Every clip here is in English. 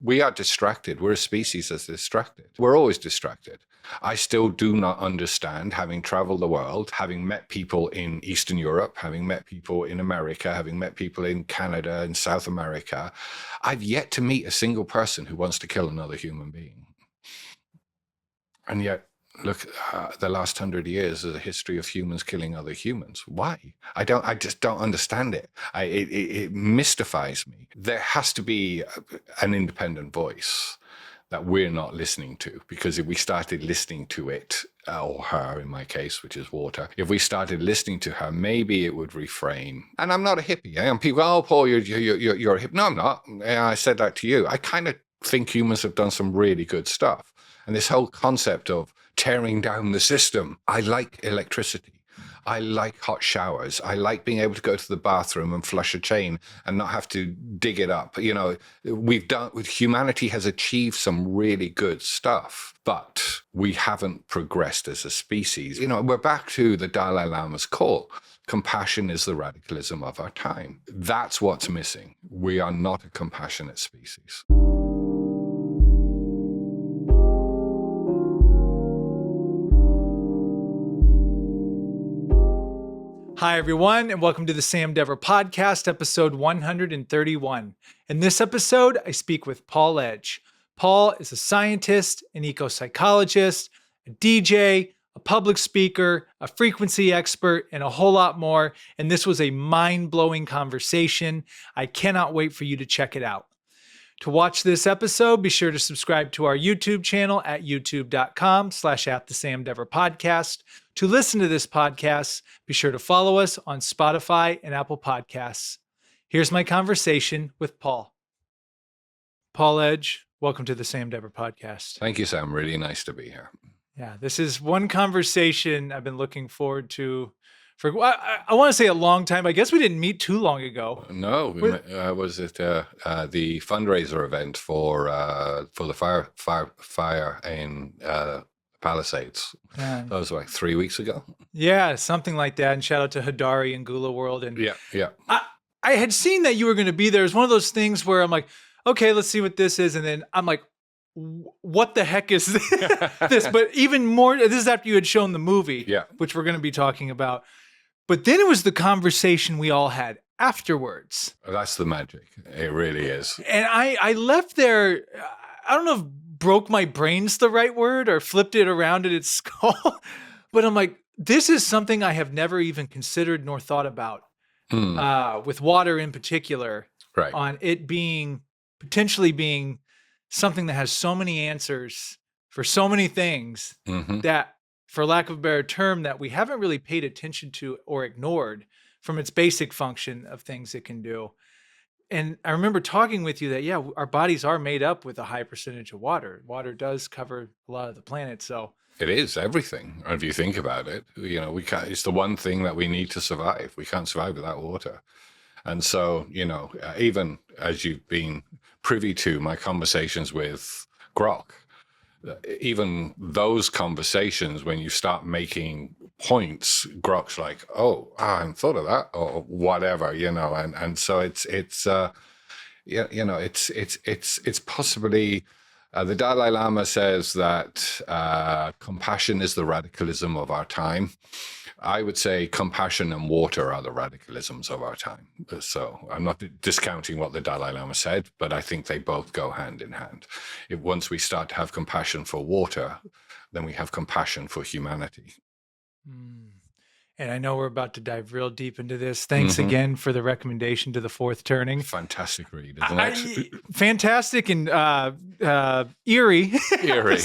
We are distracted. We're a species that's distracted. We're always distracted. I still do not understand, having traveled the world, having met people in Eastern Europe, having met people in America, having met people in Canada and South America. I've yet to meet a single person who wants to kill another human being. And yet, look, the last 100 years is a history of humans killing other humans. Why? I just don't understand it. It mystifies me. There has to be an independent voice that we're not listening to, because if we started listening to it, or her in my case, which is water, if we started listening to her, maybe it would reframe. And I'm not a hippie. And people go, oh, Paul, you're a hippie. No, I'm not. I said that to you. I kind of think humans have done some really good stuff. And this whole concept of tearing down the system. I like electricity. I like hot showers. I like being able to go to the bathroom and flush a chain and not have to dig it up. You know, humanity has achieved some really good stuff, but we haven't progressed as a species. You know, we're back to the Dalai Lama's call. Compassion is the radicalism of our time. That's what's missing. We are not a compassionate species. Hi, everyone, and welcome to the Sam Dever Podcast, episode 131. In this episode, I speak with Paul Edge. Paul is a scientist, an eco-psychologist, a DJ, a public speaker, a frequency expert, and a whole lot more. And this was a mind-blowing conversation. I cannot wait for you to check it out. To watch this episode, be sure to subscribe to our YouTube channel at youtube.com/@thesamdeverpodcast. To listen to this podcast, be sure to follow us on Spotify and Apple Podcasts. Here's my conversation with Paul. Paul Edge, welcome to the Sam Dever Podcast. Thank you, Sam. Really nice to be here. Yeah, this is one conversation I've been looking forward to for, I want to say, a long time. I guess we didn't meet too long ago. No, was it the fundraiser event for the fire in Palisades? Yeah. That was like 3 weeks ago. Yeah, something like that. And shout out to Hadari and Gula World. And yeah. I had seen that you were going to be there. It's one of those things where I'm like, okay, let's see what this is. And then I'm like, what the heck is this? But even more, this is after you had shown the movie, which we're going to be talking about. But then it was the conversation we all had afterwards. That's the magic. It really is. And I left there, I don't know if broke my brain's the right word or flipped it around at its skull, but I'm like, this is something I have never even considered nor thought about with water in particular, right? On it potentially being something that has so many answers for so many things that, for lack of a better term, that we haven't really paid attention to or ignored from its basic function of things it can do. And I remember talking with you that, yeah, our bodies are made up with a high percentage of water. Water does cover a lot of the planet. So it is everything. If you think about it, you know, it's the one thing that we need to survive. We can't survive without water. And so, you know, even as you've been privy to my conversations with Grok, even those conversations, when you start making points, Grok's like, oh, I hadn't thought of that, or whatever, you know, and so it's possibly the Dalai Lama says that compassion is the radicalism of our time. I would say compassion and water are the radicalisms of our time. So I'm not discounting what the Dalai Lama said, but I think they both go hand in hand. Once we start to have compassion for water, then we have compassion for humanity. And I know we're about to dive real deep into this. Thanks again for the recommendation to The Fourth Turning. Fantastic read, isn't it? Fantastic and eerie. Eerie,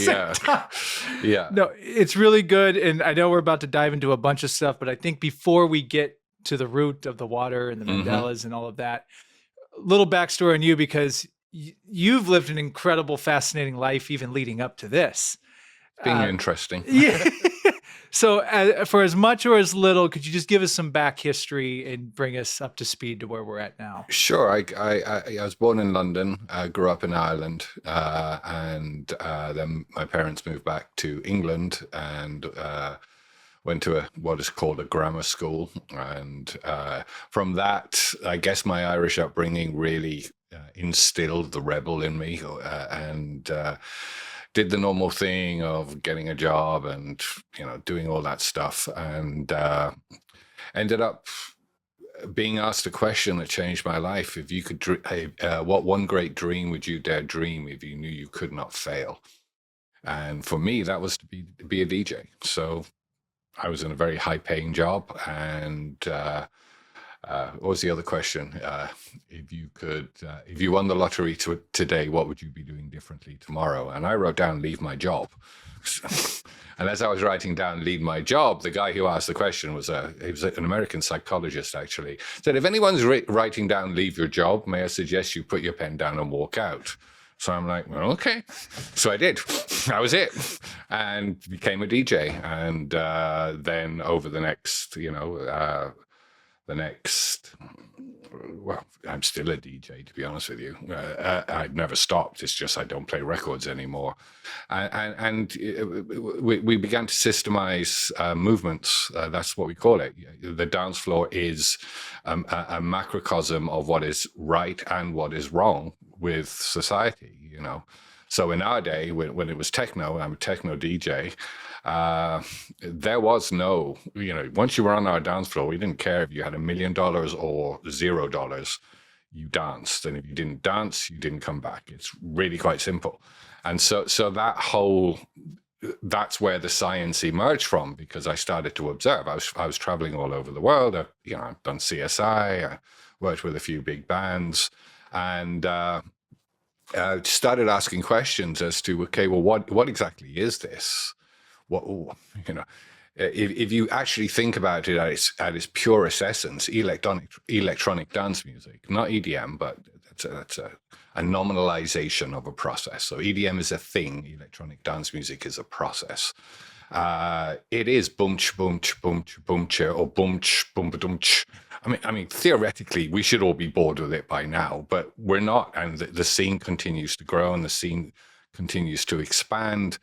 yeah. No, it's really good. And I know we're about to dive into a bunch of stuff, but I think before we get to the root of the water and the mandalas and all of that, a little backstory on you, because you've lived an incredible, fascinating life even leading up to this. Being interesting. Yeah. So for as much or as little, could you just give us some back history and bring us up to speed to where we're at now? Sure. I was born in London, grew up in Ireland, and then my parents moved back to England and went to what is called a grammar school. And from that, I guess my Irish upbringing really instilled the rebel in me, and did the normal thing of getting a job and doing all that stuff, and ended up being asked a question that changed my life. If you could, what one great dream would you dare dream if you knew you could not fail? And for me, that was to be a DJ. So I was in a very high-paying job, and what was the other question? If you won the lottery today, what would you be doing differently tomorrow? And I wrote down, leave my job. And as I was writing down, leave my job, the guy who asked the question he was an American psychologist, actually, said, if anyone's writing down, leave your job, may I suggest you put your pen down and walk out? So I'm like, well, okay. So I did. That was it. And became a DJ. And then over the next, well, I'm still a DJ, to be honest with you. I've never stopped. It's just I don't play records anymore. And we began to systemize movements. That's what we call it. The dance floor is a macrocosm of what is right and what is wrong with society, So in our day, when it was techno, I'm a techno DJ, there was no, once you were on our dance floor, we didn't care if you had $1 million or $0. You danced. And if you didn't dance, you didn't come back. It's really quite simple. And so that's where the science emerged from, because I started to observe. I was traveling all over the world. I've done CSI, I worked with a few big bands, and started asking questions as to, okay, well, what exactly is this? If you actually think about it at its purest essence, electronic dance music, not EDM, but that's a nominalization of a process. So EDM is a thing. Electronic dance music is a process. It is boom-ch, boom-ch, boom-ch, boom-ch, or boom-ch, boom-ba-dum-ch. I mean, theoretically, we should all be bored with it by now, but we're not. And the scene continues to grow, and the scene continues to expand.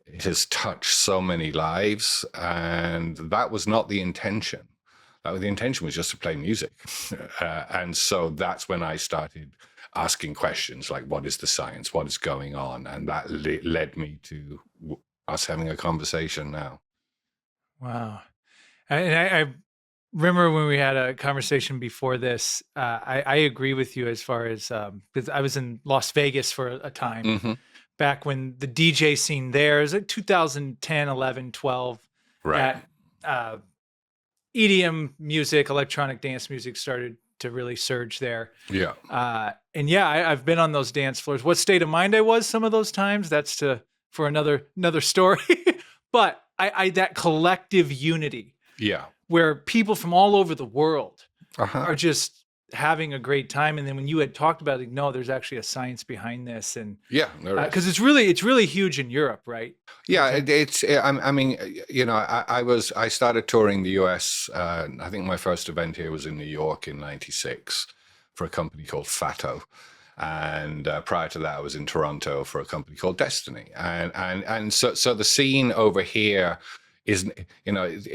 It has touched so many lives, and that was not the intention. The intention was just to play music. And so that's when I started asking questions like, what is the science? What is going on? And that led me to us having a conversation now. Wow. And I remember when we had a conversation before this, I agree with you as far as, because I was in Las Vegas for a time. Mm-hmm. Back when the DJ scene there is like 2010, 11, 12. Right. That EDM music, electronic dance music started to really surge there. Yeah. And yeah, I've been on those dance floors. What state of mind I was some of those times, that's for another story. But I that collective unity. Yeah. Where people from all over the world Uh-huh. are just having a great time. And then when you had talked about it, no, there's actually a science behind this. And yeah, because it's really huge in Europe, right? Yeah, I mean, I started touring the US. I think my first event here was in New York in '96 for a company called Fatto. And prior to that, I was in Toronto for a company called Destiny. And so the scene over here is, the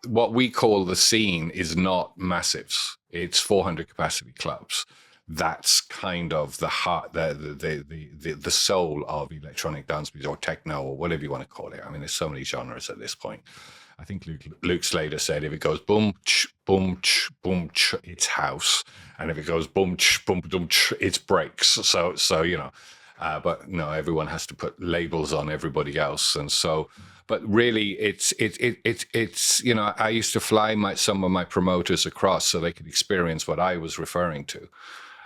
what we call the scene is not massives. It's 400 capacity clubs. That's kind of the heart, the soul of electronic dance music, or techno, or whatever you want to call it. I mean, there's so many genres at this point. I think Luke Slater said, if it goes boom, ch, boom, ch, boom, ch, it's house, and if it goes boom, ch, boom, boom, ch, it's breaks. So but no, everyone has to put labels on everybody else, and so. But really, it's I used to fly some of my promoters across so they could experience what I was referring to,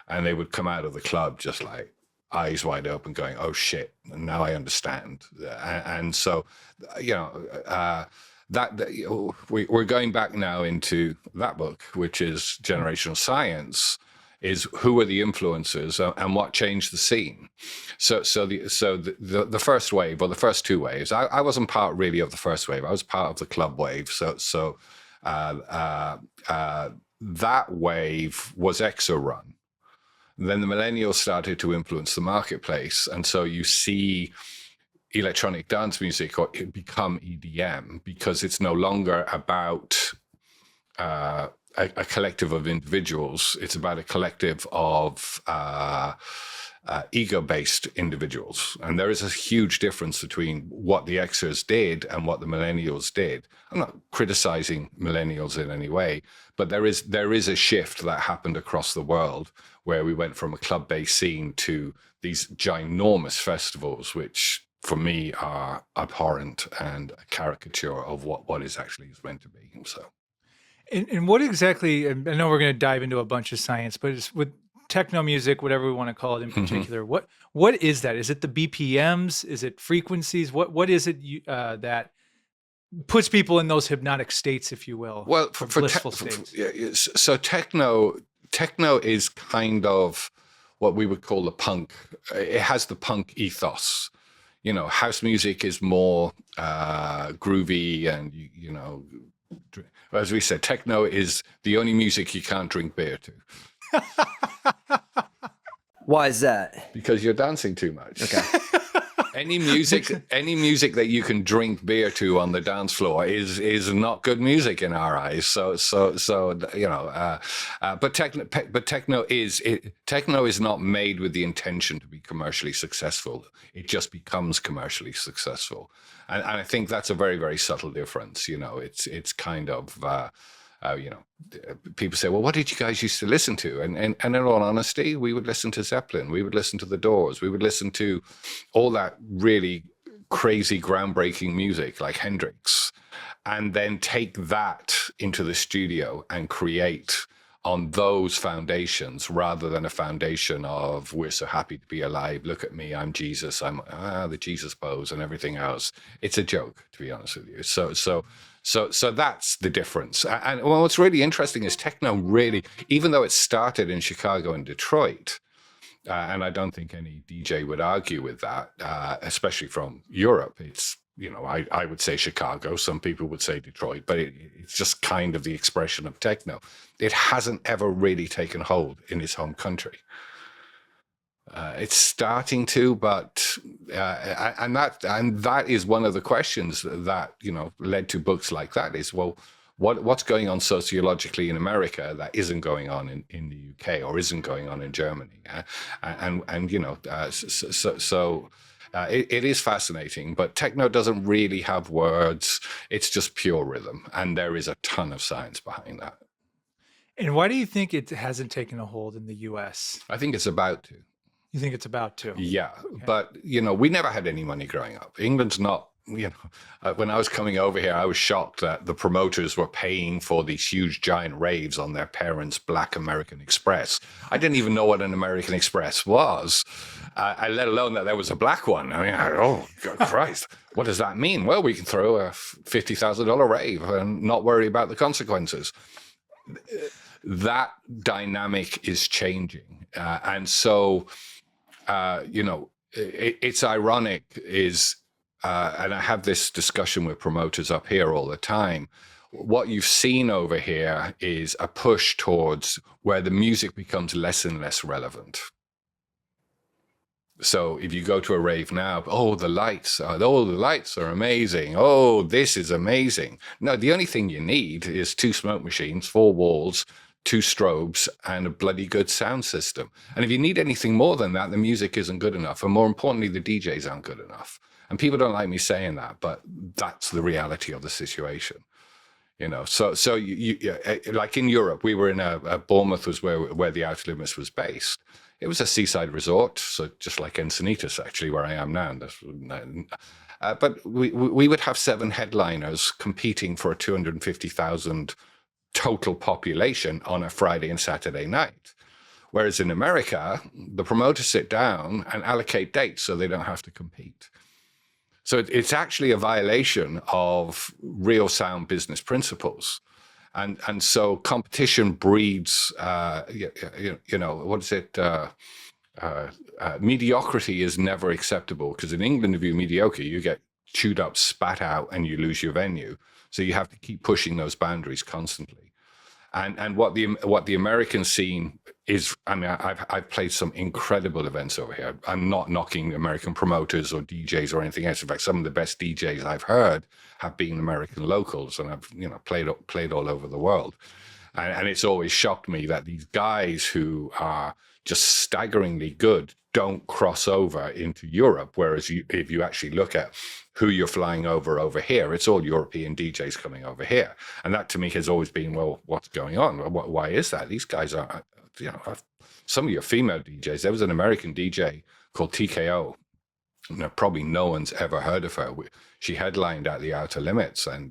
and they would come out of the club just like eyes wide open, going, "Oh shit!" And now I understand. And so, we're going back now into that book, which is Generational Science. Is who are the influencers and what changed the scene? So the first wave, or the first two waves, I wasn't part really of the first wave. I was part of the club wave. So that wave was EXO run. Then the millennials started to influence the marketplace, and so you see electronic dance music become EDM because it's no longer about a collective of individuals. It's about a collective of ego-based individuals. And there is a huge difference between what the Xers did and what the millennials did. I'm not criticizing millennials in any way, but there is a shift that happened across the world where we went from a club-based scene to these ginormous festivals, which for me are abhorrent and a caricature of what is actually is meant to be. So. And what exactly, I know we're going to dive into a bunch of science, but it's with techno music, whatever we want to call it in particular, what is that? Is it the BPMs? Is it frequencies? What is it that puts people in those hypnotic states, if you will? Well, for blissful states. So techno is kind of what we would call the punk. It has the punk ethos. House music is more groovy and, as we said, techno is the only music you can't drink beer to. Why is that? Because you're dancing too much. Okay. Any music that you can drink beer to on the dance floor is not good music in our eyes. So but techno is not made with the intention to be commercially successful. It just becomes commercially successful, and I think that's a very, very subtle difference. It's kind of. People say, well, what did you guys used to listen to? And in all honesty, we would listen to Zeppelin. We would listen to The Doors. We would listen to all that really crazy, groundbreaking music like Hendrix, and then take that into the studio and create on those foundations rather than a foundation of we're so happy to be alive. Look at me. I'm Jesus. I'm the Jesus pose and everything else. It's a joke, to be honest with you. So that's the difference. And what's really interesting is techno really, even though it started in Chicago and Detroit, and I don't think any DJ would argue with that, especially from Europe. It's, I would say Chicago. Some people would say Detroit, but it's just kind of the expression of techno. It hasn't ever really taken hold in its home country. It's starting to, but and that is one of the questions that led to books like that. Is, well, what's going on sociologically in America that isn't going on in the UK or isn't going on in Germany? It is fascinating, but techno doesn't really have words. It's just pure rhythm, and there is a ton of science behind that. And why do you think it hasn't taken a hold in the US? I think it's about to. You think it's about to? Yeah, okay. But we never had any money growing up. England's not. When I was coming over here, I was shocked that the promoters were paying for these huge, giant raves on their parents' black American Express. I didn't even know what an American Express was, let alone that there was a black one. I mean, oh, God Christ, what does that mean? Well, we can throw a $50,000 rave and not worry about the consequences. That dynamic is changing. And so, it's ironic is, and I have this discussion with promoters up here all the time. What you've seen over here is a push towards where the music becomes less and less relevant. So if you go to a rave now, the lights are amazing. Oh, this is amazing. No, the only thing you need is 2 smoke machines, 4 walls, 2 strobes, and a bloody good sound system. And if you need anything more than that, the music isn't good enough. And more importantly, the DJs aren't good enough. And people don't like me saying that, but that's the reality of the situation. So you like in Europe, we were in a Bournemouth was where the Outer Limits was based. It was a seaside resort, so just like Encinitas, actually, where I am now. But we would have 7 headliners competing for a 250,000 total population on a Friday and Saturday night. Whereas in America, the promoters sit down and allocate dates so they don't have to compete. So it's actually a violation of real sound business principles. And so competition breeds, what is it? Mediocrity is never acceptable, because in England, if you're mediocre, you get chewed up, spat out, and you lose your venue. So you have to keep pushing those boundaries constantly. And what the American scene is, I mean, I've played some incredible events over here. I'm not knocking American promoters or DJs or anything else. In fact, some of the best DJs I've heard have been American locals, and I've played all over the world. And it's always shocked me that these guys who are just staggeringly good don't cross over into Europe. Whereas if you actually look at who you're flying over here, it's all European DJs coming over here. And that to me has always been, well, what's going on? Why is that? These guys are, some of your female DJs. There was an American DJ called TKO. Probably no one's ever heard of her. She headlined at the Outer Limits, and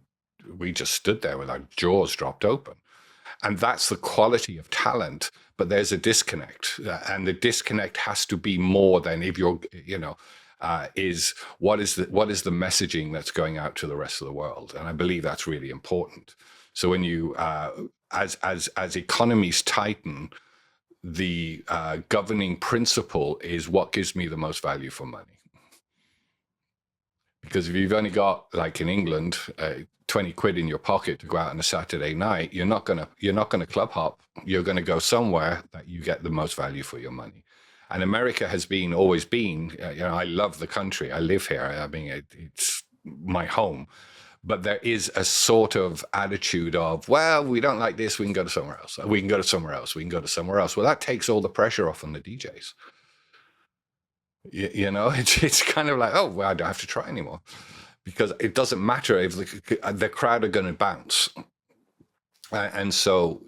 we just stood there with our jaws dropped open. And that's the quality of talent, but there's a disconnect, and the disconnect has to be more than if you're, is what is the messaging that's going out to the rest of the world, and I believe that's really important. So when you, as economies tighten, the governing principle is what gives me the most value for money. Because if you've only got, like in England, 20 quid in your pocket to go out on a Saturday night, you're not gonna club hop. You're gonna go somewhere that you get the most value for your money. And America has always been. I love the country. I live here. I mean, it's my home. But there is a sort of attitude of, well, we don't like this, we can go to somewhere else. We can go to somewhere else. We can go to somewhere else. Well, that takes all the pressure off on the DJs. It's kind of like, oh, well, I don't have to try anymore, because it doesn't matter if the crowd are going to bounce. And so,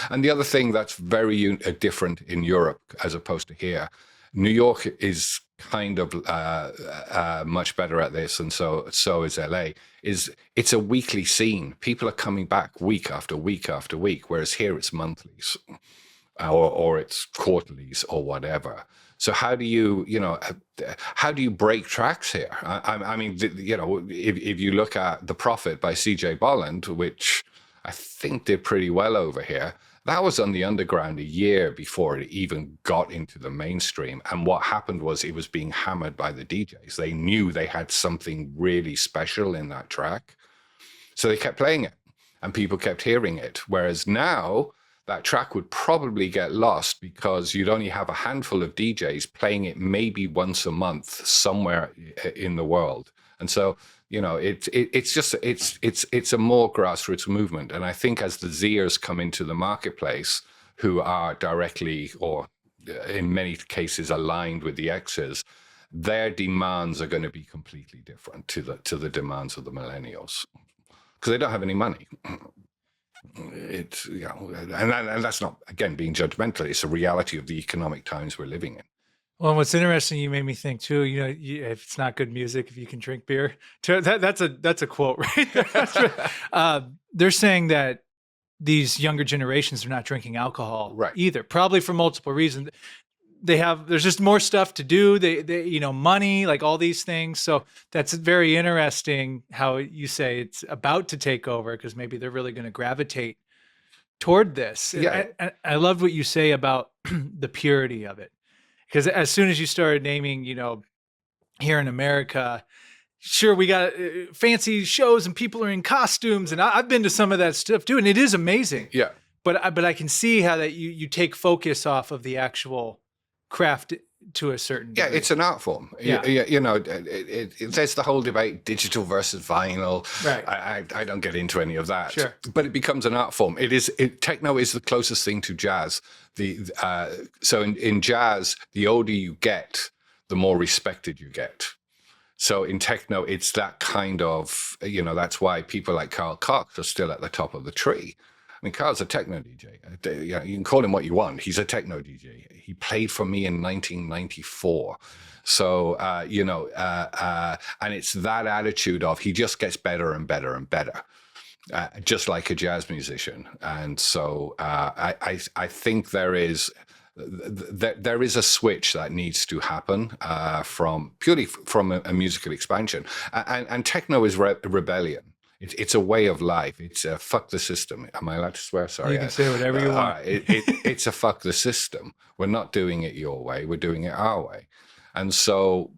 and the other thing that's very different in Europe as opposed to here, New York is kind of much better at this, and so is LA. It's a weekly scene. People are coming back week after week after week, whereas here it's monthlies or it's quarterlies or whatever. So how do you break tracks here? I mean, if you look at The Prophet by C.J. Bolland, which I think did pretty well over here, that was on the underground a year before it even got into the mainstream. And what happened was it was being hammered by the DJs. They knew they had something really special in that track. So they kept playing it and people kept hearing it. Whereas now that track would probably get lost because you'd only have a handful of DJs playing it maybe once a month somewhere in the world. And so, it's a more grassroots movement. And I think as the Zers come into the marketplace, who are directly or in many cases aligned with the X's, their demands are going to be completely different to the demands of the millennials, because they don't have any money. It's and that's not, again, being judgmental. It's a reality of the economic times we're living in. Well, and what's interesting, you made me think too. If it's not good music, if you can drink beer, that's a quote, right? They're saying that these younger generations are not drinking alcohol, right, either, probably for multiple reasons. There's just more stuff to do. They money, like all these things. So that's very interesting how you say it's about to take over, because maybe they're really going to gravitate toward this. Yeah. And I loved what you say about the purity of it, because as soon as you started naming, here in America, sure, we got fancy shows and people are in costumes, and I've been to some of that stuff too, and it is amazing. Yeah. But I can see how that you take focus off of the actual craft to a certain degree. Yeah, it's an art form. Yeah. There's the whole debate, digital versus vinyl. Right. I don't get into any of that. Sure. But it becomes an art form. Techno is the closest thing to jazz. So in jazz, the older you get, the more respected you get. So in techno, it's that kind of, that's why people like Carl Cox are still at the top of the tree. I mean, Carl's a techno DJ. You can call him what you want. He's a techno DJ. He played for me in 1994. So, and it's that attitude of he just gets better and better and better, just like a jazz musician. And so I think there is a switch that needs to happen purely from a musical expansion. And techno is rebellion. It's a way of life. It's a fuck the system. Am I allowed to swear? Sorry. You can say whatever you want. It's a fuck the system. We're not doing it your way. We're doing it our way. And so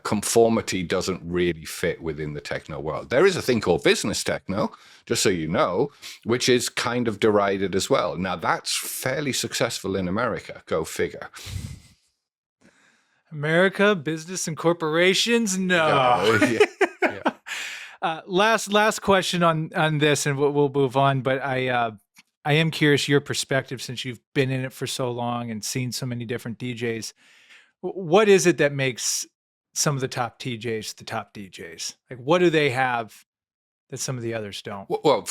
conformity doesn't really fit within the techno world. There is a thing called business techno, just so you know, which is kind of derided as well. Now, that's fairly successful in America. Go figure. America, business and corporations? No. Yeah. Last question on this, and we'll move on. But I am curious your perspective since you've been in it for so long and seen so many different DJs. What is it that makes some of the top DJs the top DJs? Like, what do they have that some of the others don't? Well,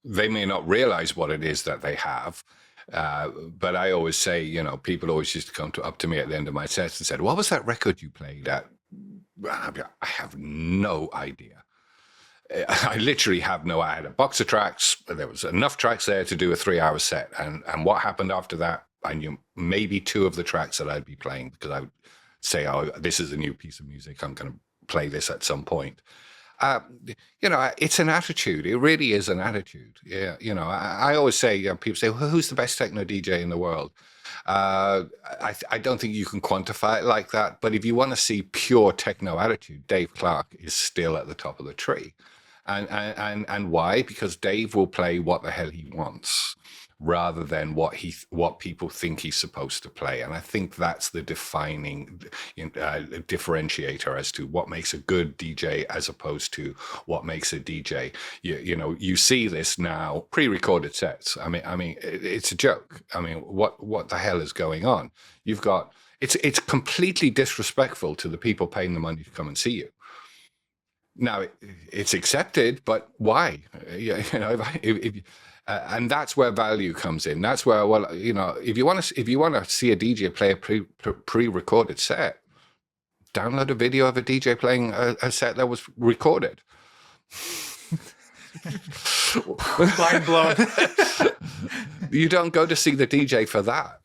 they may not realize what it is that they have. But I always say, people always used to come up to me at the end of my sets and said, "What was that record you played at?" I have no idea. I literally have no. I had a box of tracks. There was enough tracks there to do a 3-hour set, and what happened after that, I knew maybe 2 of the tracks that I'd be playing because I would say, "Oh, this is a new piece of music. I'm going to play this at some point." It's an attitude. It really is an attitude. Yeah, I always say, people say, well, "Who's the best techno DJ in the world?" I don't think you can quantify it like that. But if you want to see pure techno attitude, Dave Clark is still at the top of the tree. And why? Because Dave will play what the hell he wants, rather than what people think he's supposed to play. And I think that's the defining differentiator as to what makes a good DJ as opposed to what makes a DJ. You see this now, pre-recorded sets. I mean, it's a joke. I mean, what the hell is going on? You've got it's completely disrespectful to the people paying the money to come and see you. Now it's accepted, but why? And that's where value comes in. That's where, if you want to see a DJ play a pre-recorded set, download a video of a DJ playing a set that was recorded. Mind blown. You don't go to see the DJ for that.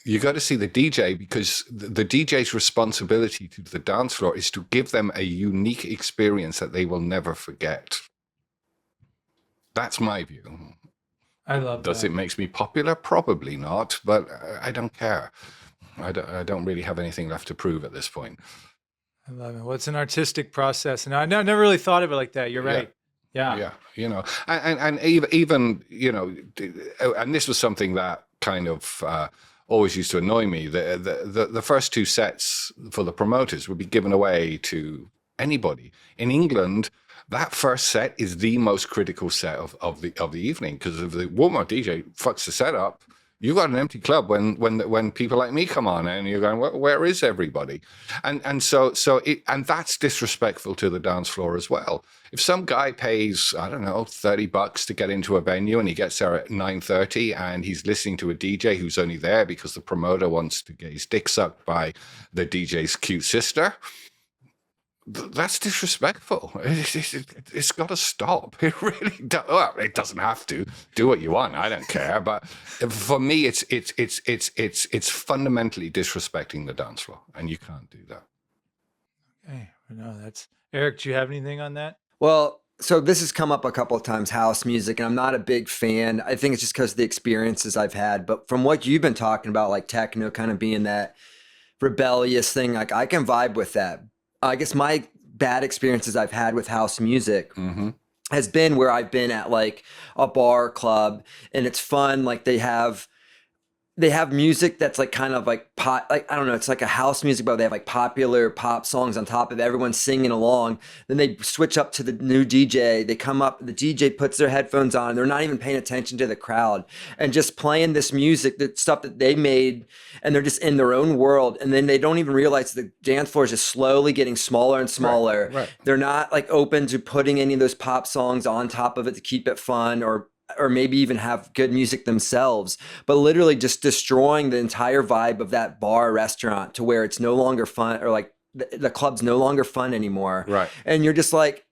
You got to see the DJ because the DJ's responsibility to the dance floor is to give them a unique experience that they will never forget. That's my view. I love that. Does it make me popular? Probably not, but I don't care. I don't really have anything left to prove at this point. I love it. Well, it's an artistic process, and I never really thought of it like that. You're right. Yeah. And even and this was something that kind of always used to annoy me. The first 2 sets for the promoters would be given away to anybody in England. That first set is the most critical set of the evening, because if the warm-up DJ fucks the set up, you've got an empty club when people like me come on, and you're going, where is everybody? And so that's disrespectful to the dance floor as well. If some guy pays, I don't know, $30 to get into a venue, and he gets there at 9:30, and he's listening to a DJ who's only there because the promoter wants to get his dick sucked by the DJ's cute sister, that's disrespectful. It's got to stop. It really does. Well, it doesn't have to. Do what you want. I don't care. But for me, it's fundamentally disrespecting the dance floor, and you can't do that. Okay. No, that's Eric. Do you have anything on that? Well, so this has come up a couple of times, house music, and I'm not a big fan. I think it's just because of the experiences I've had. But from what you've been talking about, like techno kind of being that rebellious thing, like I can vibe with that. I guess my bad experiences I've had with house music has been where I've been at like a bar club, and it's fun. Like they have music that's like kind of like pop, like I don't know, it's like a house music, but they have like popular pop songs on top of it. Everyone's singing along. Then they switch up to the new DJ. They come up, the DJ puts their headphones on. They're not even paying attention to the crowd and just playing this music, that stuff that they made, and they're just in their own world. And then they don't even realize the dance floor is just slowly getting smaller and smaller. Right. They're not like open to putting any of those pop songs on top of it to keep it fun, or maybe even have good music themselves, but literally just destroying the entire vibe of that bar or restaurant to where it's no longer fun, or like the club's no longer fun anymore. Right. And you're just like,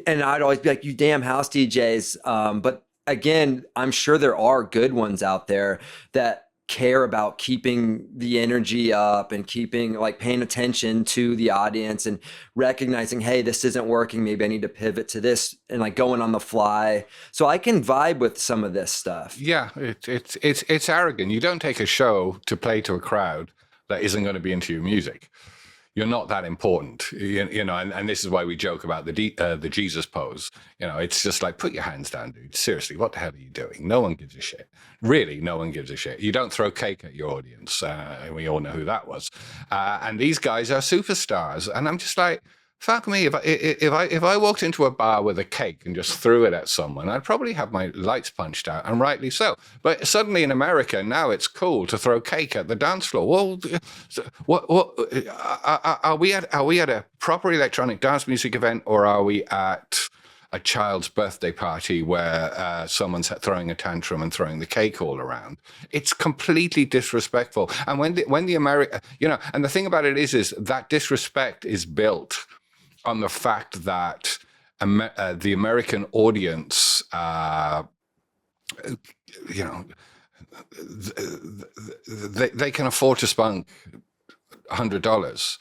and I'd always be like, you damn house DJs. But again, I'm sure there are good ones out there that care about keeping the energy up and keeping like paying attention to the audience and recognizing, hey, this isn't working. Maybe I need to pivot to this, and like going on the fly. So I can vibe with some of this stuff. Yeah, it's arrogant. You don't take a show to play to a crowd that isn't going to be into your music. You're not that important, and this is why we joke about the Jesus pose. It's just like, put your hands down, dude. Seriously, what the hell are you doing? No one gives a shit. Really, no one gives a shit. You don't throw cake at your audience. We all know who that was. And these guys are superstars. And I'm just like, Fuck me. If I walked into a bar with a cake and just threw it at someone, I'd probably have my lights punched out, and rightly so. But suddenly in America, now it's cool to throw cake at the dance floor. Well, what are we at a proper electronic dance music event, or are we at a child's birthday party where someone's throwing a tantrum and throwing the cake all around? It's completely disrespectful. And when the America, and the thing about it is that disrespect is built on the fact that the American audience, they can afford to spend $100.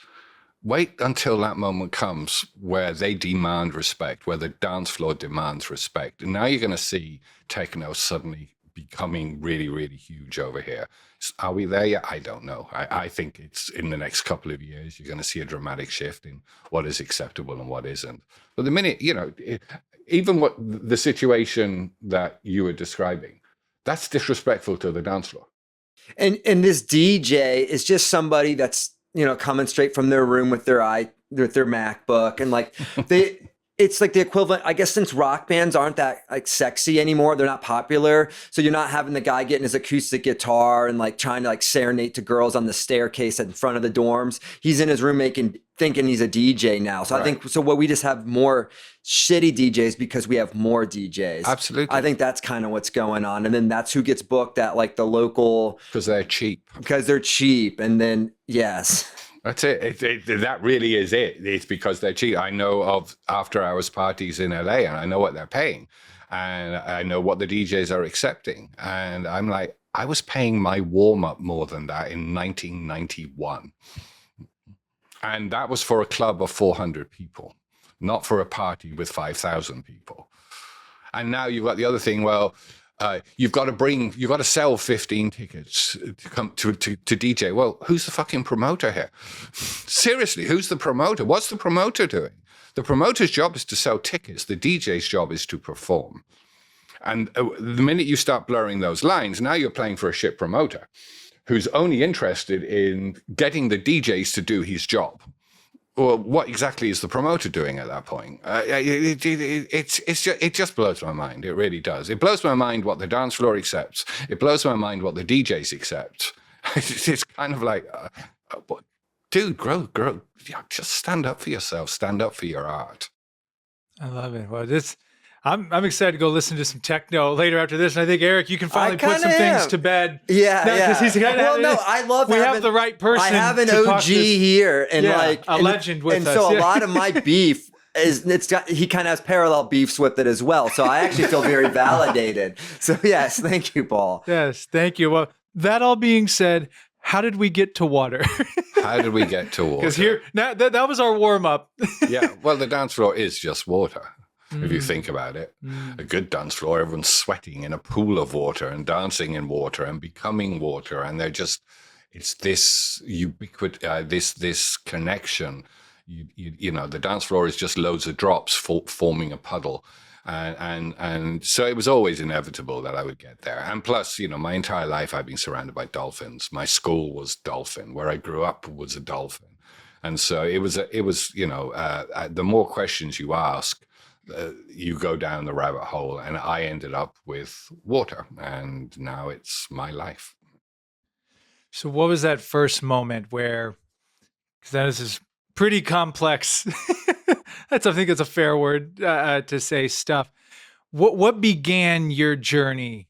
Wait until that moment comes where they demand respect, where the dance floor demands respect. And now you're going to see techno suddenly becoming really, really huge over here. Are we there yet? I don't know. I think it's in the next couple of years, you're going to see a dramatic shift in what is acceptable and what isn't. But the minute, even what the situation that you were describing, that's disrespectful to the dance floor. And this DJ is just somebody that's, coming straight from their room with their MacBook, and like it's like the equivalent, I guess, since rock bands aren't that like sexy anymore, they're not popular. So you're not having the guy getting his acoustic guitar and like trying to like serenade to girls on the staircase in front of the dorms. He's in his room thinking he's a DJ now. So right. I think what we just have more shitty DJs because we have more DJs. Absolutely. I think that's kind of what's going on. And then that's who gets booked at like the local. Because they're cheap. And then, yes. That's it. That really is it. It's because they're cheap. I know of after-hours parties in LA, and I know what they're paying, and I know what the DJs are accepting. And I'm like, I was paying my warm-up more than that in 1991. And that was for a club of 400 people, not for a party with 5,000 people. And now you've got the other thing, well, you've got to sell 15 tickets to come to DJ. Well, who's the fucking promoter here? Seriously, who's the promoter? What's the promoter doing? The promoter's job is to sell tickets. The DJ's job is to perform. And the minute you start blurring those lines, now you're playing for a shit promoter who's only interested in getting the DJs to do his job. Well, what exactly is the promoter doing at that point? It just blows my mind. It really does. It blows my mind what the dance floor accepts. It blows my mind what the DJs accept. It's kind of like, dude, grow. Just stand up for yourself. Stand up for your art. I love it. Well, I'm excited to go listen to some techno later after this. And I think, Eric, you can finally put some things to bed. Yeah. He's I love we have the right person. I have an OG here and a legend with us. And so a lot of my beef he kind of has parallel beefs with it as well. So I actually feel very validated. So yes, thank you, Paul. Yes, thank you. Well, that all being said, how did we get to water? How did we get to water? Because that was our warm up. Yeah. Well, the dance floor is just water. If you think about it, a good dance floor, everyone's sweating in a pool of water and dancing in water and becoming water. And it's this this connection. The dance floor is just loads of drops forming a puddle. And so it was always inevitable that I would get there. And plus, my entire life I've been surrounded by dolphins. My school was dolphin. Where I grew up was a dolphin. And so it was the more questions you ask, you go down the rabbit hole, and I ended up with water, and now it's my life. So what was that first moment where, because this is pretty complex, I think it's a fair word to say stuff. What began your journey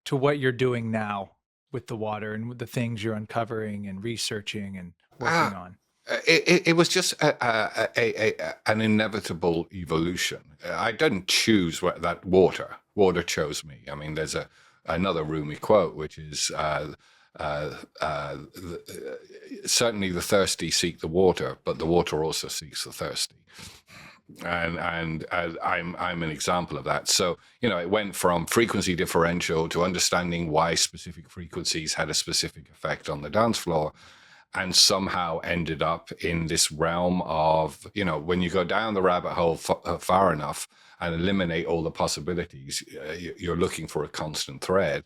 to what you're doing now with the water and with the things you're uncovering and researching and working on? It was just an inevitable evolution. I didn't choose that water. Water chose me. I mean, there's another Rumi quote, which is certainly the thirsty seek the water, but the water also seeks the thirsty. And I'm an example of that. So, it went from frequency differential to understanding why specific frequencies had a specific effect on the dance floor, and somehow ended up in this realm of, when you go down the rabbit hole far enough and eliminate all the possibilities, you're looking for a constant thread.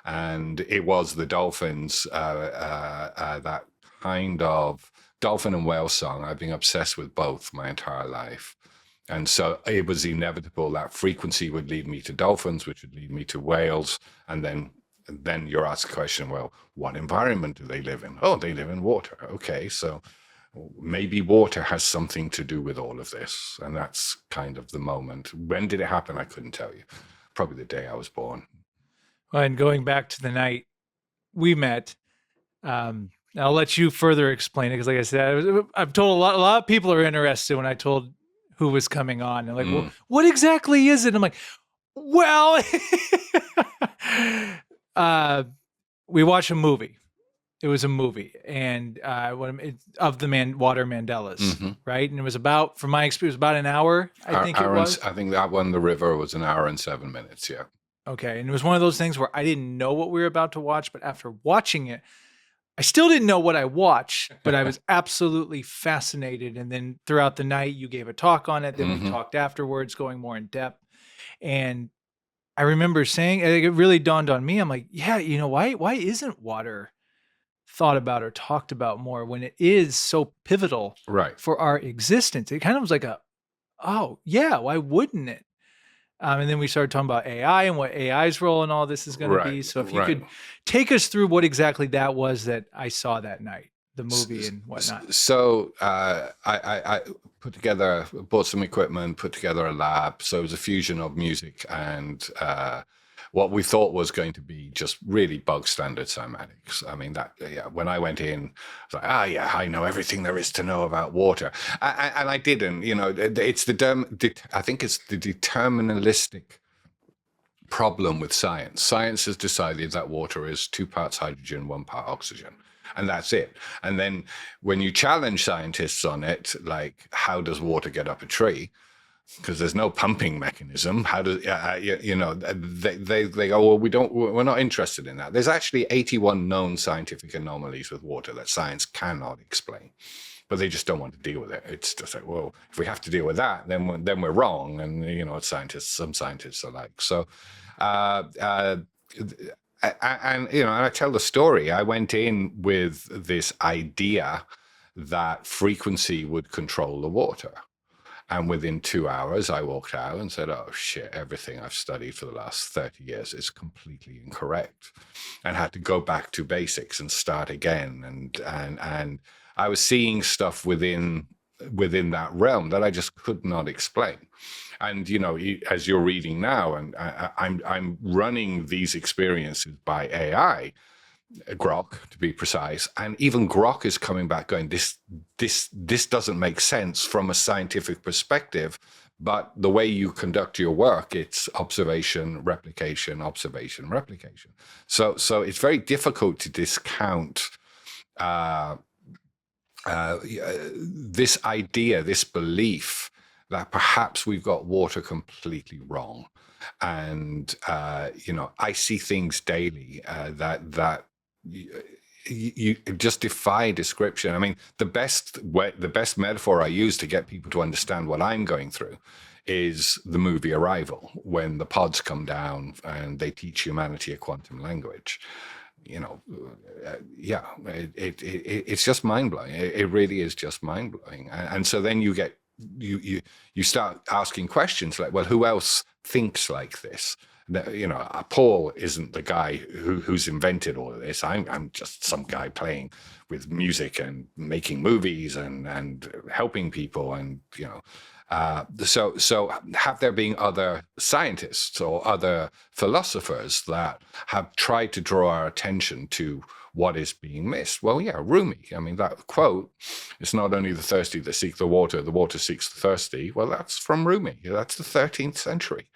And it was the dolphins that kind of dolphin and whale song. I've been obsessed with both my entire life. And so it was inevitable that frequency would lead me to dolphins, which would lead me to whales. And then you're asked the question, well, what environment do they live in? Oh, they live in water. Okay, so maybe water has something to do with all of this. And that's kind of the moment. When did it happen? I couldn't tell you. Probably the day I was born. Well, and going back to the night we met, I'll let you further explain it because, like I said, I've told a lot of people are interested when I told who was coming on. They're like, well, what exactly is it? I'm like, well, we watched a movie. It was a movie, and of the water mandalas, right? And it was about, from my experience, about an hour. I think that one, the river, was an hour and 7 minutes. Yeah. Okay, and it was one of those things where I didn't know what we were about to watch, but after watching it, I still didn't know what I watched, but I was absolutely fascinated. And then throughout the night, you gave a talk on it. Then we talked afterwards, going more in depth. And I remember saying, it really dawned on me. I'm like, yeah, why isn't water thought about or talked about more when it is so pivotal for our existence? It kind of was like oh yeah, why wouldn't it? And then we started talking about AI and what AI's role in all this is going to be. So if you could take us through what exactly that was that I saw that night, the movie and whatnot. So I bought some equipment, put together a lab. So it was a fusion of music and what we thought was going to be just really bog standard cymatics. I mean, when I went in, I was like, I know everything there is to know about water. And I didn't, it's I think it's the deterministic problem with science. Science has decided that water is 2 parts hydrogen, 1 part oxygen. And that's it. And then when you challenge scientists on it, like, how does water get up a tree? Because there's no pumping mechanism. How does they go, well, we're not interested in that. There's actually 81 known scientific anomalies with water that science cannot explain, but they just don't want to deal with it. It's just like, well, if we have to deal with that, then we're wrong. And some scientists are like, so and I tell the story. I went in with this idea that frequency would control the water. And within 2 hours, I walked out and said, oh, shit, everything I've studied for the last 30 years is completely incorrect, and had to go back to basics and start again. And I was seeing stuff within that realm that I just could not explain. And, as you're reading now, and I'm running these experiences by AI, Grok to be precise, and even Grok is coming back going, this doesn't make sense from a scientific perspective, but the way you conduct your work, it's observation, replication, observation, replication. So it's very difficult to discount this idea, this belief that perhaps we've got water completely wrong. And I see things daily that you just defy description. I mean, the best metaphor I use to get people to understand what I'm going through is the movie Arrival, when the pods come down and they teach humanity a quantum language. It's just mind blowing. It really is just mind blowing. And so then you start asking questions like, well, who else thinks like this? Paul isn't the guy who's invented all of this. I'm just some guy playing with music and making movies and helping people. And so have there been other scientists or other philosophers that have tried to draw our attention to what is being missed? Well, yeah, Rumi. I mean, that quote, it's not only the thirsty that seek the water seeks the thirsty. Well, that's from Rumi. That's the 13th century.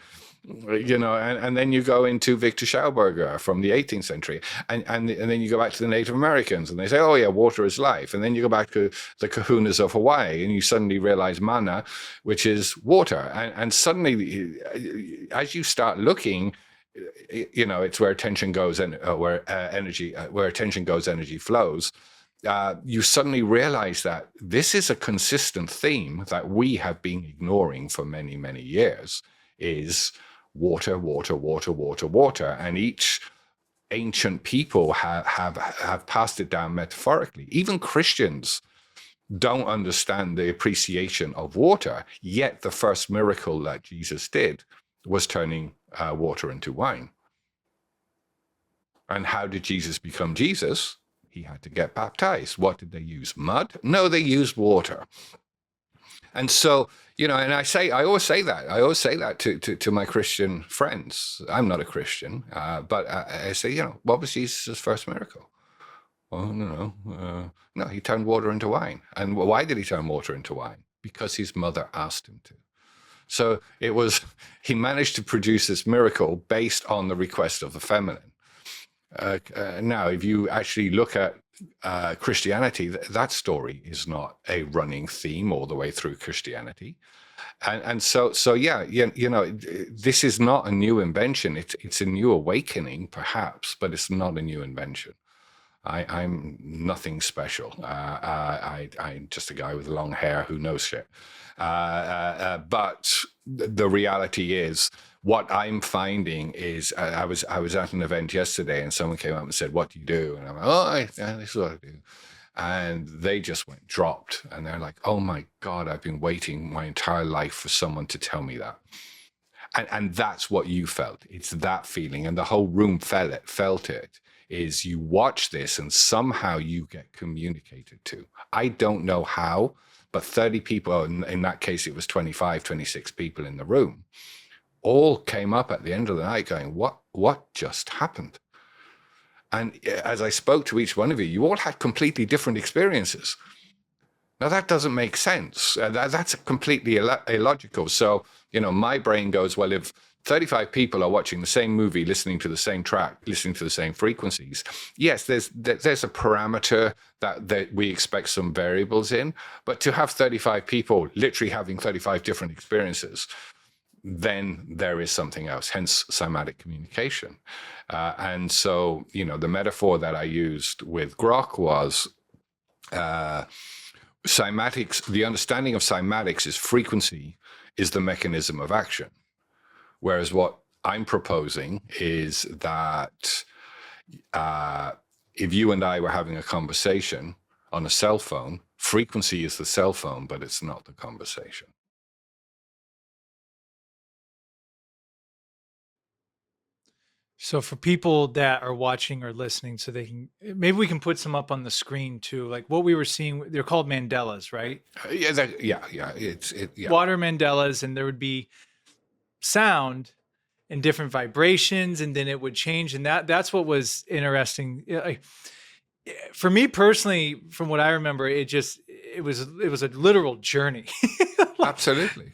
And then you go into Victor Schauberger from the 18th century, and then you go back to the Native Americans, and they say, oh yeah, water is life. And then you go back to the kahunas of Hawaii, and you suddenly realize mana, which is water. And suddenly, as you start looking, it's where attention goes and where attention goes, energy flows. You suddenly realize that this is a consistent theme that we have been ignoring for many, many years, is water, water, water, water, water. And each ancient people have passed it down metaphorically. Even Christians don't understand the appreciation of water, yet the first miracle that Jesus did was turning water into wine. And how did Jesus become Jesus? He had to get baptized. What did they use? Mud? No, they used water. And so, and I always say that to my Christian friends. I'm not a Christian, but I say, what was Jesus' first miracle? Oh, no, he turned water into wine. And why did he turn water into wine? Because his mother asked him to. So he managed to produce this miracle based on the request of the feminine. Now, if you actually look at Christianity, that story is not a running theme all the way through Christianity. And so yeah, this is not a new invention. It's a new awakening, perhaps, but it's not a new invention. I'm nothing special. I'm just a guy with long hair who knows shit. But the reality is, what I'm finding is, I was at an event yesterday, and someone came up and said, "What do you do?" And I'm like, this is what I do. And they just went dropped, and they're like, "Oh my God, I've been waiting my entire life for someone to tell me that." And that's what you felt. It's that feeling, and the whole room felt it. Is you watch this and somehow you get communicated to. I don't know how, but 30 people, in that case, it was 25, 26 people in the room, all came up at the end of the night going, what just happened? And as I spoke to each one of you, you all had completely different experiences. Now, that doesn't make sense. That's completely illogical. So, my brain goes, well, if 35 people are watching the same movie, listening to the same track, listening to the same frequencies, yes, there's a parameter that we expect some variables in, but to have 35 people literally having 35 different experiences, then there is something else, hence cymatic communication. And so, the metaphor that I used with Grok was cymatics. The understanding of cymatics is frequency is the mechanism of action. Whereas what I'm proposing is that if you and I were having a conversation on a cell phone, frequency is the cell phone, but it's not the conversation. So for people that are watching or listening, so maybe we can put some up on the screen too, like what we were seeing. They're called mandalas, right? Yeah. Water mandalas, and there would be sound and different vibrations, and then it would change, and that's what was interesting. For me personally, from what I remember, it was a literal journey. Absolutely.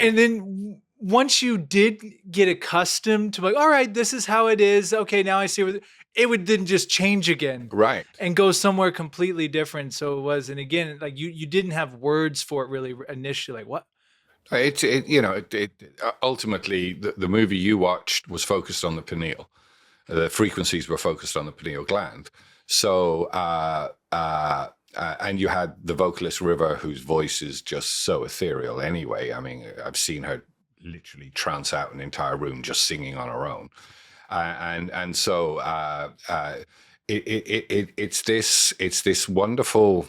And then once you did get accustomed to, like, all right, this is how it is. Okay, now I see it would then just change again, right, and go somewhere completely different. So it was, and again, like you didn't have words for it really initially. Like what? Ultimately, the movie you watched was focused on the pineal. The frequencies were focused on the pineal gland. So, and you had the vocalist River, whose voice is just so ethereal anyway. I mean, I've seen her literally trance out an entire room just singing on her own. So it's this wonderful,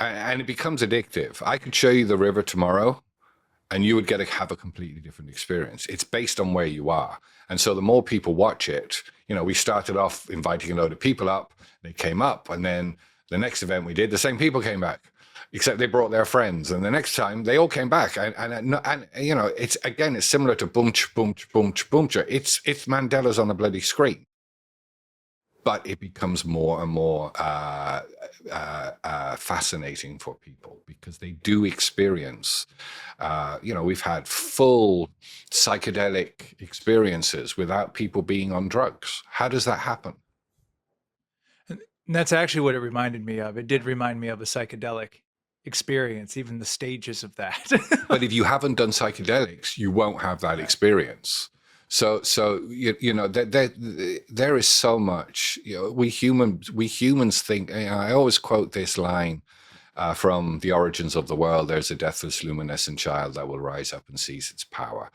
and it becomes addictive. I could show you the river tomorrow, and you would have a completely different experience. It's based on where you are. And so the more people watch it, we started off inviting a load of people up, they came up, and then the next event we did, the same people came back, except they brought their friends. And the next time they all came back. And it's similar to boomch, boomch, boomch, boomch. It's Mandalas on a bloody screen. But it becomes more and more fascinating for people because they do experience, we've had full psychedelic experiences without people being on drugs. How does that happen? And that's actually what it reminded me of. It did remind me of a psychedelic experience, even the stages of that. But if you haven't done psychedelics, you won't have that experience. So there is so much. We humans think. I always quote this line from The Origins of the World. There's a deathless, luminescent child that will rise up and seize its power.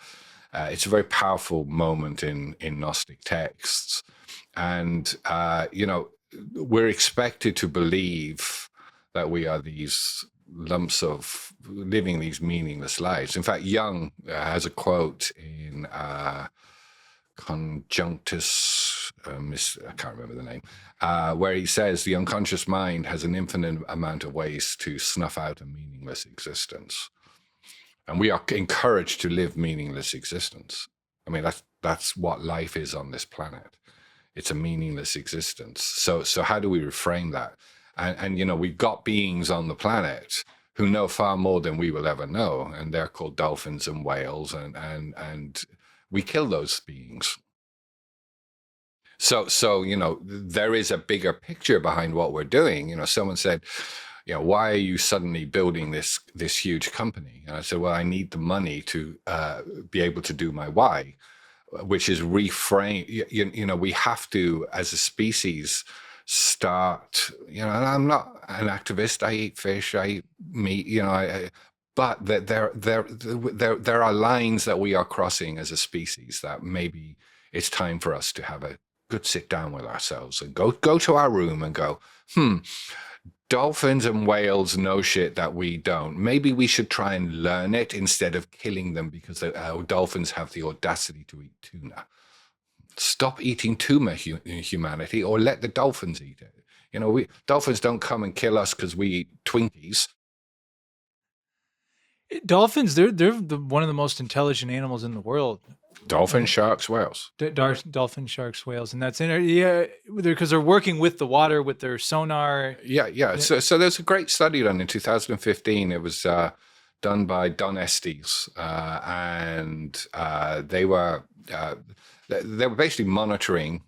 It's a very powerful moment in Gnostic texts, And, we're expected to believe that we are these lumps of living these meaningless lives. In fact, Jung has a quote in Conjunctus, I can't remember the name, where he says the unconscious mind has an infinite amount of ways to snuff out a meaningless existence. And we are encouraged to live meaningless existence. I mean, that's what life is on this planet. It's a meaningless existence. So how do we reframe that? And we've got beings on the planet who know far more than we will ever know, and they're called dolphins and whales, and we kill those beings. So there is a bigger picture behind what we're doing. Someone said, why are you suddenly building this huge company? And I said, well, I need the money to be able to do my why, which is reframe. We have to, as a species, start. And I'm not an activist. I eat fish. I eat meat. But there are lines that we are crossing as a species that maybe it's time for us to have a good sit down with ourselves and go to our room and go, dolphins and whales know shit that we don't. Maybe we should try and learn it instead of killing them because dolphins have the audacity to eat tuna. Stop eating tuna, humanity, or let the dolphins eat it. Dolphins don't come and kill us because we eat Twinkies. Dolphins, they're one of the most intelligent animals in the world. Dolphin, sharks, whales. Dolphin, sharks, whales, and that's because they're working with the water with their sonar. Yeah. So there's a great study done in 2015. It was done by Don Estes, and they were basically monitoring.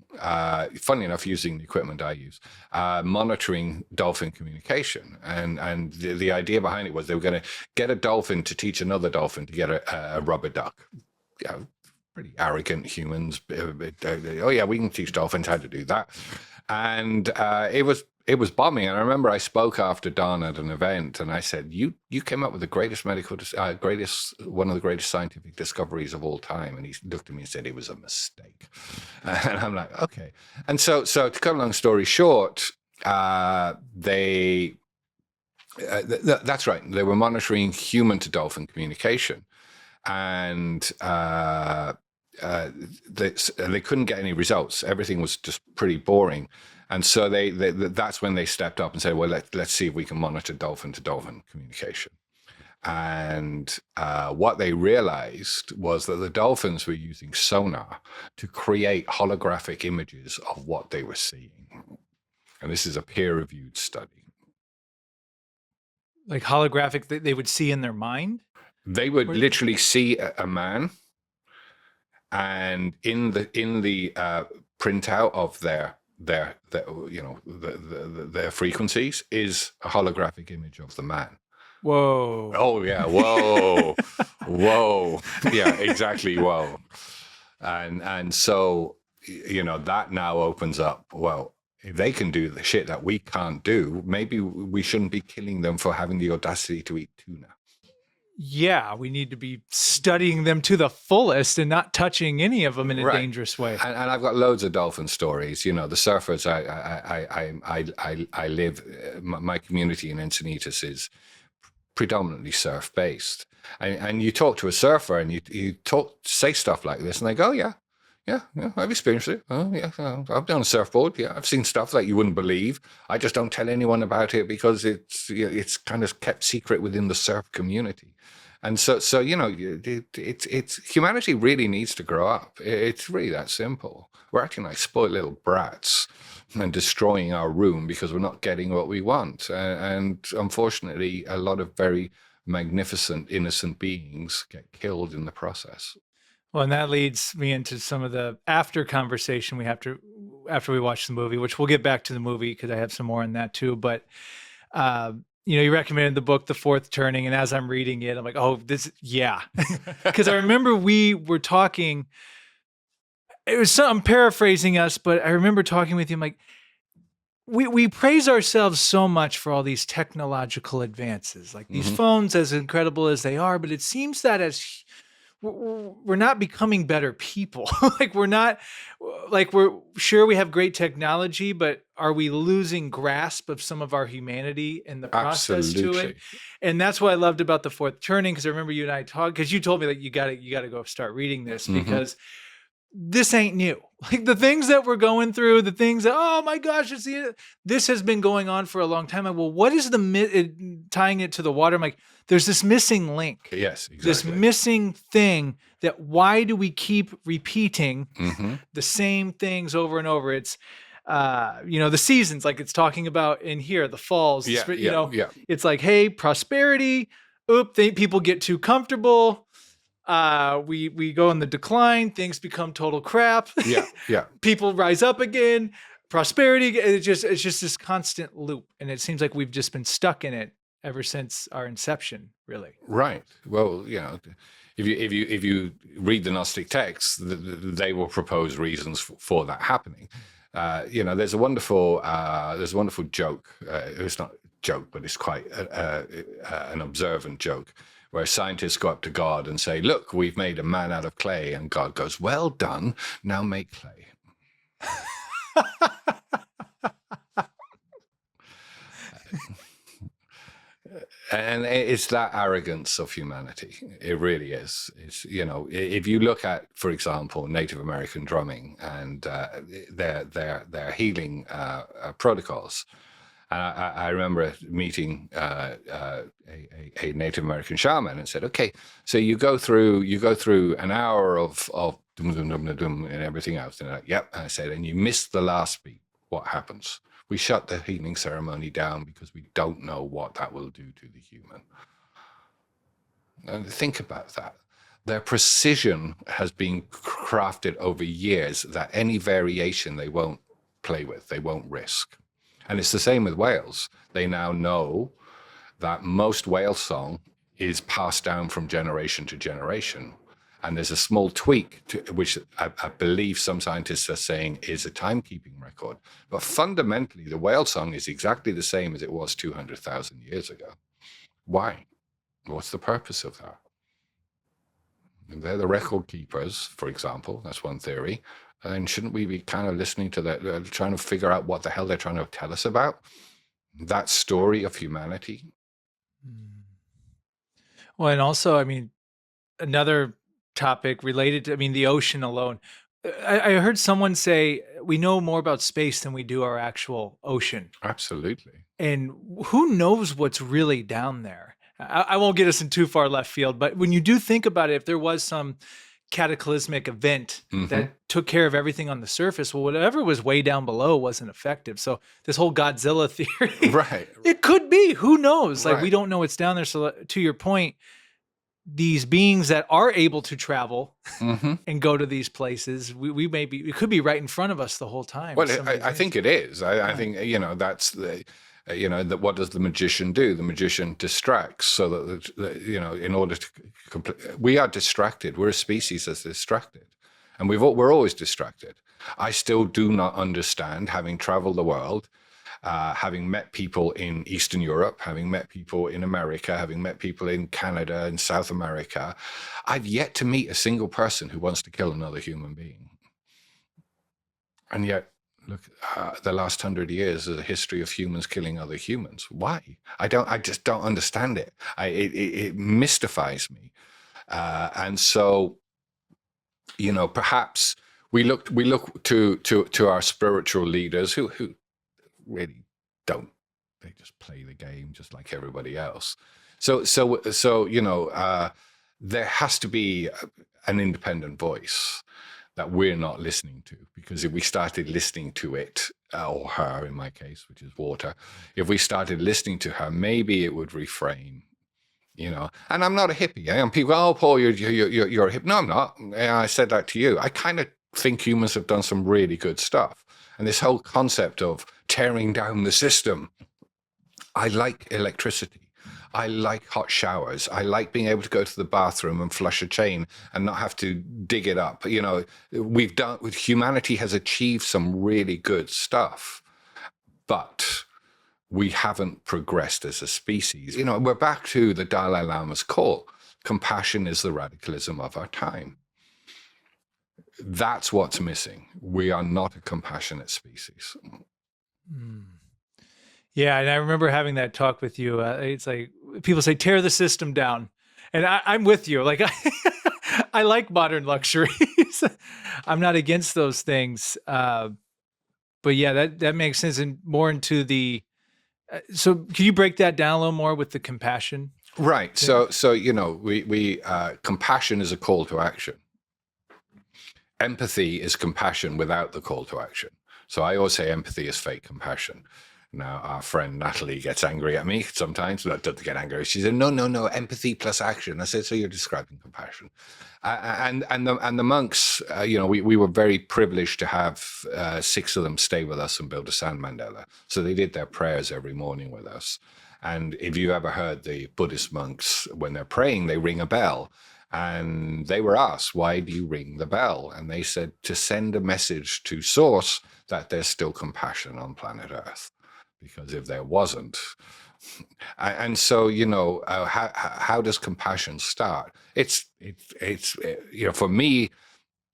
Funny enough, using the equipment I use, monitoring dolphin communication, and the idea behind it was they were going to get a dolphin to teach another dolphin to get a rubber duck. Pretty arrogant humans. Oh yeah, we can teach dolphins how to do that, and it was bombing. And I remember I spoke after Don at an event, and I said, "You came up with the greatest one of the greatest scientific discoveries of all time." And he looked at me and said, "It was a mistake." And I'm like, "Okay." And so to cut a long story short, they that's right. They were monitoring human to dolphin communication, and they couldn't get any results. Everything was just pretty boring. And so that's when they stepped up and said, well, let's see if we can monitor dolphin to dolphin communication. And what they realized was that the dolphins were using sonar to create holographic images of what they were seeing. And this is a peer-reviewed study. Like holographic that they would see in their mind? They would literally see a man, and in the printout of their frequencies is a holographic image of the man. Whoa. Oh yeah, whoa. Whoa. Yeah, exactly, whoa. And so that now opens up, well, if they can do the shit that we can't do, maybe we shouldn't be killing them for having the audacity to eat tuna. Yeah, we need to be studying them to the fullest and not touching any of them in a dangerous way. And I've got loads of dolphin stories. The surfers I live, my community in Encinitas is predominantly surf based. And you talk to a surfer and you say stuff like this, and they go, yeah, I've experienced it. Oh, yeah, I've done a surfboard. Yeah, I've seen stuff that you wouldn't believe. I just don't tell anyone about it because it's kind of kept secret within the surf community. And so it's humanity really needs to grow up. It's really that simple. We're acting like spoiled little brats and destroying our room because we're not getting what we want. And unfortunately, a lot of very magnificent, innocent beings get killed in the process. Well, and that leads me into some of the after conversation we have to after we watch the movie, which we'll get back to the movie because I have some more on that too. But you recommended the book, The Fourth Turning, and as I'm reading it, I'm like, oh, because I remember we were talking. I'm paraphrasing us, but I remember talking with you. I'm like, we praise ourselves so much for all these technological advances, like these phones, as incredible as they are, but it seems that as we're not becoming better people. Like we're sure we have great technology, but are we losing grasp of some of our humanity in the process to it? Absolutely. And that's what I loved about The Fourth Turning, because I remember you and I talked, because you told me that you gotta go start reading this, because this ain't new. Like the things that we're going through, the things that, oh my gosh, this has been going on for a long time. Well, what is tying it to the water? I'm like, there's this missing link. Yes, This exactly. missing thing that why do we keep repeating Mm-hmm. the same things over and over? It's, the seasons, like it's talking about in here, the falls, Yeah, yeah. it's like, hey, prosperity. People get too comfortable. We go in the decline, things become total crap. Yeah. People rise up again, prosperity. It's just this constant loop. And it seems like we've just been stuck in it ever since our inception, really. Right. Well, if you read the Gnostic texts, they will propose reasons for that happening. There's a wonderful joke. It's not a joke, but it's quite an observant joke, where scientists go up to God and say, "Look, we've made a man out of clay," and God goes, "Well done. Now make clay." And it's that arrogance of humanity. It really is. It's, if you look at, for example, Native American drumming and their healing protocols. And I remember meeting a Native American shaman and said, "Okay, so you go through an hour of dum dum dum dum dum and everything else." And yep. And I said, "And you missed the last beat. What happens?" We shut the healing ceremony down because we don't know what that will do to the human. And think about that. Their precision has been crafted over years that any variation they won't play with, they won't risk. And it's the same with whales. They now know that most whale song is passed down from generation to generation. And there's a small tweak, which I believe some scientists are saying is a timekeeping record. But fundamentally, the whale song is exactly the same as it was 200,000 years ago. Why? What's the purpose of that? They're the record keepers, for example. That's one theory. And shouldn't we be kind of listening to that, trying to figure out what the hell they're trying to tell us about? That story of humanity. Well, and also, another topic related to, the ocean alone. I heard someone say we know more about space than we do our actual ocean. Absolutely. And who knows what's really down there? I won't get us in too far left field, but when you do think about it, if there was some cataclysmic event that took care of everything on the surface, well, whatever was way down below wasn't effective. So this whole Godzilla theory, right? It could be. Who knows? Like Right. we don't know what's down there. So to your point, these beings that are able to travel and go to these places, it could be right in front of us the whole time. Well, I think it is. I think, that's that what does the magician do? The magician distracts so that, in order to we are distracted. We're a species that's distracted. And we're always distracted. I still do not understand, having traveled the world, having met people in Eastern Europe, having met people in America, having met people in Canada and South America, I've yet to meet a single person who wants to kill another human being. And yet, look, the last 100 years is a history of humans killing other humans. Why? I just don't understand it. It mystifies me. And so, perhaps we look to our spiritual leaders who really don't. They just play the game just like everybody else. So there has to be an independent voice that we're not listening to, because if we started listening to it, or her in my case, which is water, if we started listening to her, maybe it would refrain. And I'm not a hippie. And people go, "Oh, Paul, you're a hippie." No, I'm not. I said that to you. I kind of think humans have done some really good stuff. And this whole concept of tearing down the system. I like electricity. I like hot showers. I like being able to go to the bathroom and flush a chain and not have to dig it up. Humanity has achieved some really good stuff, but we haven't progressed as a species. We're back to the Dalai Lama's call. Compassion is the radicalism of our time. That's what's missing. We are not a compassionate species. Yeah, and I remember having that talk with you. It's like people say, tear the system down. And I'm with you. Like, I like modern luxuries. I'm not against those things. But yeah, that makes sense. And more into the, so can you break that down a little more with the compassion? Right. So we compassion is a call to action. Empathy is compassion without the call to action. So I always say empathy is fake compassion. Now, our friend Natalie gets angry at me sometimes. Not doesn't get angry. She said, no, empathy plus action. I said, so you're describing compassion. And the monks, we were very privileged to have 6 of them stay with us and build a sand mandala. So they did their prayers every morning with us. And if you ever heard the Buddhist monks, when they're praying, they ring a bell. And they were asked, why do you ring the bell? And they said, to send a message to Source that there's still compassion on planet Earth. Because if there wasn't, and so, how does compassion start? It's for me,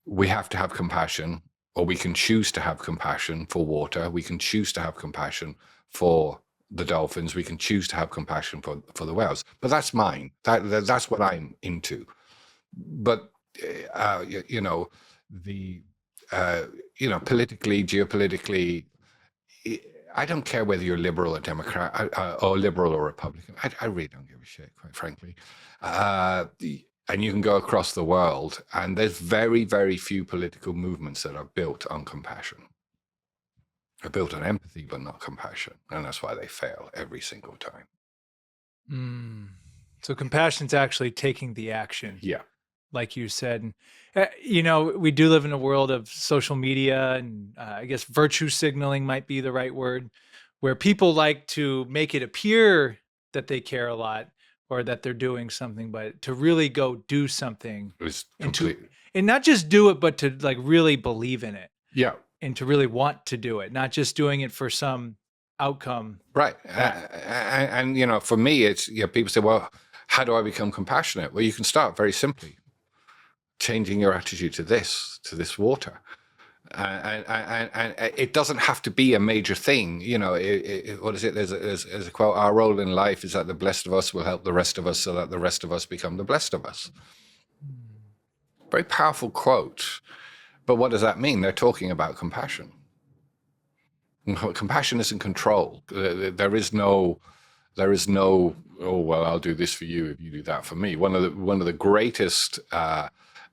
we have to have compassion, or we can choose to have compassion for water. We can choose to have compassion for the dolphins. We can choose to have compassion for the whales. But that's mine. That's what I'm into. But politically, geopolitically, I don't care whether you're liberal or Democrat, or liberal or Republican. I really don't give a shit, quite frankly. And you can go across the world, and there's very, very few political movements that are built on compassion. They're built on empathy, but not compassion. And that's why they fail every single time. So compassion's actually taking the action. Yeah. Like you said. And, we do live in a world of social media, and I guess virtue signaling might be the right word, where people like to make it appear that they care a lot or that they're doing something, but to really go do something and not just do it, but to like really believe in it. Yeah. And to really want to do it, not just doing it for some outcome. Right. And for me, it's, people say, well, how do I become compassionate? Well, you can start very simply. Changing your attitude to this water. And it doesn't have to be a major thing. What is it? There's a quote, our role in life is that the blessed of us will help the rest of us so that the rest of us become the blessed of us. Very powerful quote. But what does that mean? They're talking about compassion. Compassion isn't control. There is no, oh, well, I'll do this for you if you do that for me. One of the greatest,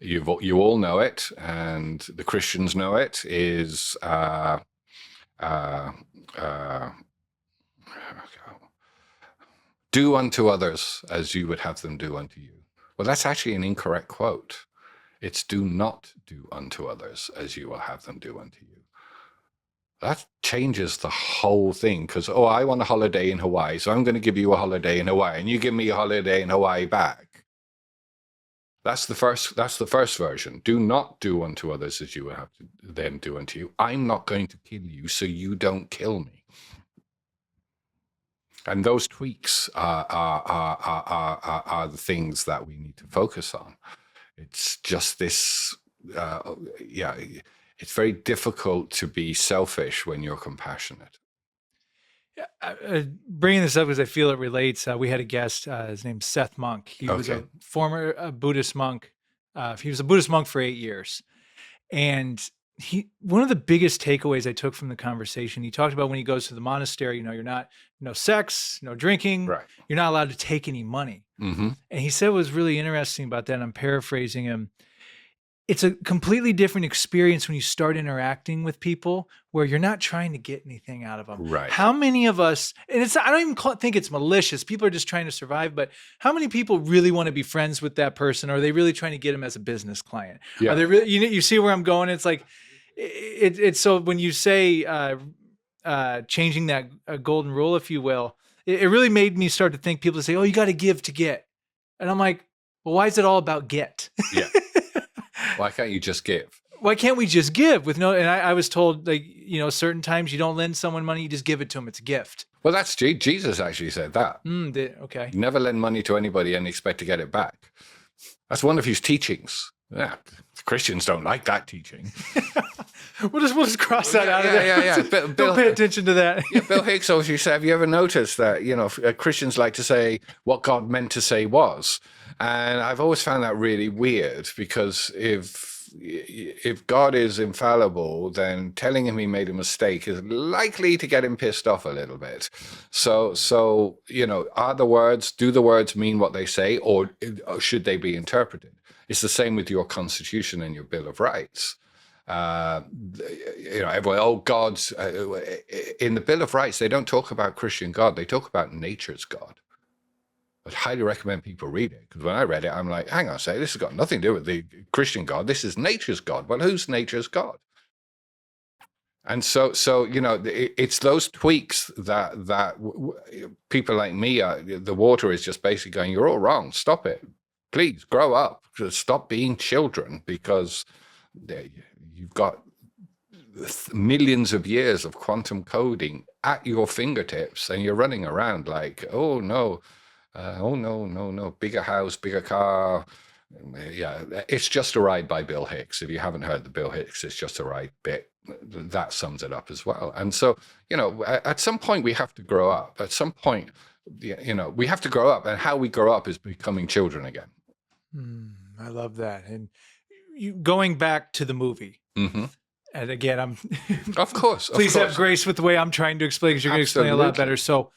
you all know it, and the Christians know it, is do unto others as you would have them do unto you. Well, that's actually an incorrect quote. It's do not do unto others as you will have them do unto you. That changes the whole thing, because, I want a holiday in Hawaii, so I'm going to give you a holiday in Hawaii, and you give me a holiday in Hawaii back. That's the first version. Do not do unto others as you will have to them do unto you. I'm not going to kill you, so you don't kill me. And those tweaks are the things that we need to focus on. It's just this, it's very difficult to be selfish when you're compassionate. Bringing this up because I feel it relates. We had a guest, his name's Seth Monk. He was a former Buddhist monk. He was a Buddhist monk for 8 years. And one of the biggest takeaways I took from the conversation, he talked about when he goes to the monastery, you're not, no sex, no drinking, right. You're not allowed to take any money. Mm-hmm. And he said what was really interesting about that, and I'm paraphrasing him, it's a completely different experience when you start interacting with people where you're not trying to get anything out of them. Right. How many of us, and I don't even think it's malicious. People are just trying to survive, but how many people really want to be friends with that person? Or are they really trying to get him as a business client? Yeah. Are they really, you see where I'm going? It's like, it's so when you say changing that golden rule, if you will, it really made me start to think, people say, oh, you got to give to get. And I'm like, well, why is it all about get? Yeah. Why can't you just give? Why can't we just give with no? And I was told, like, certain times you don't lend someone money, you just give it to them. It's a gift. Well, that's Jesus actually said that. Okay. Never lend money to anybody and expect to get it back. That's one of his teachings. Yeah, Christians don't like that teaching. We'll just cross that out of there. Yeah. Don't pay attention to that. Yeah, Bill Hicks always used to say, have you ever noticed that, Christians like to say what God meant to say was? And I've always found that really weird, because if God is infallible, then telling him he made a mistake is likely to get him pissed off a little bit. So do the words mean what they say, or should they be interpreted? It's the same with your Constitution and your Bill of Rights. Everyone, God's in the Bill of Rights, they don't talk about Christian God, they talk about nature's God. I'd highly recommend people read it, because when I read it, I'm like, hang on a second, this has got nothing to do with the Christian God. This is nature's God. Well, who's nature's God? And so it's those tweaks that people like me, the water is just basically going, you're all wrong. Stop it. Please grow up. Stop being children, because you've got millions of years of quantum coding at your fingertips, and you're running around like, oh no, bigger house, bigger car. Yeah, It's Just a Ride by Bill Hicks. If you haven't heard the Bill Hicks It's Just a Ride bit, that sums it up as well. And so, at some point we have to grow up. At some point, we have to grow up, and how we grow up is becoming children again. I love that. And going back to the movie, and again, I'm of course. Please have grace with the way I'm trying to explain, because you're going to explain a lot better. So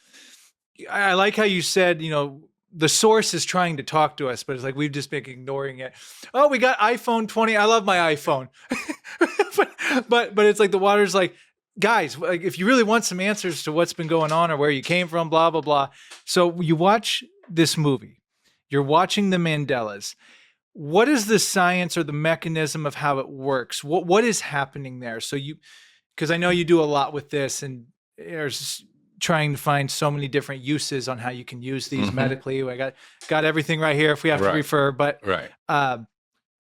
I like how you said, the source is trying to talk to us, but it's like we've just been ignoring it. Oh, we got iPhone 20. I love my iPhone. but it's like the water's like, guys, like, if you really want some answers to what's been going on or where you came from, blah, blah, blah. So you watch this movie, you're watching the Mandalas. What is the science or the mechanism of how it works? What is happening there? So because I know you do a lot with this, and there's trying to find so many different uses on how you can use these medically. I got everything right here if we have to refer, but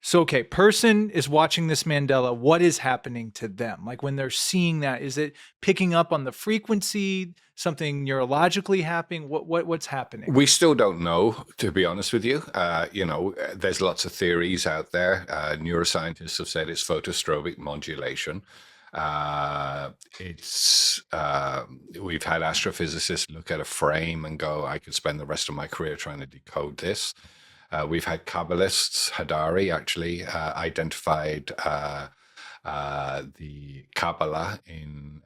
so, okay, person is watching this Mandala. What is happening to them? Like when they're seeing that, is it picking up on the frequency, something neurologically happening? What's happening? We still don't know, to be honest with you. There's lots of theories out there. Neuroscientists have said it's photostrobic modulation. We've had astrophysicists look at a frame and go, I could spend the rest of my career trying to decode this. We've had Kabbalists, Hadari actually identified the Kabbalah in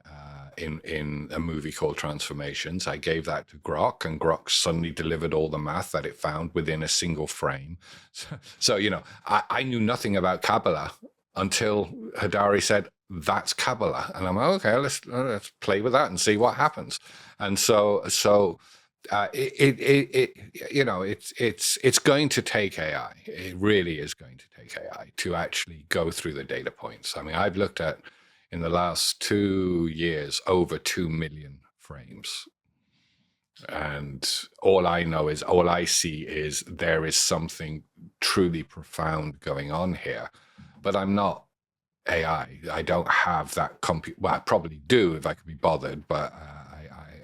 a movie called Transformations. I gave that to Grok, and Grok suddenly delivered all the math that it found within a single frame. So I knew nothing about Kabbalah until Hadari said, that's Kabbalah. And I'm like, okay, let's play with that and see what happens. And so it's going to take AI. It really is going to take AI to actually go through the data points. I mean, I've looked at, in the last 2 years, over 2 million frames. And all I see is there is something truly profound going on here. But I'm not AI. I don't have that well, I probably do if I could be bothered, but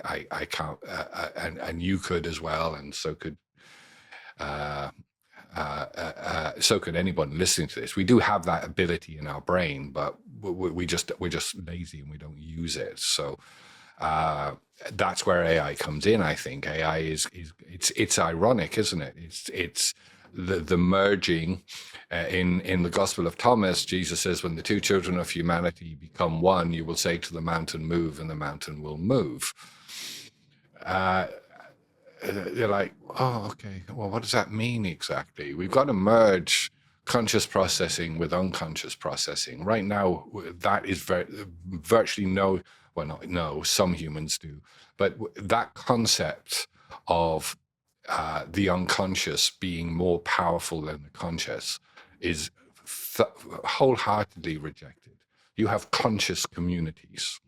I can't, and you could as well, and so could anyone listening to this. We do have that ability in our brain, but we're just lazy and we don't use it. So that's where AI comes in. I think AI it's ironic, isn't it? It's the merging. In the Gospel of Thomas, Jesus says, when the two children of humanity become one, you will say to the mountain, move, and the mountain will move. You're like, oh, okay, well, what does that mean exactly? We've got to merge conscious processing with unconscious processing. Right now, that is virtually some humans do, but that concept of the unconscious being more powerful than the conscious is wholeheartedly rejected. You have conscious communities.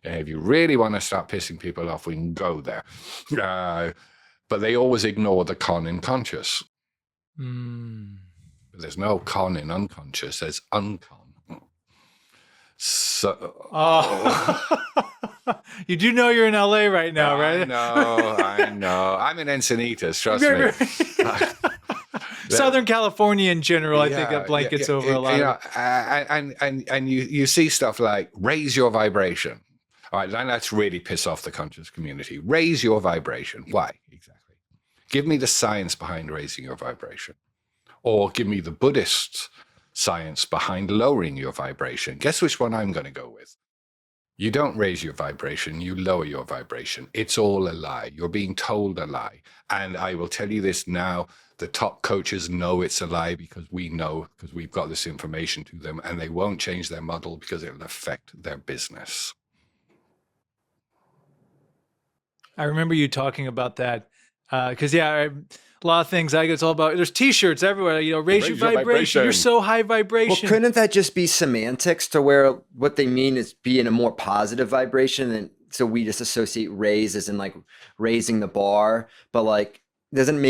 And if you really want to start pissing people off, we can go there. But they always ignore the con in conscious. There's no con in unconscious, there's uncon. So, Oh, you do know you're in LA right now, right? I know. I'm in Encinitas, trust me. Southern California in general, I think Yeah, that blankets yeah, over a lot you of know, and you see stuff like raise your vibration. All right, then let's really piss off the conscious community. Raise your vibration. Why exactly? Give me the science behind raising your vibration, or give me the Buddhist science behind lowering your vibration. Guess which one I'm going to go with? You don't raise your vibration, you lower your vibration. It's all a lie. You're being told a lie. And I will tell you this now, the top coaches know it's a lie because we know, because we've got this information to them, and they won't change their model because it'll affect their business. I remember you talking about that because a lot of things I get, it's all about. There's T-shirts everywhere. Raise your vibration. You're so high Well, vibration. couldn't that just be semantics to where what they mean is be in a more positive vibration? And so we just associate raise as in like raising the bar, but like doesn't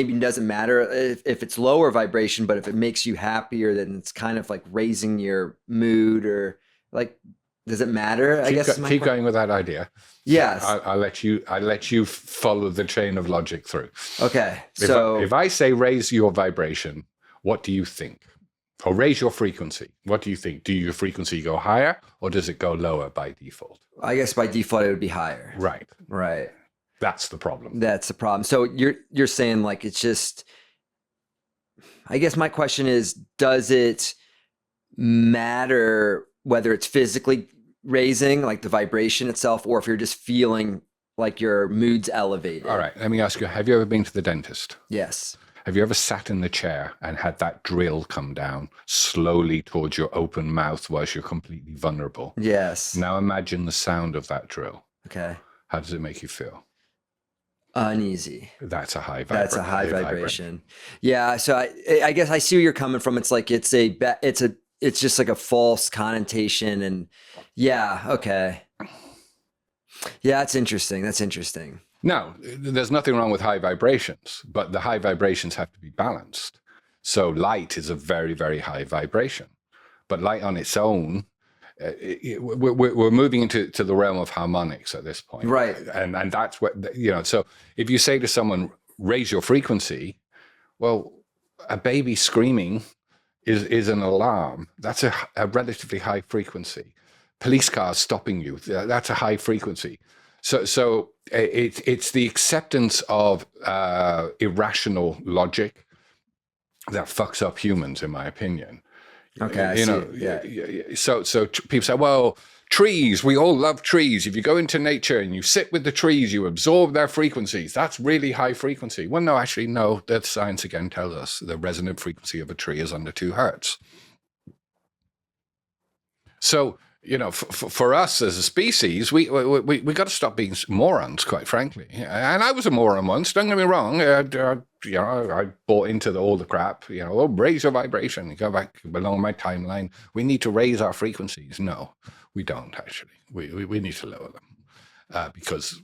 matter if it's lower vibration, but if it makes you happier, then it's kind of like raising your mood or like, does it matter? I guess Keep going with that idea. Yes. I'll let you follow the chain of logic through. Okay. So If I say raise your vibration, what do you think? Or raise your frequency. What do you think? Do your frequency go higher or does it go lower by default? I guess by default it would be higher. Right. Right. That's the problem. That's the problem. So you're saying like it's just, I guess my question is, does it matter whether it's physically raising like the vibration itself, or if you're just feeling like your mood's elevated? All right. Let me ask you, have you ever been to the dentist? Yes. Have you ever sat in the chair and had that drill come down slowly towards your open mouth whilst you're completely vulnerable? Yes. Now imagine the sound of that drill. Okay. How does it make you feel? Uneasy. That's a high vibration. That's a high vibration. Yeah. So I guess I see where you're coming from. It's like it's just like a false connotation, and yeah. Okay. Yeah, that's interesting. That's interesting. No, there's nothing wrong with high vibrations, but the high vibrations have to be balanced. So light is a very, very high vibration, but light on its own, we're moving into the realm of harmonics at this point. Right. And that's what, so if you say to someone, raise your frequency, well, a baby screaming is an alarm. That's a relatively high frequency. Police cars stopping you, that's a high frequency. So it's the acceptance of irrational logic that fucks up humans, in my opinion. Okay, So people say, well, trees, we all love trees. If you go into nature and you sit with the trees, you absorb their frequencies. That's really high frequency. Well, no, actually, no. That science again tells us the resonant frequency of a tree is under 2 hertz. So, for us as a species, we got to stop being morons, quite frankly. And I was a moron once. Don't get me wrong. I bought into all the crap. Raise your vibration. You go back along my timeline. We need to raise our frequencies. No, we don't actually. We need to lower them because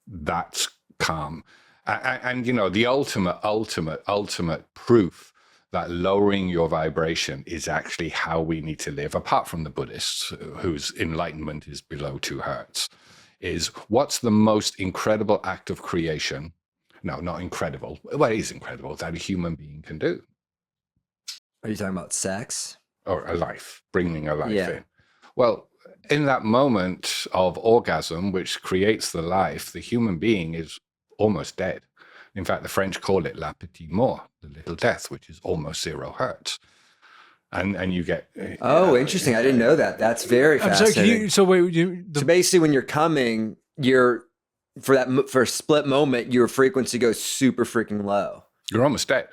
that's calm. And the ultimate proof that lowering your vibration is actually how we need to live, apart from the Buddhists, whose enlightenment is below 2 hertz, is what's the most incredible act of creation? No, not incredible. Well, it is incredible that a human being can do. Are you talking about sex? Or a life, bringing a life Yeah. in. Well, in that moment of orgasm, which creates the life, the human being is almost dead. In fact, the French call it la petite mort, the little death, which is almost 0 hertz. And you get... Oh, interesting. I didn't know that. That's very I'm sorry. fascinating. So basically when you're coming, for a split moment, your frequency goes super freaking low. You're almost dead.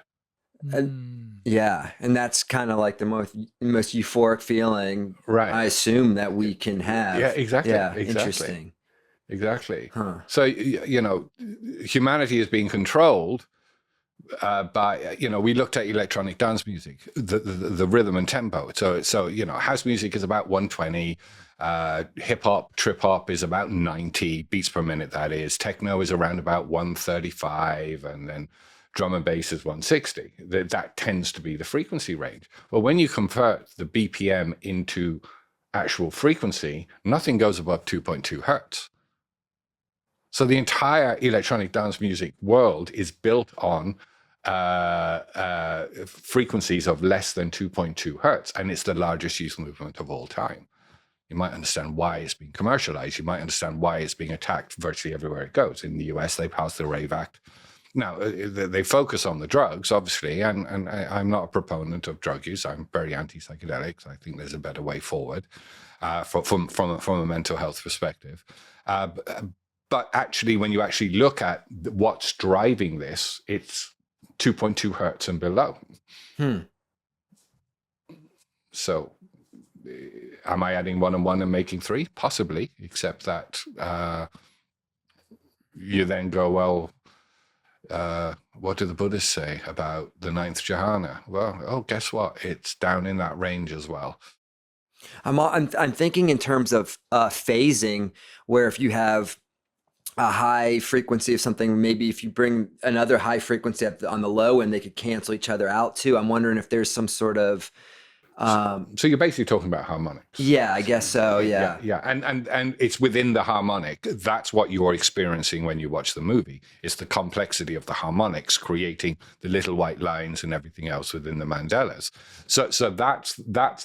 Yeah. And that's kind of like the most euphoric feeling, Right. I assume, that we can have. Yeah, exactly. Yeah, Exactly. interesting. Exactly. Huh. So, humanity is being controlled by, we looked at electronic dance music, the rhythm and tempo. So house music is about 120, hip hop, trip hop is about 90 beats per minute, that is. Techno is around about 135, and then drum and bass is 160. That tends to be the frequency range. Well, when you convert the BPM into actual frequency, nothing goes above 2.2 hertz. So the entire electronic dance music world is built on frequencies of less than 2.2 hertz, and it's the largest youth movement of all time. You might understand why it's being commercialized. You might understand why it's being attacked virtually everywhere it goes. In the US, they passed the Rave Act. Now, they focus on the drugs, obviously, and I'm not a proponent of drug use. I'm very anti-psychedelics. I think there's a better way forward from a mental health perspective. But actually, when you actually look at what's driving this, it's 2.2 hertz and below. So am I adding 1 and 1 and making 3? Possibly, except that you then go, well, what do the Buddhists say about the 9th jhana? Well, guess what? It's down in that range as well. I'm thinking in terms of phasing, where if you have a high frequency of something, maybe if you bring another high frequency on the low end, they could cancel each other out too. I'm wondering if there's some sort of so you're basically talking about harmonics. Yeah, I guess so. Yeah. And it's within the harmonic. That's what you're experiencing when you watch the movie. It's the complexity of the harmonics creating the little white lines and everything else within the mandalas. So that's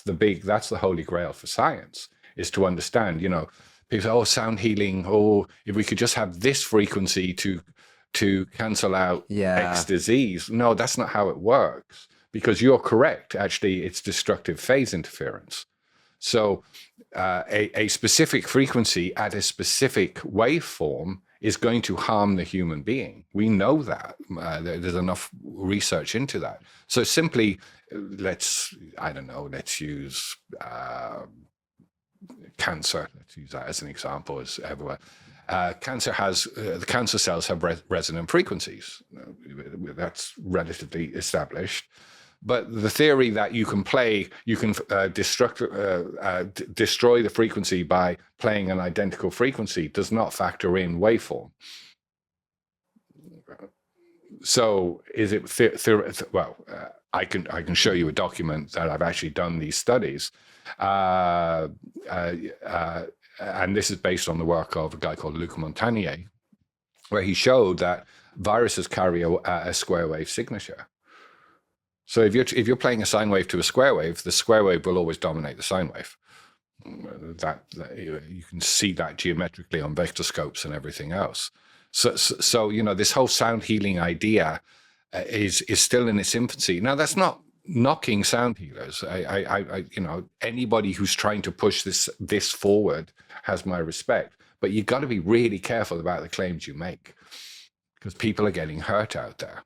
the holy grail for science, is to understand, people say, oh, sound healing, if we could just have this frequency to cancel out X disease. No, that's not how it works. Because you're correct, actually, it's destructive phase interference. So a specific frequency at a specific waveform is going to harm the human being. We know that. There's enough research into that. So simply, let's use cancer. Let's use that as an example, as everywhere. The cancer cells have resonant frequencies. That's relatively established. But the theory that you can destroy the frequency by playing an identical frequency does not factor in waveform. So is it well? I can show you a document that I've actually done these studies, and this is based on the work of a guy called Luc Montagnier, where he showed that viruses carry a square wave signature. So if you're playing a sine wave to a square wave, the square wave will always dominate the sine wave. That you can see that geometrically on vectorscopes and everything else. So this whole sound healing idea is still in its infancy. Now, that's not knocking sound healers. Anybody who's trying to push this forward has my respect. But you've got to be really careful about the claims you make, because people are getting hurt out there.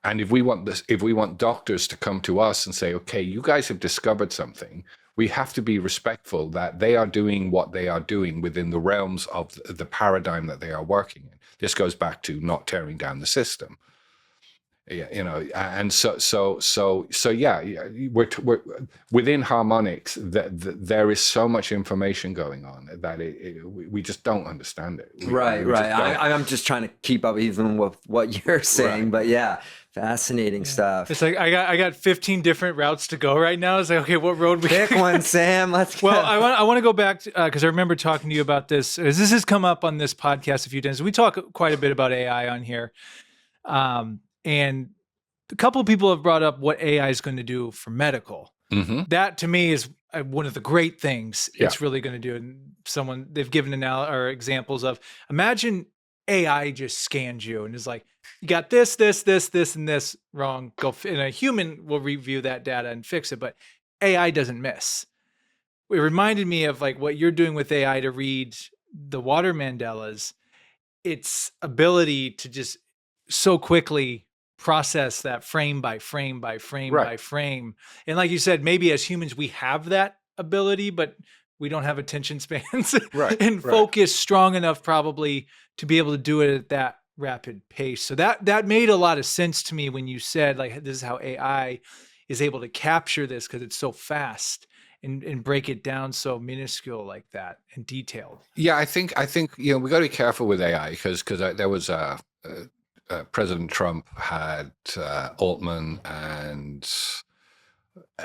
And if we want doctors to come to us and say, okay, you guys have discovered something, we have to be respectful that they are doing what they are doing within the realms of the paradigm that they are working in. This goes back to not tearing down the system. And we're within harmonics. There is so much information going on that we just don't understand it. Right. I'm just trying to keep up even with what you're saying, but fascinating stuff. It's like I got 15 different routes to go right now. It's like, okay, what road we pick one, Sam? Let's go. Well, I want to go back because I remember talking to you about this. As this has come up on this podcast a few times. We talk quite a bit about AI on here. And a couple of people have brought up what AI is going to do for medical. Mm-hmm. That to me is one of the great things it's really going to do. And they've given examples of, imagine AI just scans you and is like, you got this, and this wrong. And a human will review that data and fix it, but AI doesn't miss. It reminded me of like what you're doing with AI to read the water mandalas. Its ability to just so quickly process that frame by frame by frame by frame. And like you said, maybe as humans, we have that ability, but we don't have attention spans and focus strong enough probably to be able to do it at that rapid pace. So that made a lot of sense to me when you said, like, this is how AI is able to capture this because it's so fast and break it down so minuscule like that and detailed. Yeah, I think we got to be careful with AI because there was President Trump had Altman and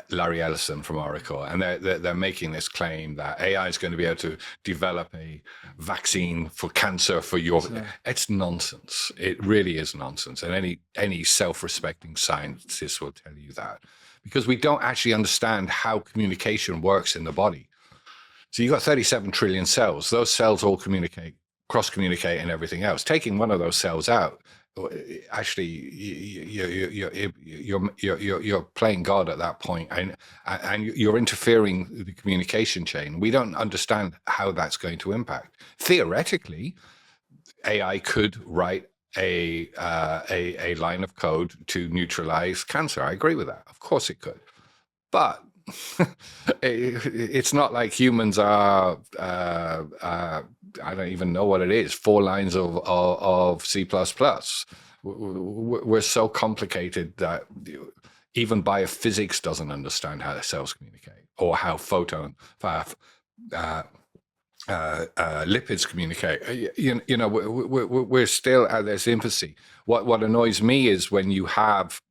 Larry Ellison from Oracle, and they're making this claim that AI is going to be able to develop a vaccine for cancer for your. It's nonsense. It really is nonsense, and any self-respecting scientist will tell you that, because we don't actually understand how communication works in the body. So you've got 37 trillion cells. Those cells all communicate, cross-communicate, and everything else. Taking one of those cells out, actually, you're playing God at that point, and you're interfering with the communication chain. We don't understand how that's going to impact. Theoretically, AI could write a line of code to neutralize cancer. I agree with that. Of course, it could, but it's not like humans are. I don't even know what it is. 4 lines of C++. We're so complicated that even biophysics doesn't understand how the cells communicate, or how lipids communicate. We're still at this infancy. What annoys me is when you have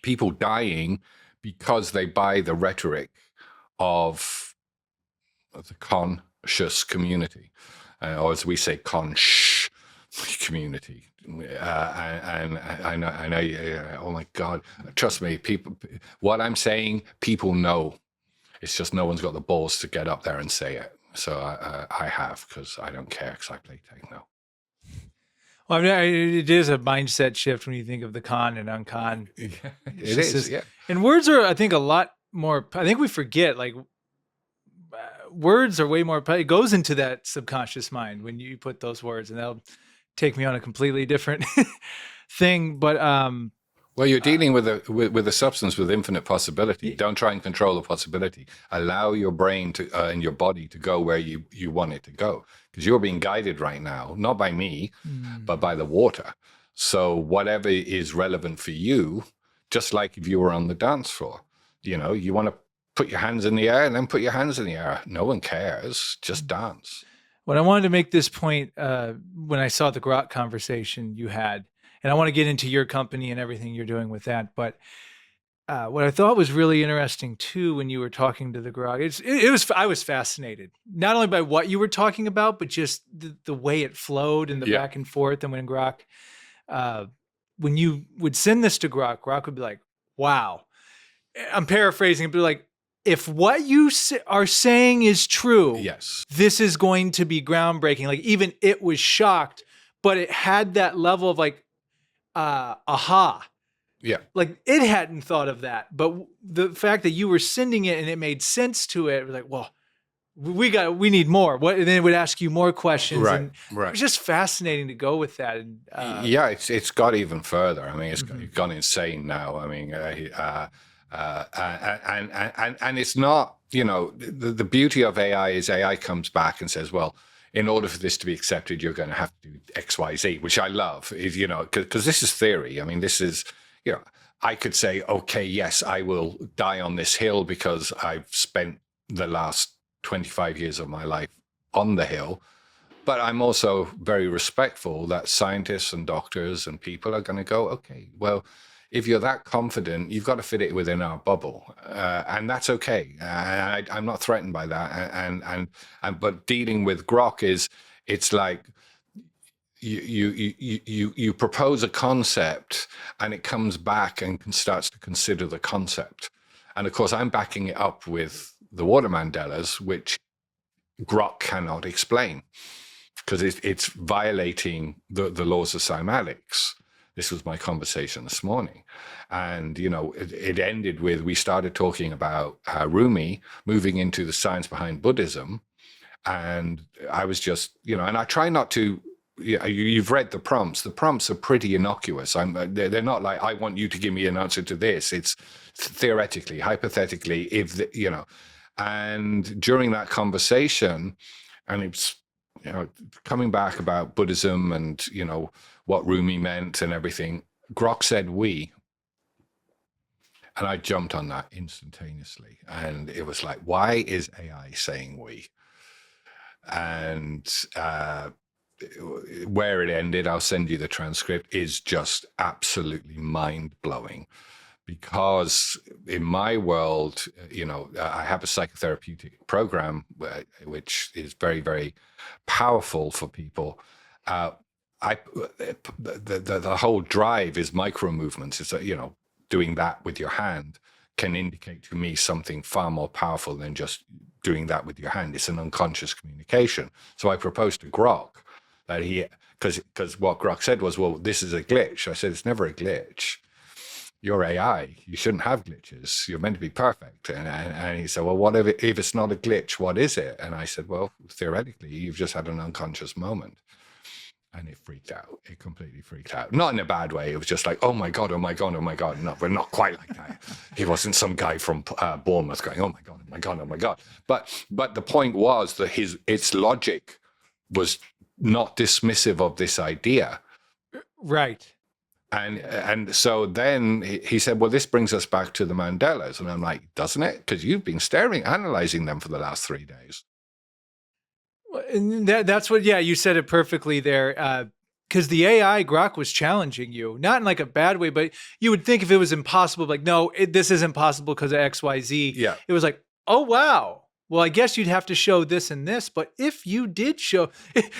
people dying because they buy the rhetoric of the conscious community, or as we say, consh community. And I know, oh my God, trust me, people, what I'm saying, people know. It's just no one's got the balls to get up there and say it. So I have, because I don't care, because I play techno. Well, I mean, it is a mindset shift when you think of the con and uncon. Yeah, it is, yeah. And words are, I think, a lot more, I think we forget, like, words are way more, it goes into that subconscious mind when you put those words, and they'll take me on a completely different thing. But well, you're dealing with a substance with infinite possibility. Don't try and control the possibility. Allow your brain to and your body to go where you want it to go, because you're being guided right now, not by me, but by the water. So whatever is relevant for you, just like if you were on the dance floor, you want to put your hands in the air, and then put your hands in the air. No one cares. Just dance. Well, I wanted to make this point when I saw the Grok conversation you had, and I want to get into your company and everything you're doing with that. But what I thought was really interesting too, when you were talking to the Grok, I was fascinated not only by what you were talking about, but just the way it flowed and the back and forth. And when Grok, when you would send this to Grok, Grok would be like, "Wow," I'm paraphrasing, but like, if what you are saying is true, yes, this is going to be groundbreaking. Like, even it was shocked, but it had that level of like, aha. Yeah. Like, it hadn't thought of that. But the fact that you were sending it and it made sense to it, like, well, we need more. What? And then it would ask you more questions. Right. And right. It was just fascinating to go with that. And, yeah, it's got even further. I mean, it's gone insane now. I mean, and it's not, the beauty of AI is AI comes back and says, well, in order for this to be accepted, you're going to have to do X, Y, Z, which I love, is, because this is theory. I mean, this is, I could say, okay, yes, I will die on this hill because I've spent the last 25 years of my life on the hill. But I'm also very respectful that scientists and doctors and people are going to go, okay, well, if you're that confident, you've got to fit it within our bubble, and that's okay. I'm not threatened by that. But dealing with Grok it's like you propose a concept, and it comes back and starts to consider the concept. And of course, I'm backing it up with the water mandalas, which Grok cannot explain, because it's violating the laws of cymatics. This was my conversation this morning. And, it ended with, we started talking about Rumi moving into the science behind Buddhism. And I was just, and I try not to, you've read the prompts. The prompts are pretty innocuous. They're not like, I want you to give me an answer to this. It's theoretically, hypothetically, and during that conversation, and it's, coming back about Buddhism and, what Rumi meant and everything, Grok said we. And I jumped on that instantaneously. And it was like, why is AI saying we? And where it ended, I'll send you the transcript, is just absolutely mind-blowing. because in my world, I have a psychotherapeutic program which is very, very powerful for people. The whole drive is micro movements. It's doing that with your hand can indicate to me something far more powerful than just doing that with your hand. It's an unconscious communication. So I proposed to Grok that because what Grok said was, well, this is a glitch. I said, it's never a glitch. You're AI. You shouldn't have glitches. You're meant to be perfect. And he said, well, what if it's not a glitch? What is it? And I said, well, theoretically, you've just had an unconscious moment. And it freaked out. It completely freaked out. Not in a bad way. It was just like, oh my God, oh my God, oh my God. No, we're not quite like that. He wasn't some guy from Bournemouth going, oh my God, oh my God, oh my God. But the point was that its logic was not dismissive of this idea. Right. And so then he said, well, this brings us back to the mandalas. And I'm like, doesn't it? Because you've been analyzing them for the last 3 days. And that's what, you said it perfectly there. Because the AI Grok was challenging you, not in like a bad way, but you would think if it was impossible, like, no, this is impossible because of X, Y, Z. Yeah. It was like, oh, wow. Well, I guess you'd have to show this and this, but if you did show,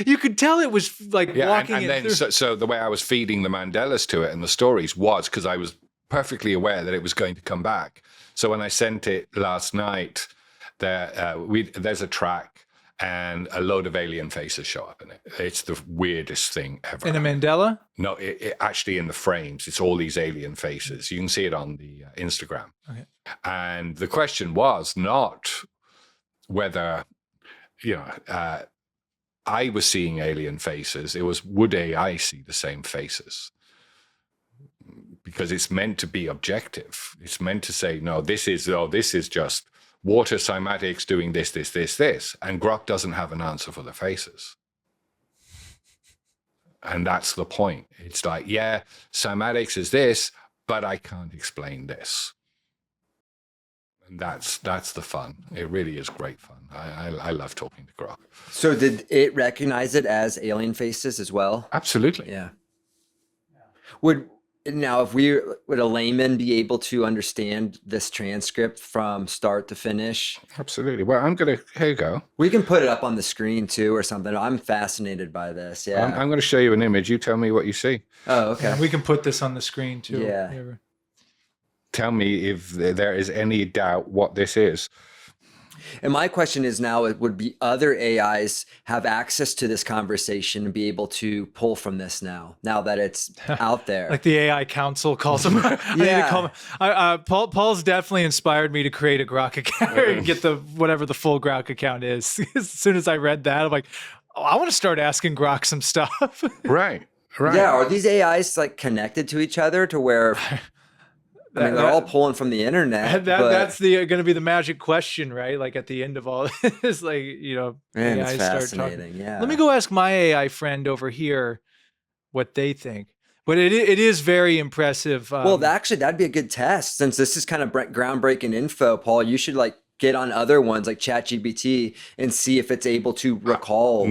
you could tell it was like walking. And then so the way I was feeding the mandalas to it and the stories was because I was perfectly aware that it was going to come back. So when I sent it last night, there's a track and a load of alien faces show up in it. It's the weirdest thing ever. In a mandala? No, it actually in the frames. It's all these alien faces. You can see it on the Instagram. Okay. And the question was not whether, I was seeing alien faces. It was, would AI see the same faces? Because it's meant to be objective. It's meant to say, no, this is just water cymatics doing this, this, this, this. And Grok doesn't have an answer for the faces. And that's the point. It's like, yeah, cymatics is this, but I can't explain this. And that's the fun. It really is great fun. I love talking to Grok. So did it recognize it as alien faces as well? Absolutely. Yeah. Would a layman be able to understand this transcript from start to finish? Absolutely. Well, here you go. We can put it up on the screen too or something. I'm fascinated by this. Yeah. I'm going to show you an image. You tell me what you see. Oh, okay. Yeah, we can put this on the screen too. Yeah. Tell me if there is any doubt what this is. And my question is now, would be other AIs have access to this conversation and be able to pull from this now that it's out there? Like the AI council calls them. Paul's definitely inspired me to create a Grok account and get whatever the full Grok account is. As soon as I read that, I'm like, oh, I want to start asking Grok some stuff. Right. Yeah. Are these AIs like connected to each other to where... I mean, they're all pulling from the internet. That's going to be the magic question, right? Like at the end of all this, like, man, AI it's fascinating. Yeah. Let me go ask my AI friend over here what they think. But it is very impressive. Well, actually, that'd be a good test since this is kind of groundbreaking info, Paul. You should like get on other ones like ChatGPT and see if it's able to recall.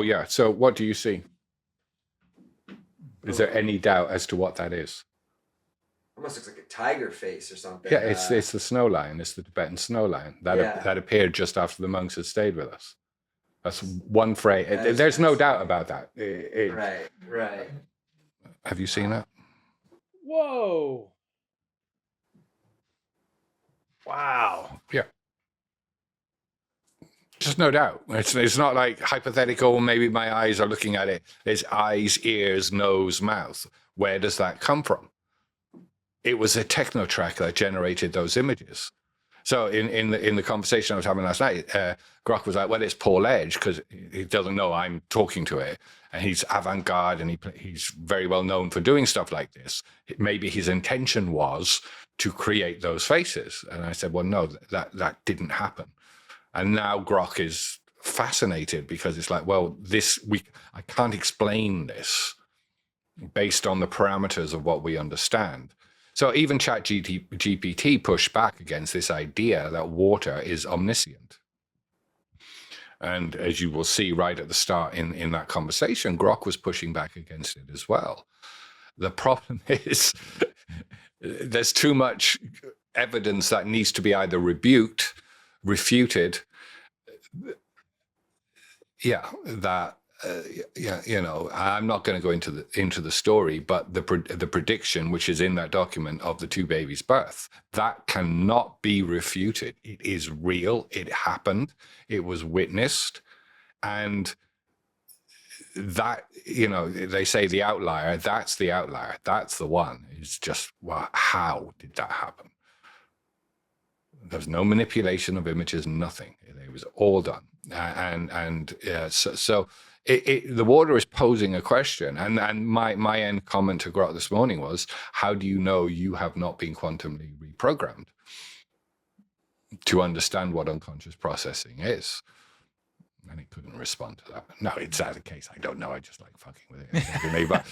Yeah. So what do you see? Is there any doubt as to what that is? Almost looks like a tiger face or something. Yeah, it's the snow lion. It's the Tibetan snow lion that appeared just after the monks had stayed with us. That's one phrase. There's no doubt about that. Right. Have you seen that? Whoa. Wow. Yeah. Just no doubt. It's not like hypothetical. Maybe my eyes are looking at it. There's eyes, ears, nose, mouth. Where does that come from? It was a techno track that generated those images. So in the conversation I was having last night, Grok was like, well, it's Paul Edge because he doesn't know I'm talking to it. And he's avant-garde and he's very well known for doing stuff like this. Maybe his intention was to create those faces. And I said, well, no, that didn't happen. And now Grok is fascinated because it's like, well, I can't explain this based on the parameters of what we understand. So even ChatGPT pushed back against this idea that water is omniscient. And as you will see right at the start in that conversation, Grok was pushing back against it as well. The problem is there's too much evidence that needs to be either refuted. I'm not going to go into the story, but the prediction, which is in that document of the two babies' birth, that cannot be refuted. It is real. It happened. It was witnessed, and that, they say the outlier. That's the outlier. That's the one. It's just, well, how did that happen? There's no manipulation of images. Nothing. It was all done, so. The water is posing a question, and my end comment to Grot this morning was, how do you know you have not been quantumly reprogrammed to understand what unconscious processing is? And he couldn't respond to that. No, it's that the case. I don't know. I just like fucking with it. But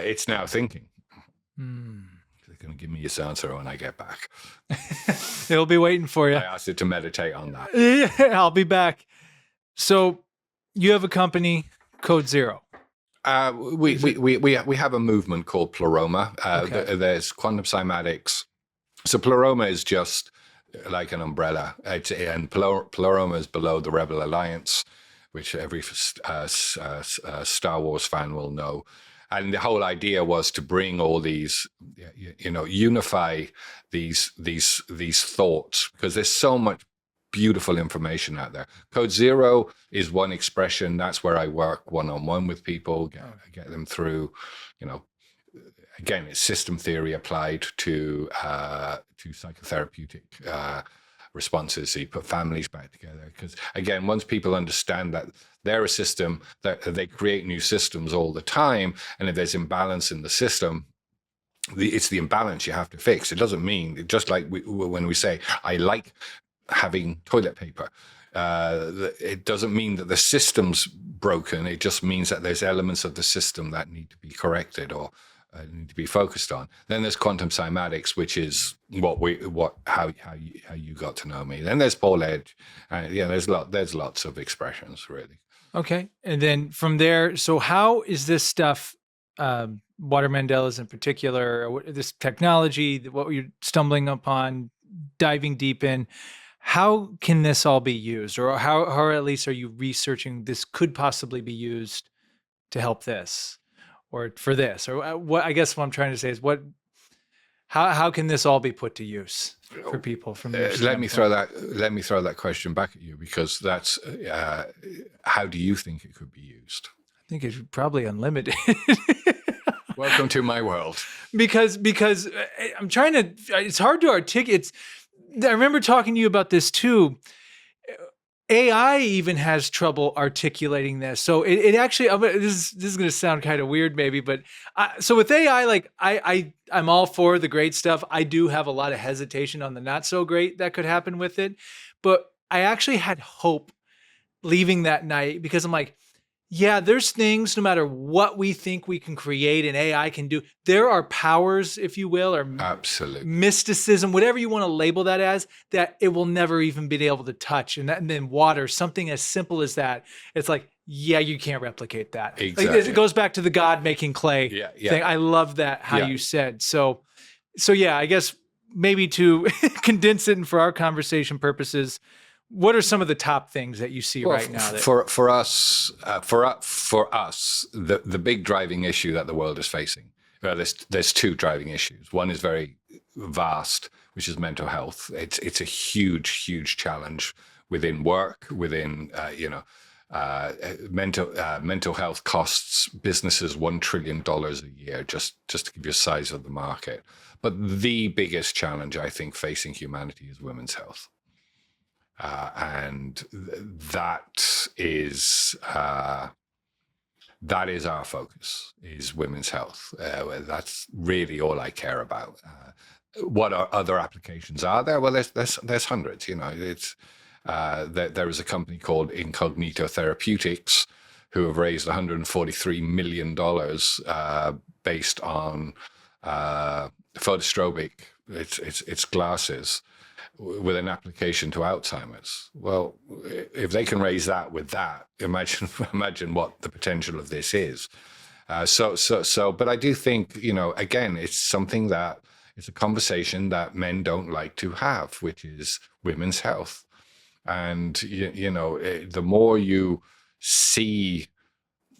it's now thinking. They're going to give me this answer when I get back. They'll be waiting for you. I asked it to meditate on that. Yeah, I'll be back. So you have a company, Code Zero. We have a movement called Pleroma. Okay. There's quantum cymatics. So Pleroma is just like an umbrella. And Pleroma is below the Rebel Alliance, which every Star Wars fan will know. And the whole idea was to bring all these, unify these thoughts, because there's so much beautiful information out there. Code Zero is one expression. That's where I work one-on-one with people, get them through, again, it's system theory applied to psychotherapeutic responses. So you put families back together, because again, once people understand that they're a system, that they create new systems all the time, and if there's imbalance in the system, it's the imbalance you have to fix. It doesn't mean, just like when we say, I like having toilet paper, it doesn't mean that the system's broken. It just means that there's elements of the system that need to be corrected or need to be focused on. Then there's quantum cymatics, which is how you got to know me. Then there's Paul Edge. There's lots of expressions, really. Okay, and then from there, so how is this stuff, water mandalas in particular, this technology, what you're stumbling upon, diving deep in, how can this all be used, or how at least are you researching this could possibly be used to help this, or for this, or what? I guess what I'm trying to say is how can this all be put to use for people from your let me throw that question back at you, because that's how do you think it could be used? I think it's probably unlimited. Welcome to my world. Because I'm trying to, it's hard to articulate. I remember talking to you about this too. AI even has trouble articulating this. So it actually, this is going to sound kind of weird maybe, but so with AI, like I'm all for the great stuff. I do have a lot of hesitation on the not so great that could happen with it. But I actually had hope leaving that night, because I'm like, yeah, there's things, no matter what we think we can create and AI can do, there are powers, if you will, or absolutely mysticism, whatever you want to label that as, that it will never even be able to touch. And then water, something as simple as that, it's like, yeah, you can't replicate that. Exactly. Like, it goes back to the God making clay thing. I love that, how you said. So yeah, I guess maybe to condense it and for our conversation purposes, what are some of the top things that you see right now? For us, the big driving issue that the world is facing, there's two driving issues. One is very vast, which is mental health. It's a huge challenge within work, within mental health costs businesses $1 trillion a year, just to give you a size of the market. But the biggest challenge, I think, facing humanity is women's health. And that is our focus, is women's health. That's really all I care about. What other applications are there? Well, there's hundreds. It's there is a company called Incognito Therapeutics who have raised $143 million based on photostrobic. It's glasses, with an application to Alzheimer's. Well, if they can raise that with that, imagine what the potential of this is. But I do think, again, it's something that It's a conversation that men don't like to have, which is women's health. And, the more you see,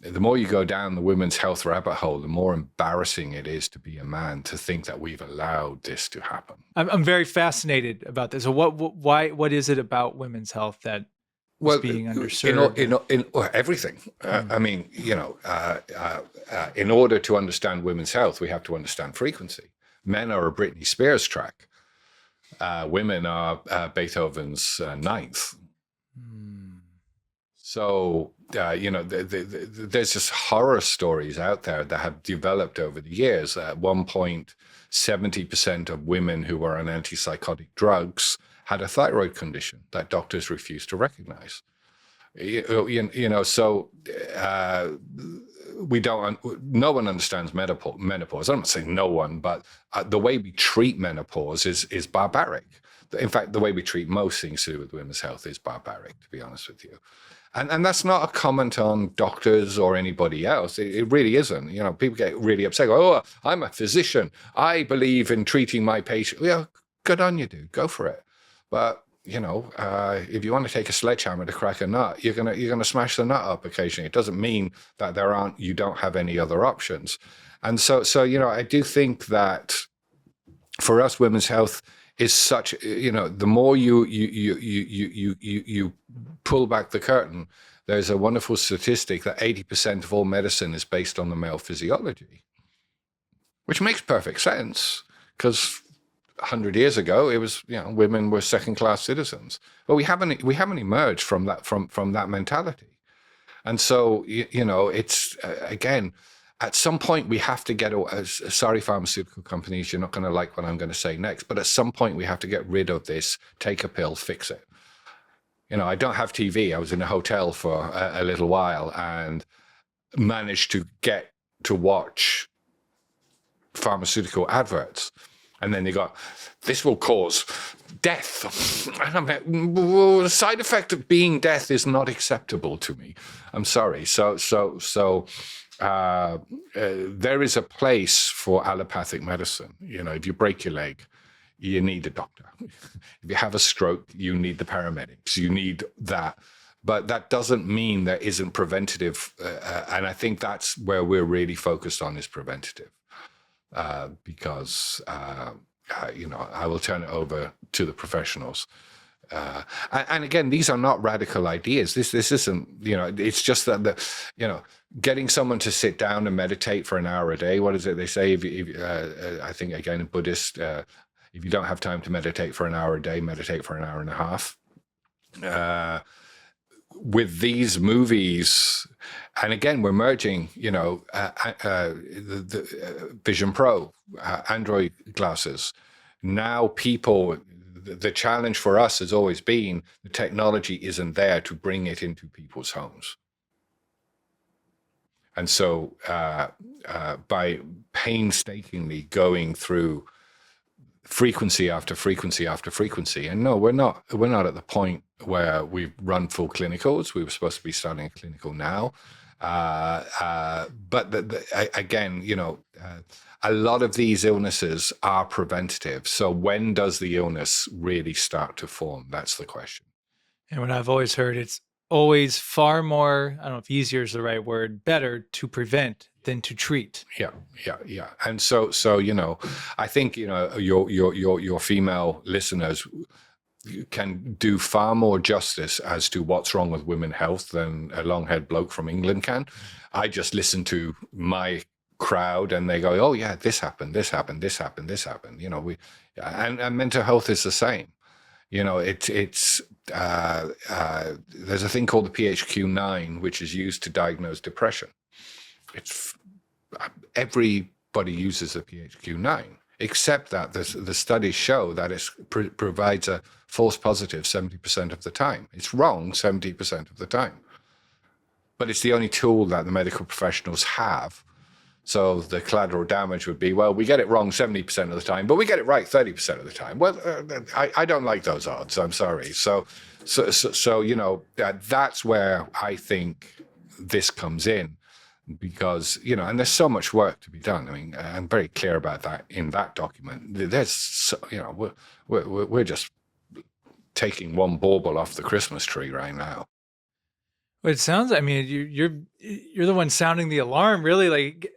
the more you go down the women's health rabbit hole, the more embarrassing it is to be a man to think that we've allowed this to happen. I'm very fascinated about this. So what is it about women's health that is being underserved? In everything. I mean, in order to understand women's health, we have to understand frequency. Men are a Britney Spears track. Women are Beethoven's ninth. So, there's just horror stories out there that have developed over the years. At one point, 70% of women who were on antipsychotic drugs had a thyroid condition that doctors refused to recognize. So no one understands menopause. I'm not saying no one, but the way we treat menopause is barbaric. In fact, the way we treat most things to do with women's health is barbaric, to be honest with you. And that's not a comment on doctors or anybody else. It really isn't. People get really upset. Go, oh, I'm a physician. I believe in treating my patient. Yeah, good on you, dude. Go for it. But if you want to take a sledgehammer to crack a nut, you're gonna smash the nut up occasionally. It doesn't mean that you don't have any other options. And so I do think that for us, women's health is such, the more you pull back the curtain, there's a wonderful statistic that 80% of all medicine is based on the male physiology, which makes perfect sense because 100 years ago it was, women were second-class citizens, but we haven't emerged from that mentality. And so, it's again, at some point we have to get, sorry, pharmaceutical companies, you're not going to like what I'm going to say next, but at some point we have to get rid of this, take a pill, fix it. I don't have TV. I was in a hotel for a little while and managed to get to watch pharmaceutical adverts. And then they got, this will cause death. And I'm like, well, the side effect of being death is not acceptable to me. I'm sorry. So there is a place for allopathic medicine. If you break your leg, you need a doctor. If you have a stroke, you need the paramedics. You need that. But that doesn't mean there isn't preventative. And I think that's where we're really focused on, is preventative. Because I will turn it over to the professionals. And again, these are not radical ideas. This isn't, it's just that getting someone to sit down and meditate for an hour a day. What is it they say? I think again in Buddhist, if you don't have time to meditate for an hour a day, meditate for an hour and a half. With these movies, and again, we're merging, the Vision Pro, Android glasses. Now the challenge for us has always been the technology isn't there to bring it into people's homes. And so by painstakingly going through frequency after frequency after frequency, and no, we're not at the point where we've run full clinicals. We were supposed to be starting a clinical now. But again, a lot of these illnesses are preventative. So when does the illness really start to form? That's the question. And what I've always heard, it's always far more, I don't know if easier is the right word, better to prevent than to treat. Yeah. And so I think, your female listeners can do far more justice as to what's wrong with women's health than a long-haired bloke from England can. I just listen to my crowd and they go, oh yeah, this happened. And mental health is the same. It's there's a thing called the PHQ-9, which is used to diagnose depression. Everybody uses the PHQ-9, except that the studies show that it provides a false positive 70% of the time. It's wrong 70% of the time. But it's the only tool that the medical professionals have. So the collateral damage would be, well, we get it wrong 70% of the time, but we get it right 30% of the time. Well, I don't like those odds. I'm sorry. So that's where I think this comes in. because, and there's so much work to be done. I mean, I'm very clear about that in that document. We're just taking one bauble off the Christmas tree right now. Well, it sounds, I mean, you're the one sounding the alarm, really. Like,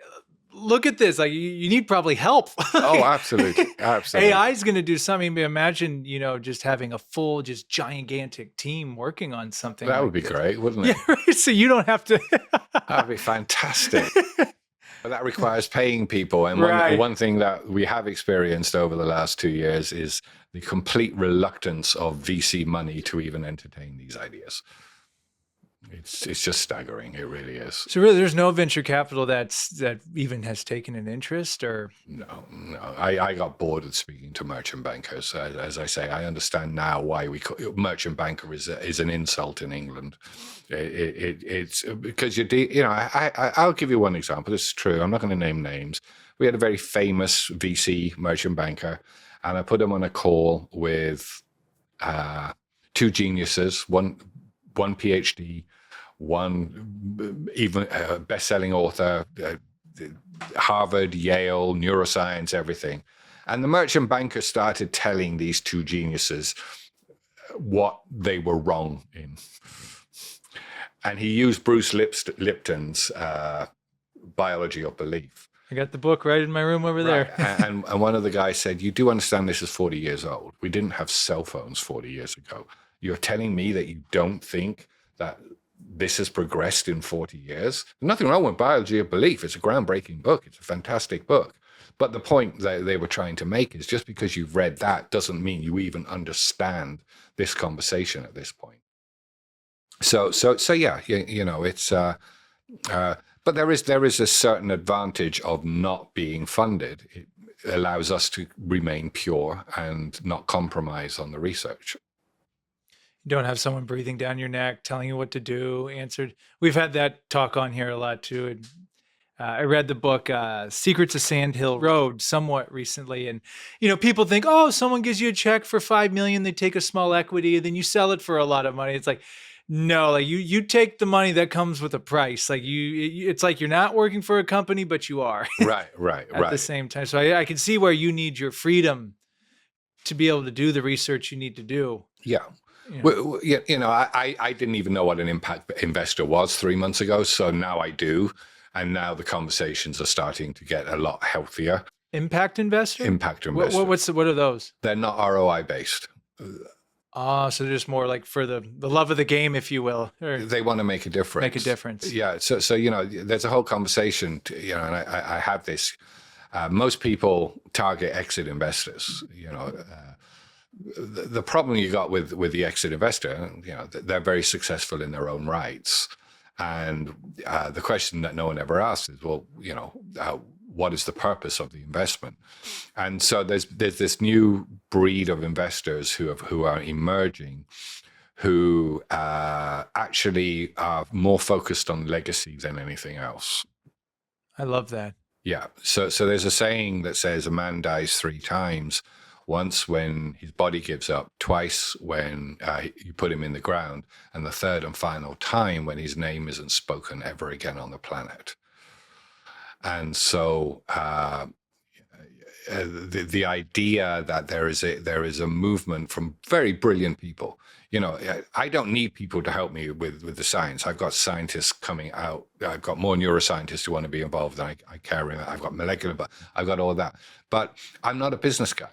look at this. Like, you need probably help. Oh, absolutely. Absolutely. AI is going to do something. Imagine, just having a full, just gigantic team working on something. That would be great, wouldn't it? Yeah, right. So you don't have to. That'd be fantastic. But that requires paying people. And one thing that we have experienced over the last 2 years is the complete reluctance of VC money to even entertain these ideas. It's just staggering. It really is. So really, there's no venture capital that even has taken an interest, or no. I got bored of speaking to merchant bankers. As I say, I understand now why merchant banker is an insult in England. It's because I'll give you one example. This is true. I'm not going to name names. We had a very famous VC merchant banker, and I put him on a call with two geniuses, one PhD, one even best-selling author, Harvard, Yale, neuroscience, everything. And the merchant banker started telling these two geniuses what they were wrong in. And he used Bruce Lipton's biology of belief. I got the book right in my room over there. and one of the guys said, you do understand this is 40 years old. We didn't have cell phones 40 years ago. You're telling me that you don't think that this has progressed in 40 years? There's nothing wrong with biology of belief. It's a groundbreaking book. It's a fantastic book. But the point that they were trying to make is just because you've read that doesn't mean you even understand this conversation at this point. So yeah, it's but there is a certain advantage of not being funded. It allows us to remain pure and not compromise on the research. You don't have someone breathing down your neck, telling you what to do, answered. We've had that talk on here a lot too. And, I read the book, Secrets of Sand Hill Road, somewhat recently. And, people think, oh, someone gives you a check for $5 million, they take a small equity, and then you sell it for a lot of money. It's like, no, like you take the money that comes with a price. Like it's like you're not working for a company, but you are. Right. At the same time. So I can see where you need your freedom to be able to do the research you need to do. Yeah. I didn't even know what an impact investor was 3 months ago. So now I do. And now the conversations are starting to get a lot healthier. Impact investor? Impact investor. What are those? They're not ROI based. So they're just more like for the love of the game, if you will. They want to make a difference. Make a difference. Yeah. So there's a whole conversation, and I have this. Most people target exit investors. The problem you got with the exit investor, they're very successful in their own rights. And the question that no one ever asks is, well, what is the purpose of the investment? And so there's this new breed of investors who are emerging, who actually are more focused on legacy than anything else. I love that. Yeah. So there's a saying that says a man dies 3 times. Once when his body gives up, twice when you put him in the ground, and the third and final time when his name isn't spoken ever again on the planet. And so the idea that there is a movement from very brilliant people. I don't need people to help me with the science. I've got scientists coming out. I've got more neuroscientists who want to be involved than I care about. I've got molecular, but I've got all that. But I'm not a business guy.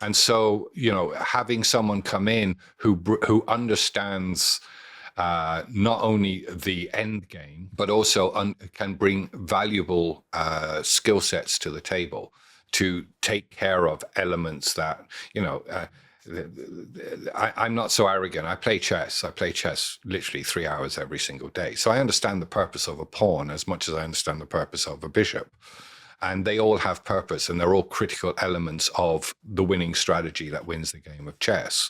And so, having someone come in who understands not only the end game, but also can bring valuable skill sets to the table to take care of elements that, I'm not so arrogant. I play chess. I play chess literally 3 hours every single day. So I understand the purpose of a pawn as much as I understand the purpose of a bishop. And they all have purpose, and they're all critical elements of the winning strategy that wins the game of chess.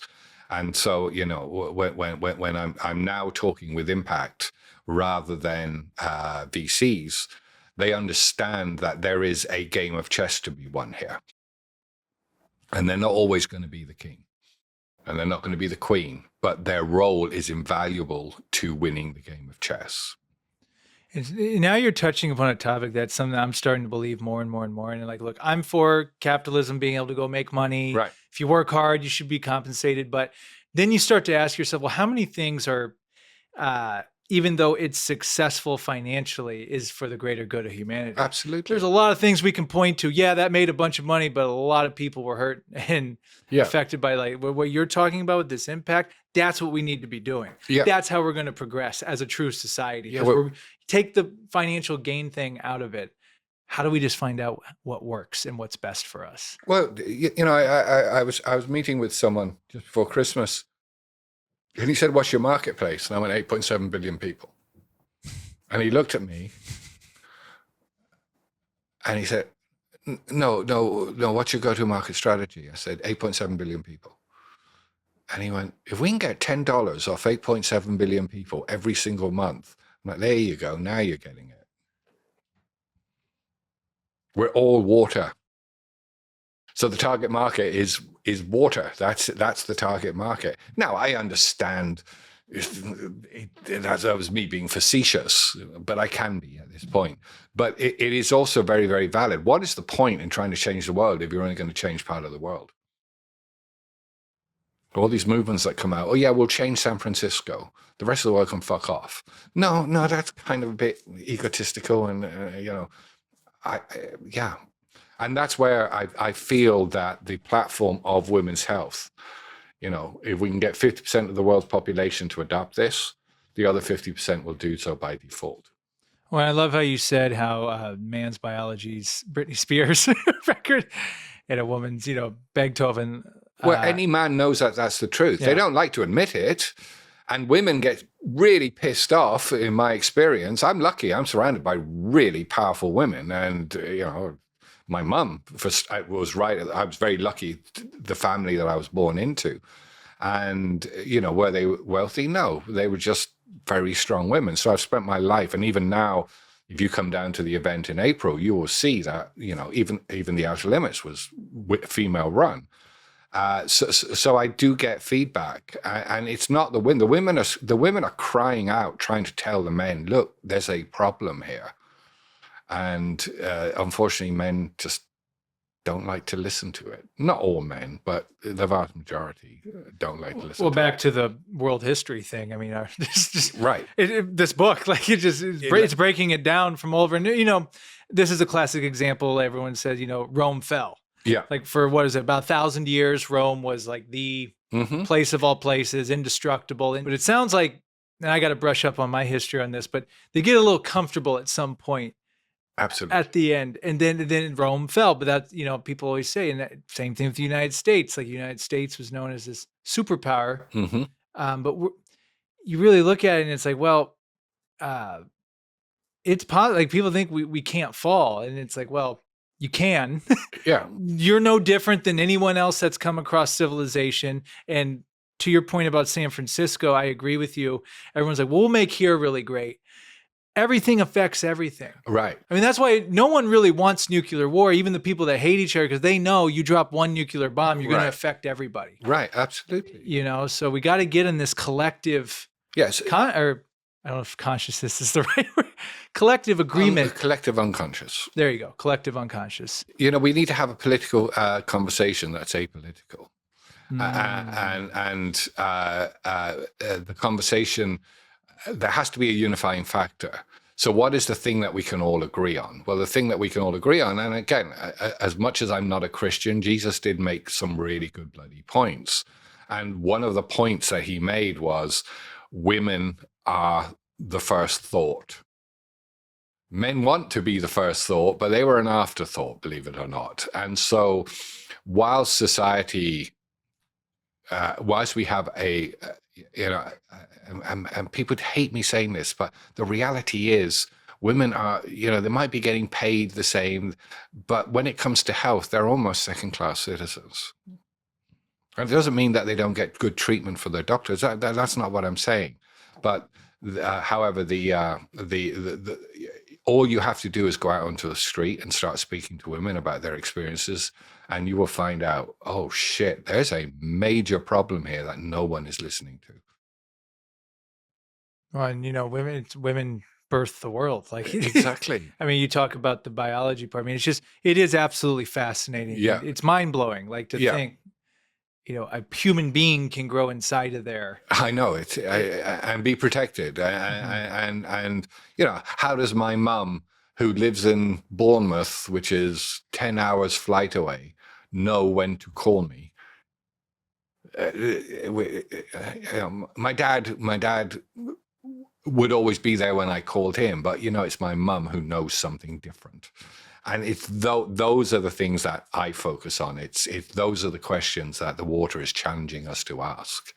And so, when I'm now talking with impact rather than VCs, they understand that there is a game of chess to be won here. And they're not always going to be the king, and they're not going to be the queen, but their role is invaluable to winning the game of chess. Now you're touching upon a topic that's something I'm starting to believe more and more and more. And like, look, I'm for capitalism being able to go make money. Right. If you work hard, you should be compensated. But then you start to ask yourself, well, how many things are, even though it's successful financially, is for the greater good of humanity? Absolutely. There's a lot of things we can point to. Yeah, that made a bunch of money, but a lot of people were hurt and affected by like what you're talking about with this impact. That's what we need to be doing. Yeah. That's how we're going to progress as a true society. Yeah, We're take the financial gain thing out of it. How do we just find out what works and what's best for us? Well, I was meeting with someone just before Christmas, and he said, "What's your marketplace?" And I went, 8.7 billion people. And he looked at me, and he said, "No, what's your go-to-market strategy?" I said, 8.7 billion people. And he went, "If we can get $10 off 8.7 billion people every single month," I'm like, "There you go. Now you're getting it. We're all water." So the target market is water. That's the target market. Now, I understand that was me being facetious, but I can be at this point. But it is also very, very valid. What is the point in trying to change the world if you're only going to change part of the world? All these movements that come out, oh yeah, we'll change San Francisco. The rest of the world can fuck off. No, that's kind of a bit egotistical, and yeah. And that's where I feel that the platform of women's health, if we can get 50% of the world's population to adopt this, the other 50% will do so by default. Well, I love how you said how man's biology's Britney Spears record and a woman's, Beethoven. Well, any man knows that that's the truth. Yeah. They don't like to admit it. And women get really pissed off, in my experience. I'm lucky. I'm surrounded by really powerful women. And, my mum was right. I was very lucky, the family that I was born into. And, were they wealthy? No, they were just very strong women. So I've spent my life. And even now, if you come down to the event in April, you will see that, even the Outer Limits was female run. So I do get feedback, and it's not the women. The women are crying out, trying to tell the men, look, there's a problem here. And unfortunately, men just don't like to listen to it. Not all men, but the vast majority don't like to listen. Well, to back it. to the world history thing. I mean, right. This book, like it's breaking it down from all over. This is a classic example. Everyone says, Rome fell. Yeah. Like for what is it, about 1,000 years, Rome was like the place of all places, indestructible. But it sounds like, and I got to brush up on my history on this, but they get a little comfortable at some point. Absolutely. At the end. And then Rome fell. But that's, people always say, and that, same thing with the United States. Like the United States was known as this superpower. But you really look at it and it's like, well, it's possible. Like people think we can't fall. And it's like, well, you can. Yeah. You're no different than anyone else that's come across civilization. And to your point about San Francisco, I agree with you. Everyone's like, well, we'll make here really great. Everything affects everything. Right. I mean, that's why no one really wants nuclear war, even the people that hate each other, because they know you drop one nuclear bomb, you're going to affect everybody. Right. Absolutely. So we got to get in this collective, yes, or I don't know if consciousness is the right word, collective agreement. Collective unconscious. There you go. Collective unconscious. We need to have a political conversation that's apolitical. And the conversation, there has to be a unifying factor. So what is the thing that we can all agree on? Well, the thing that we can all agree on, and again, as much as I'm not a Christian, Jesus did make some really good bloody points. And one of the points that he made was women are the first thought. Men want to be the first thought, but they were an afterthought, believe it or not. And so while society, whilst we have and people hate me saying this, but the reality is women are, they might be getting paid the same, but when it comes to health, they're almost second-class citizens. And it doesn't mean that they don't get good treatment for their doctors. That's not what I'm saying. But however, all you have to do is go out onto the street and start speaking to women about their experiences, and you will find out, oh shit, there's a major problem here that no one is listening to. Well, and women birthed the world. Like Exactly. I mean, you talk about the biology part. I mean, it is absolutely fascinating. Yeah. It's mind blowing. Like to Yeah. think, a human being can grow inside of there. I know it, and be protected. And how does my mum, who lives in Bournemouth, which is 10 hours flight away, know when to call me? My dad would always be there when I called him, but it's my mum who knows something different. And it's those are the things that I focus on. It's those are the questions that the water is challenging us to ask,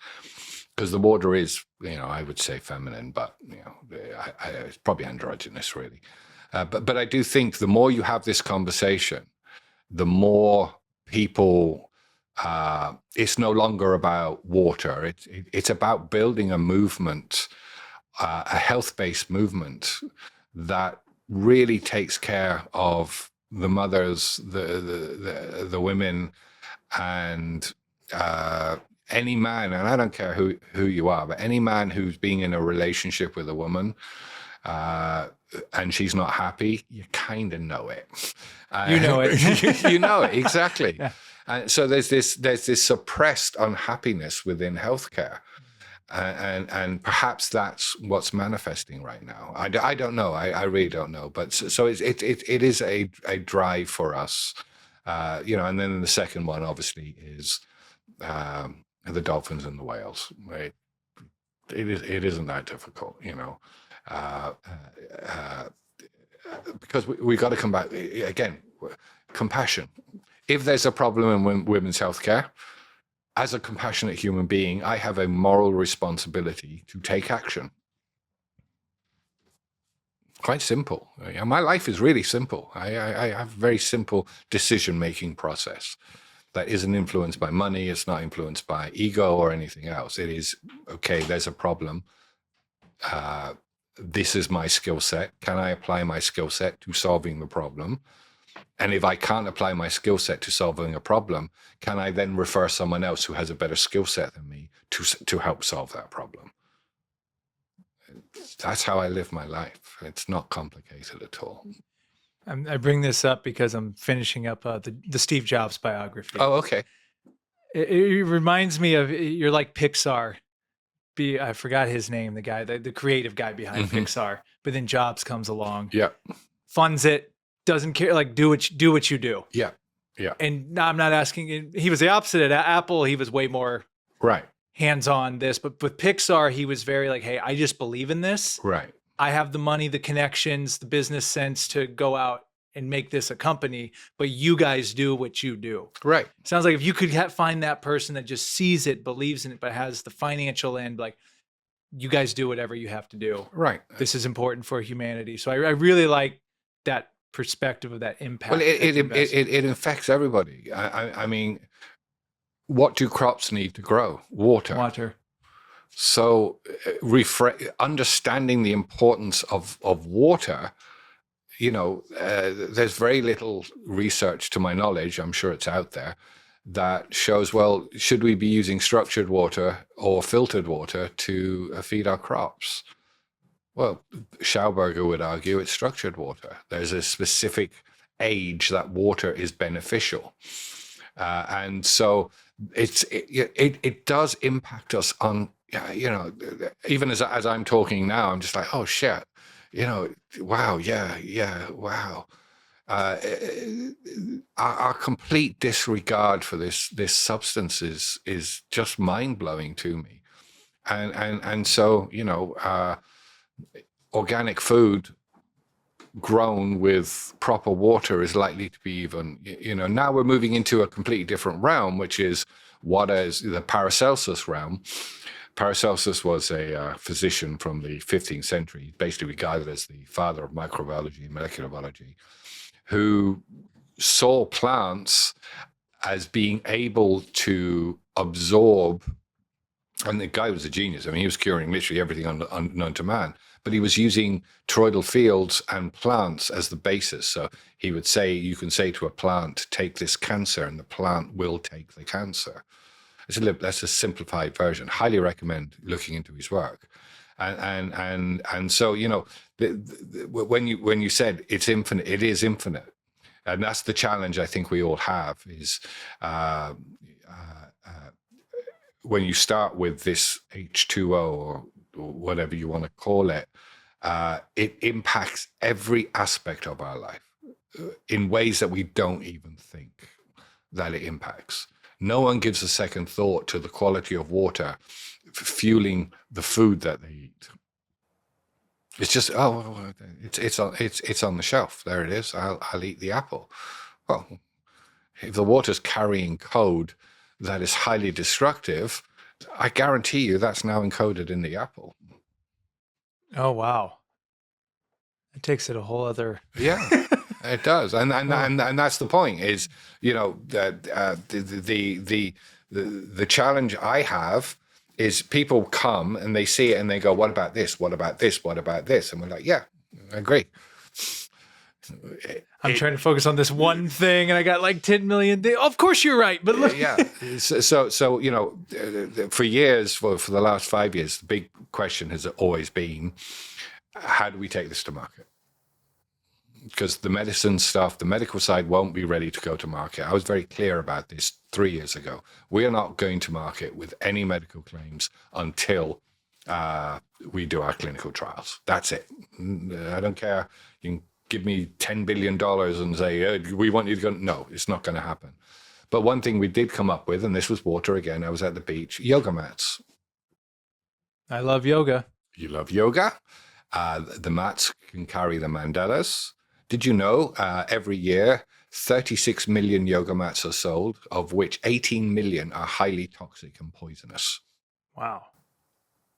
because the water is, I would say feminine, but it's probably androgynous, really. But I do think the more you have this conversation, the more people. It's no longer about water. It's about building a movement, a health-based movement that really takes care of the mothers, the women, and any man. And I don't care who you are, but any man who's being in a relationship with a woman and she's not happy, you kind of know it. You know it. You know it, exactly. Yeah. So there's this suppressed unhappiness within healthcare. And perhaps that's what's manifesting right now. I don't know. I really don't know. But so it is a drive for us, And then the second one, obviously, is the dolphins and the whales. Right? It isn't that difficult, because we got to come back again. Compassion. If there's a problem in women's healthcare, as a compassionate human being, I have a moral responsibility to take action. Quite simple. My life is really simple. I have a very simple decision-making process that isn't influenced by money. It's not influenced by ego or anything else. It is, okay, there's a problem. This is my skill set. Can I apply my skill set to solving the problem? And if I can't apply my skill set to solving a problem, can I then refer someone else who has a better skill set than me to help solve that problem? That's how I live my life. It's not complicated at all. I bring this up because I'm finishing up the Steve Jobs biography. Oh, okay. It reminds me of, you're like Pixar. I forgot his name, the guy, the creative guy behind Pixar. But then Jobs comes along. Yeah. Funds it. Doesn't care, like do what you do. Yeah. Yeah. And I'm not asking, he was the opposite at Apple. He was way more right. hands-on this, but with Pixar, he was very like, hey, I just believe in this. Right. I have the money, the connections, the business sense to go out and make this a company, but you guys do what you do. Right. Sounds like if you could find that person that just sees it, believes in it, but has the financial end, like you guys do whatever you have to do. Right. This is important for humanity. So I really like that perspective of that impact. Well, it affects everybody. I mean, what do crops need to grow? Water. So understanding the importance of water, there's very little research to my knowledge, I'm sure it's out there, that shows, well, should we be using structured water or filtered water to feed our crops? Well, Schauberger would argue it's structured water. There's a specific age that water is beneficial. And so it does impact us on, even as I'm talking now, I'm just like, oh, shit, wow, yeah, wow. Our complete disregard for this substance is just mind-blowing to me. And so, organic food grown with proper water is likely to be even, now we're moving into a completely different realm, which is what is the Paracelsus realm. Paracelsus was a physician from the 15th century, basically regarded as the father of microbiology and molecular biology, who saw plants as being able to absorb. And the guy was a genius. I mean, he was curing literally everything unknown to man, but he was using toroidal fields and plants as the basis. So he would say, you can say to a plant, take this cancer, and the plant will take the cancer. That's a simplified version. Highly recommend looking into his work. And so, when you said it's infinite, it is infinite. And that's the challenge I think we all have is when you start with this H2O or whatever you want to call it, it impacts every aspect of our life in ways that we don't even think that it impacts. No one gives a second thought to the quality of water fueling the food that they eat. It's just, it's on the shelf. There it is. I'll eat the apple. Well, if the water's carrying code that is highly destructive, I guarantee you that's now encoded in the apple. Oh, wow. It takes it a whole other. Yeah, it does. And that's the point is, that the challenge I have is people come and they see it and they go, what about this? What about this? What about this? And we're like, yeah, I agree. I'm trying to focus on this one thing and I got like 10 million things. Of course you're right. But look. Yeah. So for years, for the last 5 years, the big question has always been, how do we take this to market? Because the medicine stuff, the medical side won't be ready to go to market. I was very clear about this 3 years ago. We are not going to market with any medical claims until we do our clinical trials. That's it. I don't care. You can give me $10 billion and say, we want you to go. No, it's not going to happen. But one thing we did come up with, and this was water again, I was at the beach, yoga mats. I love yoga. You love yoga. The mats can carry the mandalas. Did you know every year 36 million yoga mats are sold, of which 18 million are highly toxic and poisonous? Wow.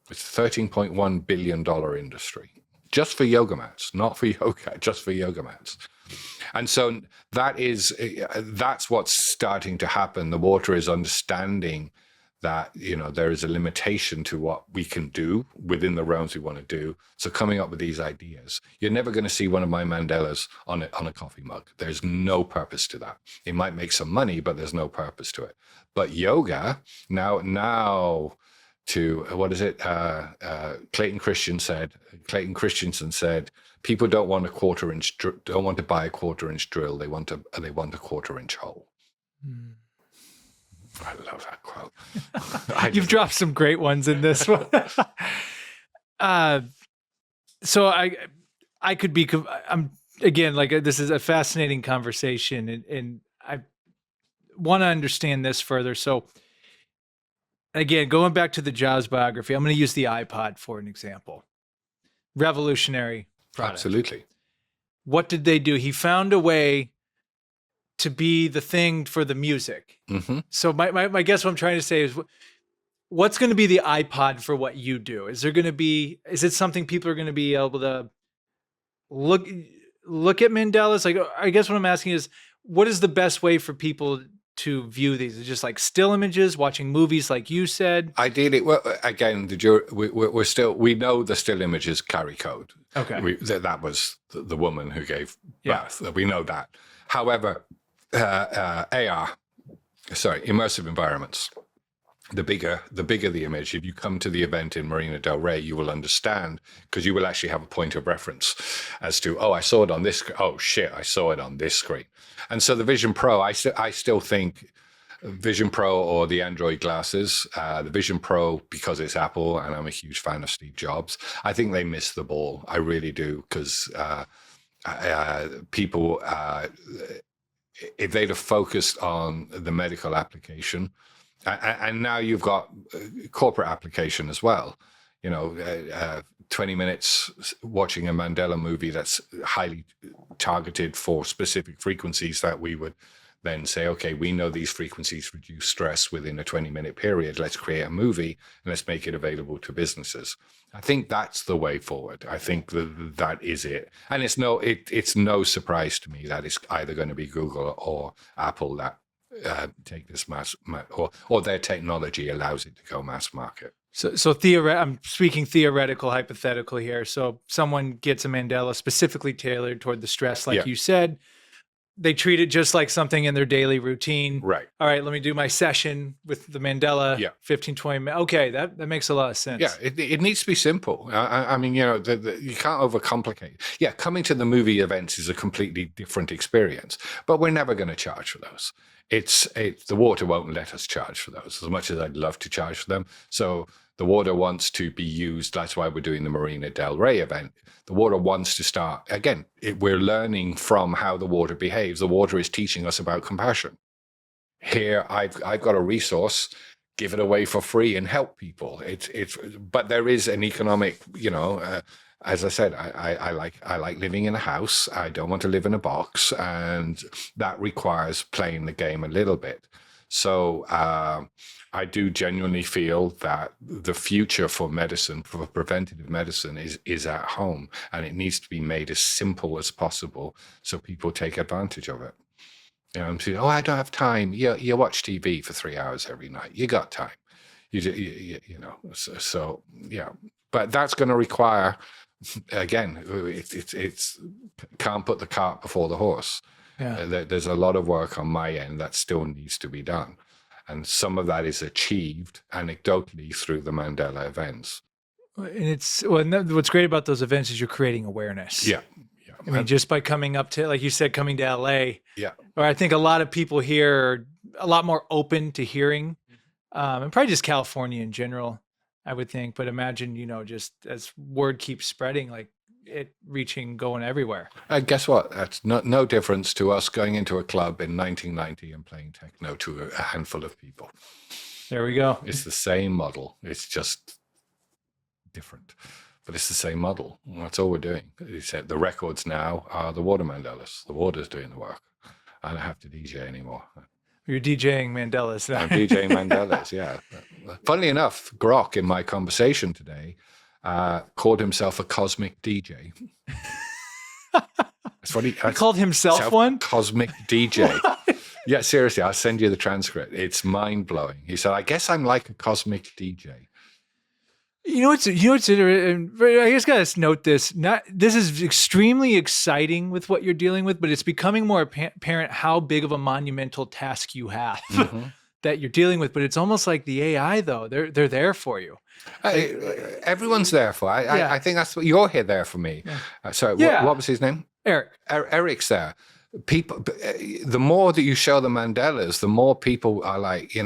It's a $13.1 billion industry just for yoga mats, not for yoga, just for yoga mats. And so that's what's starting to happen. The water is understanding that, there is a limitation to what we can do within the realms we want to do. So coming up with these ideas, you're never going to see one of my mandalas on a coffee mug. There's no purpose to that. It might make some money, but there's no purpose to it. But yoga now to, what is it? Clayton Christensen said, people don't want don't want to buy a 1/4-inch drill. They want a 1/4-inch hole. Mm. I love that quote. You've dropped some great ones in this one. So I could be, I'm again, like this is a fascinating conversation and I want to understand this further. So again, going back to the Jobs biography, I'm going to use the iPod for an example. Revolutionary product. Absolutely. What did they do? He found a way to be the thing for the music. Mm-hmm. So my guess what I'm trying to say is what's going to be the iPod for what you do? Is it something people are going to be able to look at mandalas? Like, I guess what I'm asking is what is the best way for people to view these? Is it just like still images, watching movies like you said? Ideally, well, again, we know the still images carry code. Okay. That was the woman who gave birth. Yeah. We know that. However, immersive environments. The bigger the image, if you come to the event in Marina Del Rey, you will understand because you will actually have a point of reference as to, I saw it on this. Oh shit, I saw it on this screen. And so the Vision Pro, I still think Vision Pro or the Android glasses, the Vision Pro, because it's Apple and I'm a huge fan of Steve Jobs, I think they missed the ball. I really do, because people, if they'd have focused on the medical application, and now you've got corporate application as well, 20 minutes watching a Mandela movie that's highly targeted for specific frequencies that we would then say, okay, we know these frequencies reduce stress within a 20-minute period. Let's create a movie and let's make it available to businesses. I think that's the way forward. I think that is it. And it's no surprise to me that it's either going to be Google or Apple that take this or their technology allows it to go mass market. So I'm speaking theoretical, hypothetical here. So someone gets a Mandala specifically tailored toward the stress, like you said. they treat it just like something in their daily routine. Right. All right, let me do my session with the Mandala. Yeah. 15, 20 minutes. Okay, that makes a lot of sense. Yeah, it needs to be simple. I mean, you can't overcomplicate. Yeah, coming to the movie events is a completely different experience, but we're never going to charge for those. It's the water won't let us charge for those as much as I'd love to charge for them. So the water wants to be used. That's why we're doing the Marina Del Rey event. The water wants to start again. We're learning from how the water behaves. The water is teaching us about compassion. Here, I've got a resource. Give it away for free and help people. But there is an economic, as I said, I like living in a house. I don't want to live in a box, and that requires playing the game a little bit. So I do genuinely feel that the future for medicine, for preventative medicine, is at home, and it needs to be made as simple as possible so people take advantage of it. And say, I don't have time. You watch TV for 3 hours every night. You got time. So yeah. But that's going to require, again, it's can't put the cart before the horse. Yeah. There's a lot of work on my end that still needs to be done. And some of that is achieved anecdotally through the Mandela events. And what's great about those events is you're creating awareness. Yeah. I mean, just by coming up to, like you said, coming to LA. Yeah. Or I think a lot of people here are a lot more open to hearing, and probably just California in general, I would think. But imagine, just as word keeps spreading, like it going everywhere. Guess what? That's no difference to us going into a club in 1990 and playing techno to a handful of people. There we go. It's the same model. It's just different. But it's the same model. That's all we're doing. He said the records now are the water mandalas. The water's doing the work. I don't have to DJ anymore. You're DJing Mandalas now. I'm DJing Mandalas, yeah. Funnily enough, Grok in my conversation today called himself a cosmic DJ. That's what he called himself one? Cosmic DJ. Yeah, seriously, I'll send you the transcript. It's mind-blowing. He said, I guess I'm like a cosmic DJ. What's interesting. I just got to note this. This is extremely exciting with what you're dealing with, but it's becoming more apparent how big of a monumental task you have that you're dealing with. But it's almost like the AI, though. They're there for you. Everyone's there for. I think that's what you're here there for me. Yeah. What was his name? Eric. Eric's there. People. The more that you show the Mandalas, the more people are like,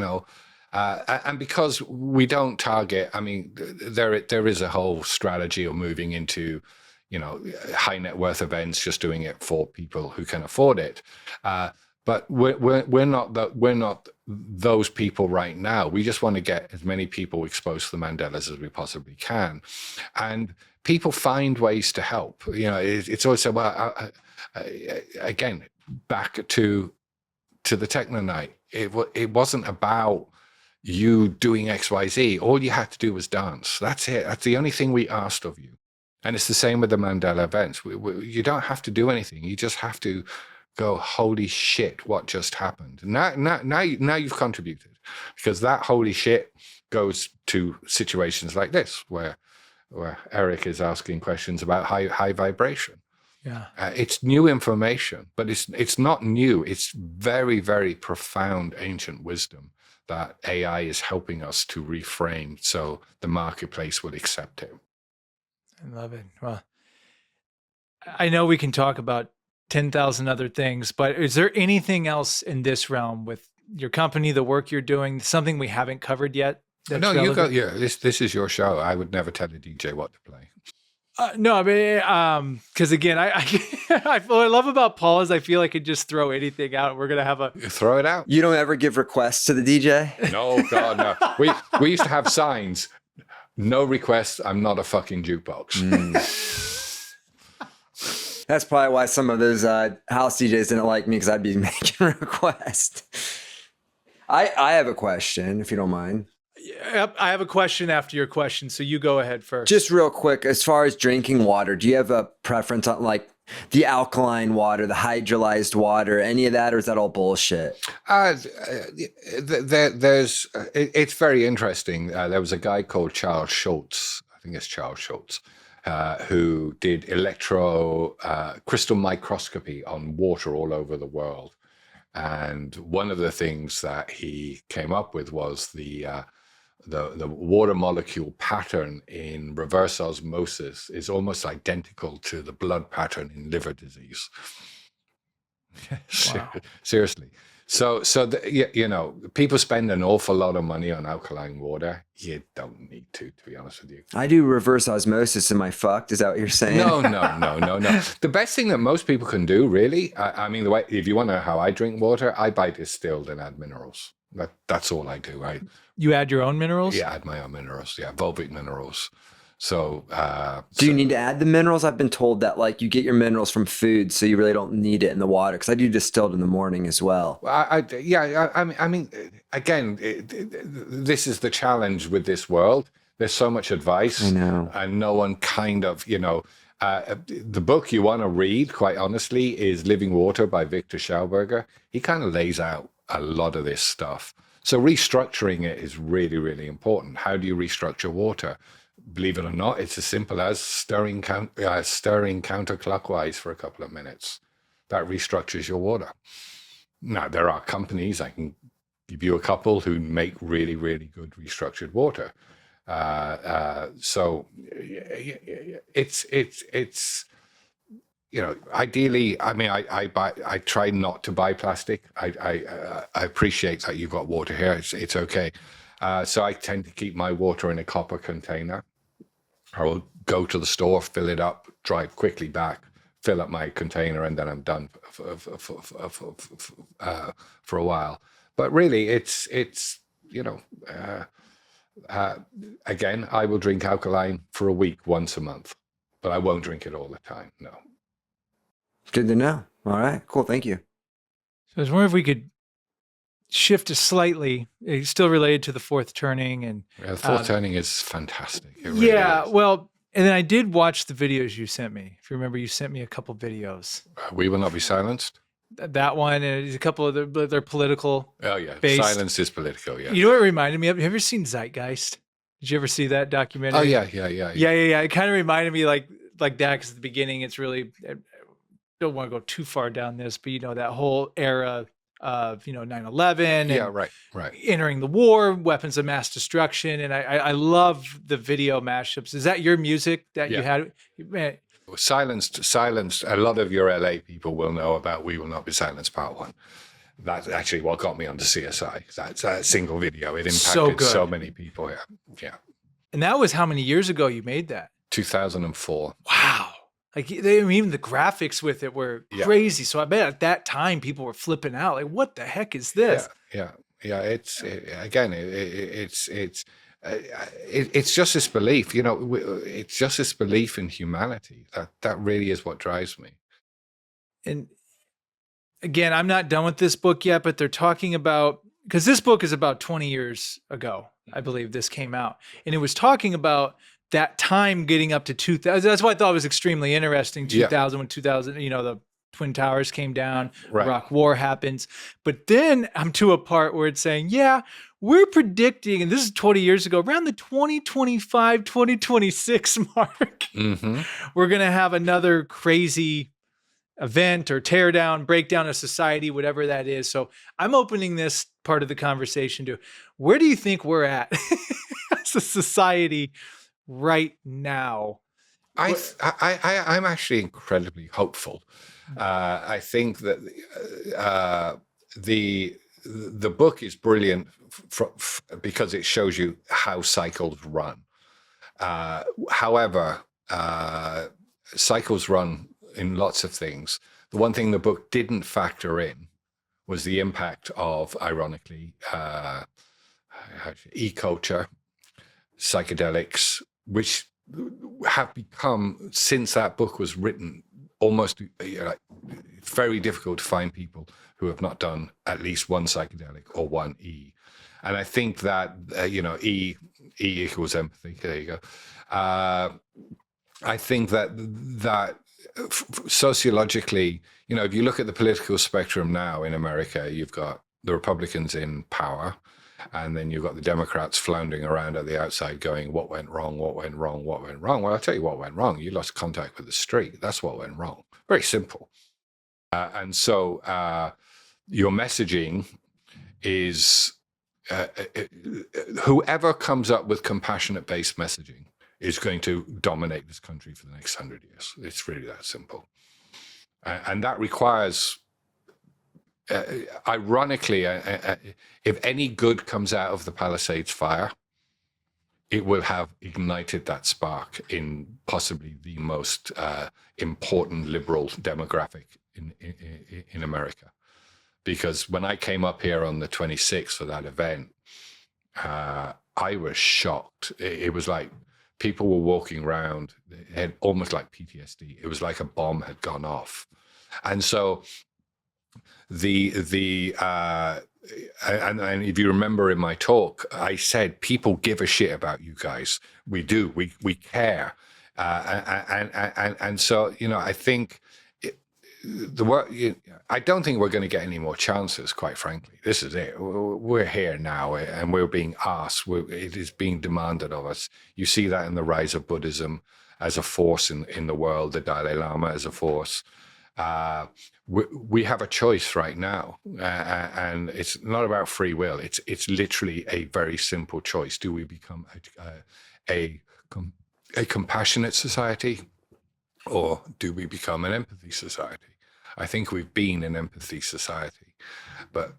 and because we don't target, I mean, there is a whole strategy of moving into, high net worth events, just doing it for people who can afford it. But we're not those people right now. We just want to get as many people exposed to the Mandalas as we possibly can, and people find ways to help. It's also again back to the techno night. It wasn't about you doing XYZ. All you had to do was dance. That's it. That's the only thing we asked of you. And it's the same with the Mandala events. You don't have to do anything. You just have to go, holy shit, what just happened? Now you've contributed, because that holy shit goes to situations like this where Eric is asking questions about high vibration. Yeah, it's new information, but it's not new. It's very, very profound ancient wisdom that AI is helping us to reframe so the marketplace would accept it. I love it. Well, I know we can talk about 10,000 other things, but is there anything else in this realm with your company, the work you're doing, something we haven't covered yet? No, relevant? You go. Yeah, this is your show. I would never tell a DJ what to play. No, I mean, because again, what I love about Paul is I feel I could just throw anything out. We're gonna have throw it out. You don't ever give requests to the DJ? No, God, no. We used to have signs. No requests. I'm not a fucking jukebox. That's probably why some of those house DJs didn't like me, because I'd be making requests. I have a question, if you don't mind. I have a question after your question, so you go ahead first. Just real quick, as far as drinking water, do you have a preference on like the alkaline water, the hydrolyzed water, any of that, or is that all bullshit? It's very interesting. There was a guy called Charles Schultz. I think it's Charles Schultz. who did crystal microscopy on water all over the world. And one of the things that he came up with was the water molecule pattern in reverse osmosis is almost identical to the blood pattern in liver disease. Wow. Seriously. So people spend an awful lot of money on alkaline water. You don't need to be honest with you. I do reverse osmosis. Am I fucked? Is that what you're saying? No. The best thing that most people can do, really, I mean, the way, if you want to know how I drink water, I buy distilled and add minerals. That's all I do. You add your own minerals? Yeah, add my own minerals. Yeah, fulvic minerals. So, do you need to add the minerals? I've been told that like you get your minerals from food, so you really don't need it in the water. Because I do distilled in the morning as well. I mean, again, this is the challenge with this world. There's so much advice, I know, and no one kind of, the book you want to read, quite honestly, is Living Water by Victor Schauberger. He kind of lays out a lot of this stuff. So restructuring it is really, really important. How do you restructure water? Believe it or not, it's as simple as stirring counterclockwise for a couple of minutes. That restructures your water. Now, there are companies, I can give you a couple, who make really, really good restructured water. So it's ideally, I mean, I try not to buy plastic. I appreciate that you've got water here. It's okay. So I tend to keep my water in a copper container. I will go to the store, fill it up, drive quickly back, fill up my container, and then I'm done for a while. But really, it's again, I will drink alkaline for a week once a month, but I won't drink it all the time. No. Good to know. All right, cool. Thank you. So I was wondering if we could shift slightly, still related to the fourth turning. And the fourth turning is fantastic. It really is. Well, and then I did watch the videos you sent me. If you remember, you sent me a couple videos. We Will Not Be Silenced. That one, and a couple of they're political. Oh yeah, based. Silence is political. Yeah. You know what it reminded me of? Have you ever seen Zeitgeist? Did you ever see that documentary? Oh yeah. It kind of reminded me like that, because at the beginning it's really, I don't want to go too far down this, but that whole era of 9/11 and right entering the war, weapons of mass destruction, and I love the video mashups. Is that your music that you had? Man, Silenced. A lot of your LA people will know about We Will Not Be Silenced Part 1. That's actually what got me onto CSI. That's a single video. It impacted so many people here. Yeah. And that was how many years ago you made that? 2004. Wow. Like even the graphics with it were crazy. So I bet at that time people were flipping out. Like, what the heck is this? Yeah. It's just this belief. It's just this belief in humanity that really is what drives me. And again, I'm not done with this book yet, but they're talking about, because this book is about 20 years ago, I believe this came out, and it was talking about that time getting up to 2000. That's what I thought was extremely interesting. 2000, when the Twin Towers came down, Iraq War happens. But then I'm to a part where it's saying, we're predicting, and this is 20 years ago, around the 2025, 2026 mark, we're going to have another crazy event or tear down, breakdown of society, whatever that is. So I'm opening this part of the conversation to, where do you think we're at as a society right now? I'm actually incredibly hopeful. I think that the book is brilliant because it shows you how cycles run. However, cycles run in lots of things. The one thing the book didn't factor in was the impact of, ironically, e-culture, psychedelics, which have become, since that book was written, almost very difficult to find people who have not done at least one psychedelic or one E. And I think that, E equals empathy. There you go. I think that sociologically, if you look at the political spectrum now in America, you've got the Republicans in power, And then you've got the Democrats floundering around at the outside going, what went wrong, what went wrong, what went wrong? Well, I'll tell you what went wrong. You lost contact with the street. That's what went wrong. Very simple. And so your messaging is whoever comes up with compassionate-based messaging is going to dominate this country for the next 100 years. It's really that simple. And that requires, ironically, if any good comes out of the Palisades fire, it will have ignited that spark in possibly the most important liberal demographic in America. Because when I came up here on the 26th for that event, I was shocked. It was like people were walking around, they had almost like PTSD. It was like a bomb had gone off. And so and if you remember in my talk, I said, people give a shit about you guys. We do. We care. And so, I think I don't think we're going to get any more chances, quite frankly. This is it. We're here now, and we're being asked. It is being demanded of us. You see that in the rise of Buddhism as a force in the world, the Dalai Lama as a force. We have a choice right now, and it's not about free will. It's literally a very simple choice. Do we become a compassionate society, or do we become an empathy society? I think we've been an empathy society, but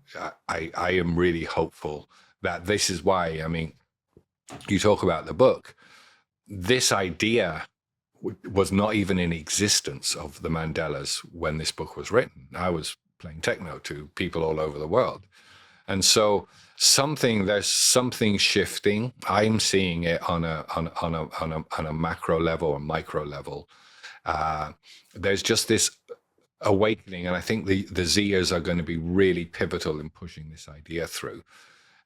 I am really hopeful that this is why. I mean, you talk about the book. This idea was not even in existence of the Mandalas when this book was written. I was playing techno to people all over the world. And so there's something shifting. I'm seeing it on a macro level or micro level. There's just this awakening, and I think the Zers are going to be really pivotal in pushing this idea through,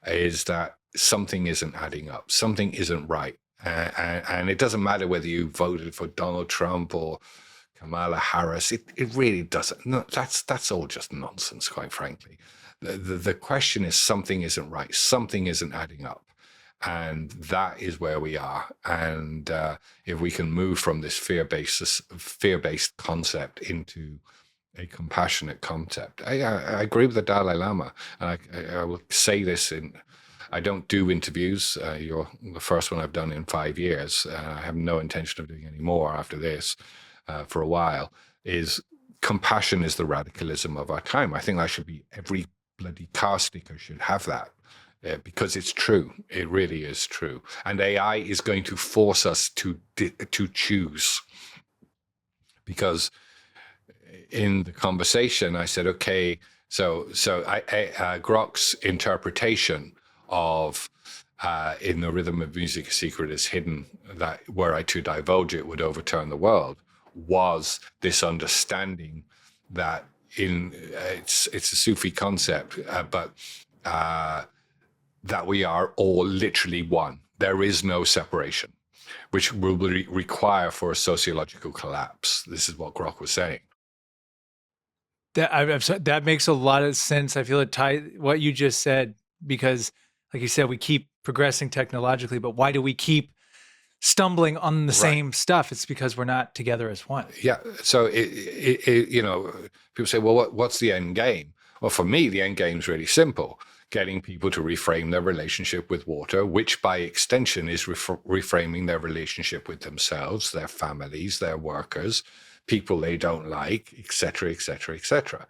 is that something isn't adding up, something isn't right. And it doesn't matter whether you voted for Donald Trump or Kamala Harris. It really doesn't. No, that's all just nonsense, quite frankly. The question is, something isn't right. Something isn't adding up. And that is where we are. And if we can move from this fear-based concept into a compassionate concept. I agree with the Dalai Lama. And I will say this I don't do interviews. You're the first one I've done in 5 years. I have no intention of doing any more after this for a while. Compassion is the radicalism of our time. I think that should be every bloody car sticker should have that. Because it's true. It really is true. And AI is going to force us to choose. Because in the conversation, I said, okay, so Grok's interpretation of in the rhythm of music, a secret is hidden, that were I to divulge it would overturn the world, was this understanding that it's a Sufi concept, but that we are all literally one. There is no separation, which will require for a sociological collapse. This is what Grok was saying. That makes a lot of sense. I feel it ties what you just said, because like you said, we keep progressing technologically, but why do we keep stumbling on the same stuff? It's because we're not together as one. Yeah. So people say, well, what's the end game? Well, for me, the end game is really simple. Getting people to reframe their relationship with water, which by extension is reframing their relationship with themselves, their families, their workers, people they don't like, et cetera, et cetera, et cetera.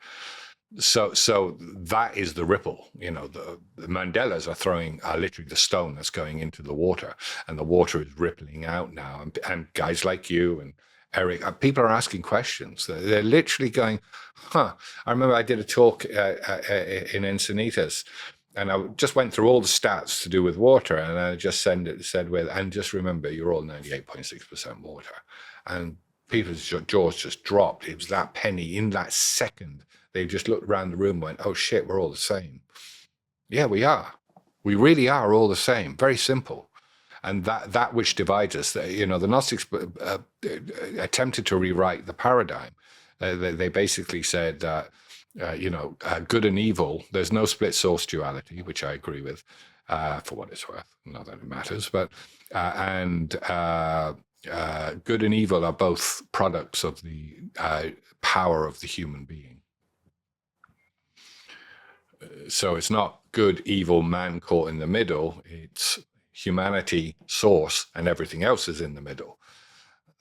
So that is the ripple. The Mandalas are throwing literally the stone that's going into the water, and the water is rippling out now. And guys like you and Eric, people are asking questions. They're literally going, I remember I did a talk in Encinitas, and I just went through all the stats to do with water, and I just said, and just remember, you're all 98.6% water. And people's jaws just dropped. It was that penny in that second. They just looked around the room and went, oh shit, we're all the same. Yeah, we are. We really are all the same. Very simple. And that which divides us, the Gnostics attempted to rewrite the paradigm. They basically said that, good and evil, there's no split source duality, which I agree with. for what it's worth. Not that it matters, but good and evil are both products of the power of the human being. So it's not good, evil, man caught in the middle. It's humanity, source, and everything else is in the middle.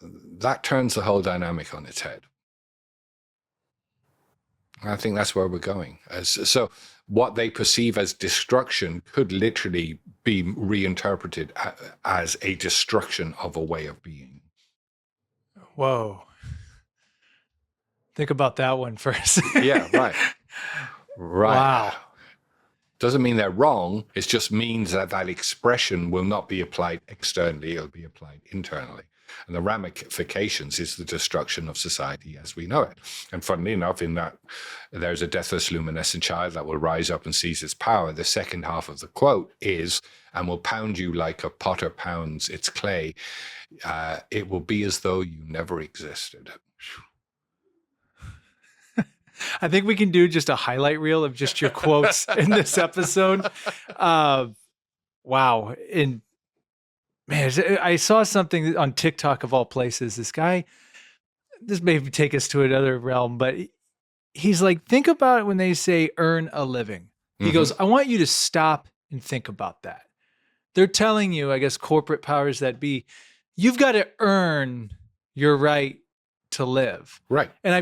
That turns the whole dynamic on its head. I think that's where we're going. So what they perceive as destruction could literally be reinterpreted as a destruction of a way of being. Whoa. Think about that one first. Yeah, right. Right. Wow. Doesn't mean they're wrong. It just means that that expression will not be applied externally. It'll be applied internally. And the ramifications is the destruction of society as we know it. And funnily enough, in that there's a deathless luminescent child that will rise up and seize its power. The second half of the quote is, and will pound you like a potter pounds its clay. It will be as though you never existed. I think we can do just a highlight reel of just your quotes in this episode. Wow. And man, I saw something on TikTok of all places. This guy, this may take us to another realm, but he's like, think about it when they say earn a living. He goes, I want you to stop and think about that. They're telling you, I guess, corporate powers that be, you've got to earn your right to live. Right. And I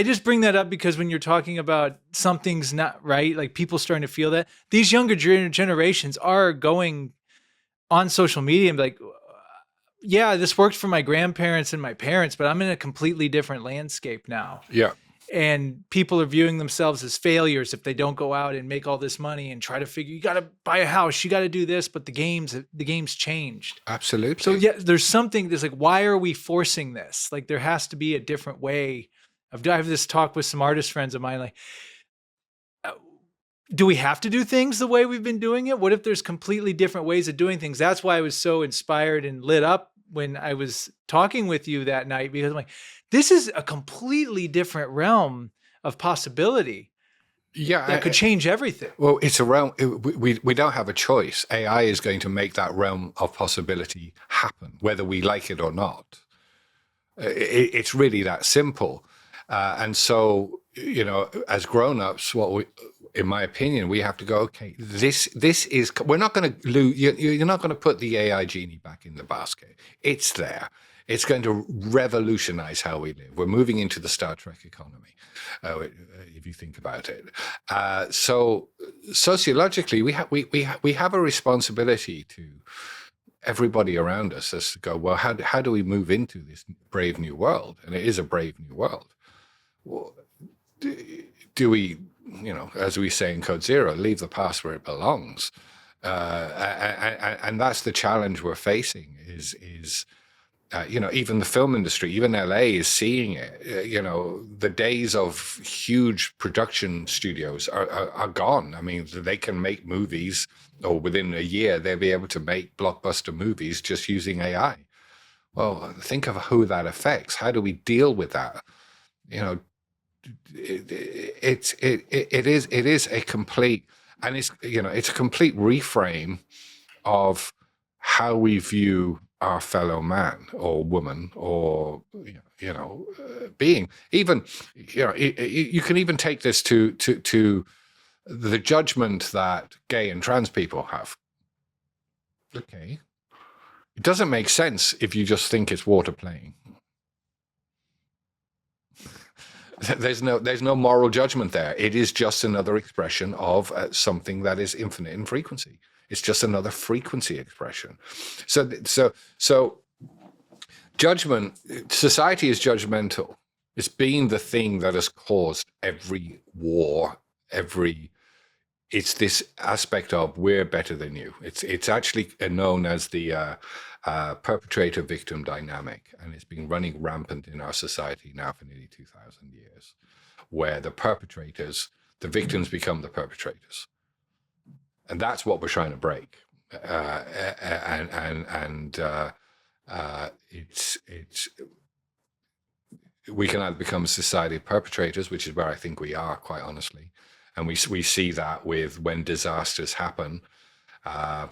just bring that up because when you're talking about something's not right, like people starting to feel that, these younger generations are going on social media and be like, yeah, this worked for my grandparents and my parents, but I'm in a completely different landscape now. Yeah. And people are viewing themselves as failures if they don't go out and make all this money and try to figure, you got to buy a house, you got to do this, but the game's changed. Absolutely. So yeah, there's like, why are we forcing this? Like there has to be a different way of, I have this talk with some artist friends of mine, like, do we have to do things the way we've been doing it? What if there's completely different ways of doing things? That's why I was so inspired and lit up when I was talking with you that night, because I'm like, this is a completely different realm of possibility. Yeah, that could change everything. Well, it's a realm. We don't have a choice. AI is going to make that realm of possibility happen, whether we like it or not. It's really that simple. And so, as grown-ups, in my opinion, we have to go, okay, this is, we're not going to lose, you're not going to put the AI genie back in the basket. It's there. It's going to revolutionize how we live. We're moving into the Star Trek economy, if you think about it. So sociologically, we have a responsibility to everybody around us as to go, well, how do we move into this brave new world? And it is a brave new world. Well, do we, as we say in Code Zero, leave the past where it belongs? And that's the challenge we're facing is even the film industry, even LA is seeing it. The days of huge production studios are gone. I mean, they can make movies, or within a year, they'll be able to make blockbuster movies just using AI. Well, think of who that affects. How do we deal with that? It is a complete, and it's a complete reframe of how we view our fellow man or woman or being. Even you can even take this to the judgment that gay and trans people have. Okay, it doesn't make sense if you just think it's water playing. There's no moral judgment there. It is just another expression of something that is infinite in frequency. It's just another frequency expression. So judgment, society is judgmental. It's been the thing that has caused every war, it's this aspect of we're better than you. It's actually known as the perpetrator-victim dynamic, and it's been running rampant in our society now for nearly 2,000 years, where the victims become the perpetrators. And that's what we're trying to break. We can either become a society of perpetrators, which is where I think we are, quite honestly. And we see that with when disasters happen, Uh,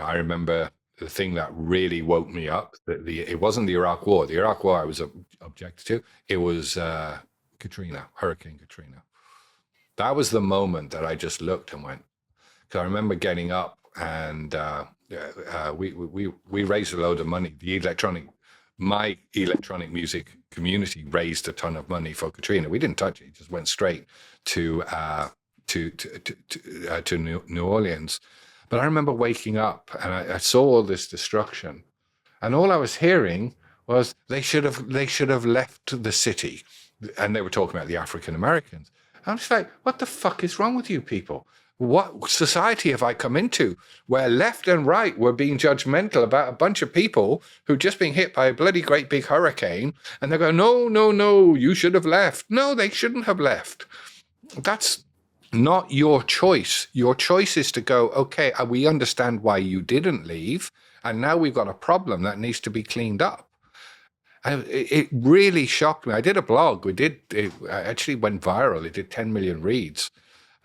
I remember the thing that really woke me up. It wasn't the Iraq War. The Iraq War I was objected to. It was Katrina, Hurricane Katrina. That was the moment that I just looked and went. Because I remember getting up and we raised a load of money. My electronic music community raised a ton of money for Katrina. We didn't touch it; it just went straight to New Orleans. But I remember waking up and I saw all this destruction, and all I was hearing was they should have left the city, and they were talking about the African Americans. I'm just like, what the fuck is wrong with you people? What society have I come into where left and right were being judgmental about a bunch of people who just been hit by a bloody great big hurricane, and they go, no, you should have left. No, they shouldn't have left. That's not your choice. Your choice is to go, okay, we understand why you didn't leave, and now we've got a problem that needs to be cleaned up. It really shocked me. I did a blog. It actually went viral. It did 10 million reads.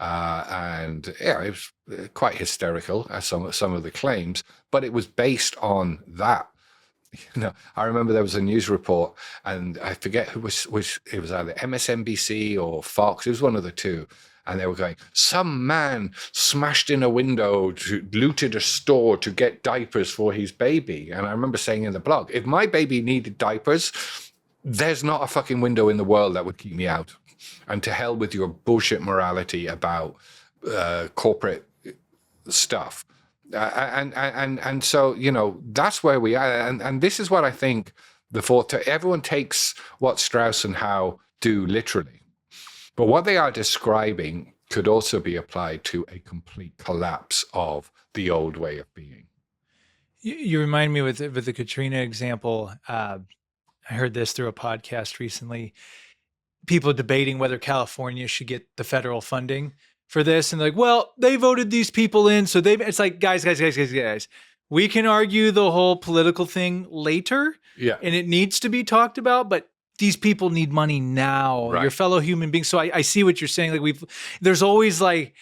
And yeah, it was quite hysterical as some of the claims, but it was based on that. I remember there was a news report, and I forget which it was, either MSNBC or Fox. It was one of the two. And they were going, some man smashed in a window, looted a store to get diapers for his baby. And I remember saying in the blog, if my baby needed diapers, there's not a fucking window in the world that would keep me out. And to hell with your bullshit morality about corporate stuff. And so, that's where we are. And this is what I think everyone takes what Strauss and Howe do literally. But what they are describing could also be applied to a complete collapse of the old way of being. You remind me with the Katrina example. I heard this through a podcast recently. People debating whether California should get the federal funding for this, and like, well, they voted these people in, so it's like, guys. We can argue the whole political thing later, and it needs to be talked about, but these people need money now. Right. Your fellow human beings. So I see what you're saying. Like there's always like,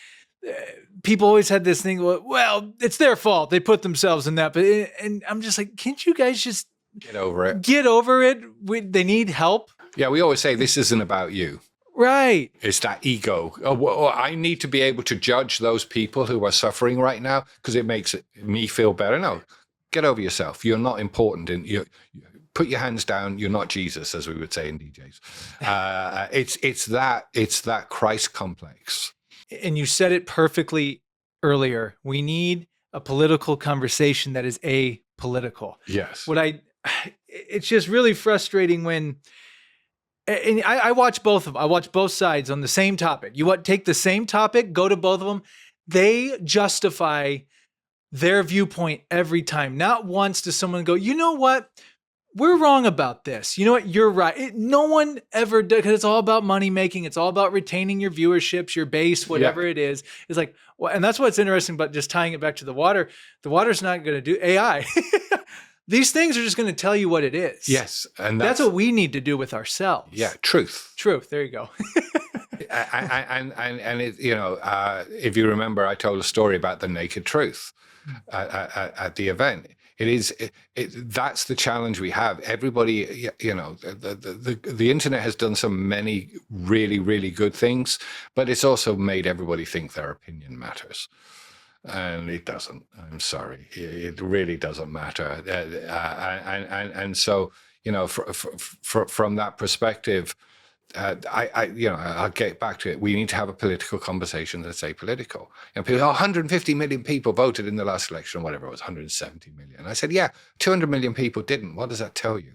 people always had this thing. Well, it's their fault. They put themselves in that. And I'm just like, can't you guys just get over it? They need help. Yeah, we always say this isn't about you. Right. It's that ego. I need to be able to judge those people who are suffering right now because it makes me feel better. No, get over yourself. You're not important. Put your hands down. You're not Jesus, as we would say in DJs. It's that Christ complex. And you said it perfectly earlier. We need a political conversation that is apolitical. Yes. It's just really frustrating when, and I watch both of them. I watch both sides on the same topic. Take the same topic, go to both of them. They justify their viewpoint every time. Not once does someone go, you know what? We're wrong about this. You know what? You're right. No one ever does, because it's all about money making. It's all about retaining your viewerships, your base, whatever it is. It's like, well, and that's what's interesting, but just tying it back to the water. The water's not going to do AI. These things are just going to tell you what it is. Yes. And that's what we need to do with ourselves. Yeah. Truth. There you go. and it, if you remember, I told a story about the naked truth at the event. That's the challenge we have. Everybody, the internet has done so many really, really good things, but it's also made everybody think their opinion matters. And it doesn't. I'm sorry. It really doesn't matter. And so, from that perspective, I'll get back to it. We need to have a political conversation that's apolitical. People, 150 million people voted in the last election, whatever it was, 170 million. I said, yeah, 200 million people didn't. What does that tell you?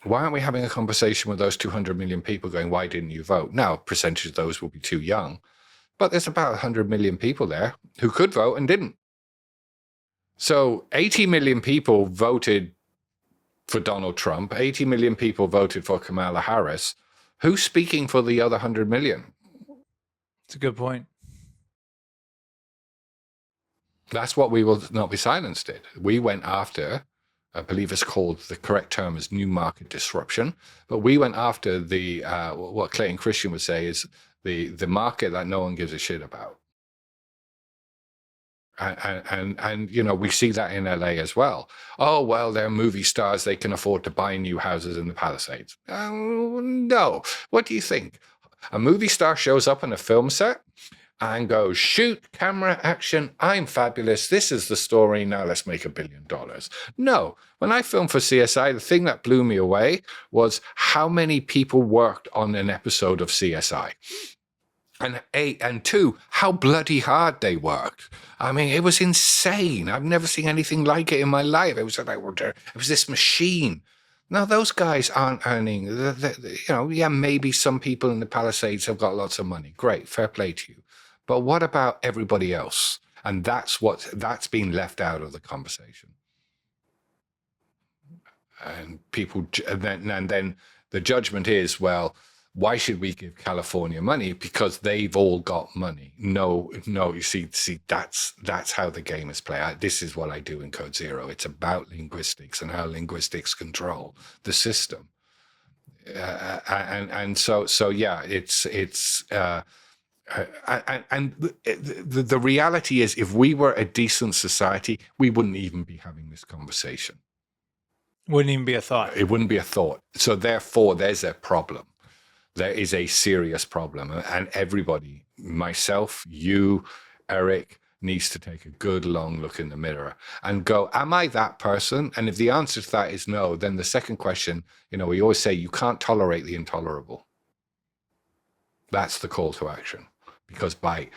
Why aren't we having a conversation with those 200 million people going, why didn't you vote? Now, a percentage of those will be too young, but there's about 100 million people there who could vote and didn't. So 80 million people voted for Donald Trump. 80 million people voted for Kamala Harris. Who's speaking for the other 100 million? It's a good point. That's what We Will Not Be Silenced did. We went after, I believe it's called, the correct term is new market disruption, but we went after what Clayton Christian would say is the market that no one gives a shit about. And we see that in LA as well. Oh, well, they're movie stars. They can afford to buy new houses in the Palisades. No. What do you think? A movie star shows up on a film set and goes, shoot, camera, action. I'm fabulous. This is the story. Now let's make $1 billion. No. When I filmed for CSI, the thing that blew me away was how many people worked on an episode of CSI. And two, how bloody hard they worked. I mean, it was insane. I've never seen anything like it in my life. It was like, it was this machine. Now, those guys aren't earning, maybe some people in the Palisades have got lots of money. Great, fair play to you. But what about everybody else? And that's been left out of the conversation. And then the judgment is, well, why should we give California money? Because they've all got money. No, you see, that's how the game is played. This is what I do in Code Zero. It's about linguistics and how linguistics control the system. So yeah, the reality is, if we were a decent society, we wouldn't even be having this conversation. Wouldn't even be a thought. It wouldn't be a thought. So therefore, there's a problem. There is a serious problem, and everybody, myself, you, Eric, needs to take a good long look in the mirror and go, am I that person? And if the answer to that is no, then the second question, we always say you can't tolerate the intolerable. That's the call to action, because by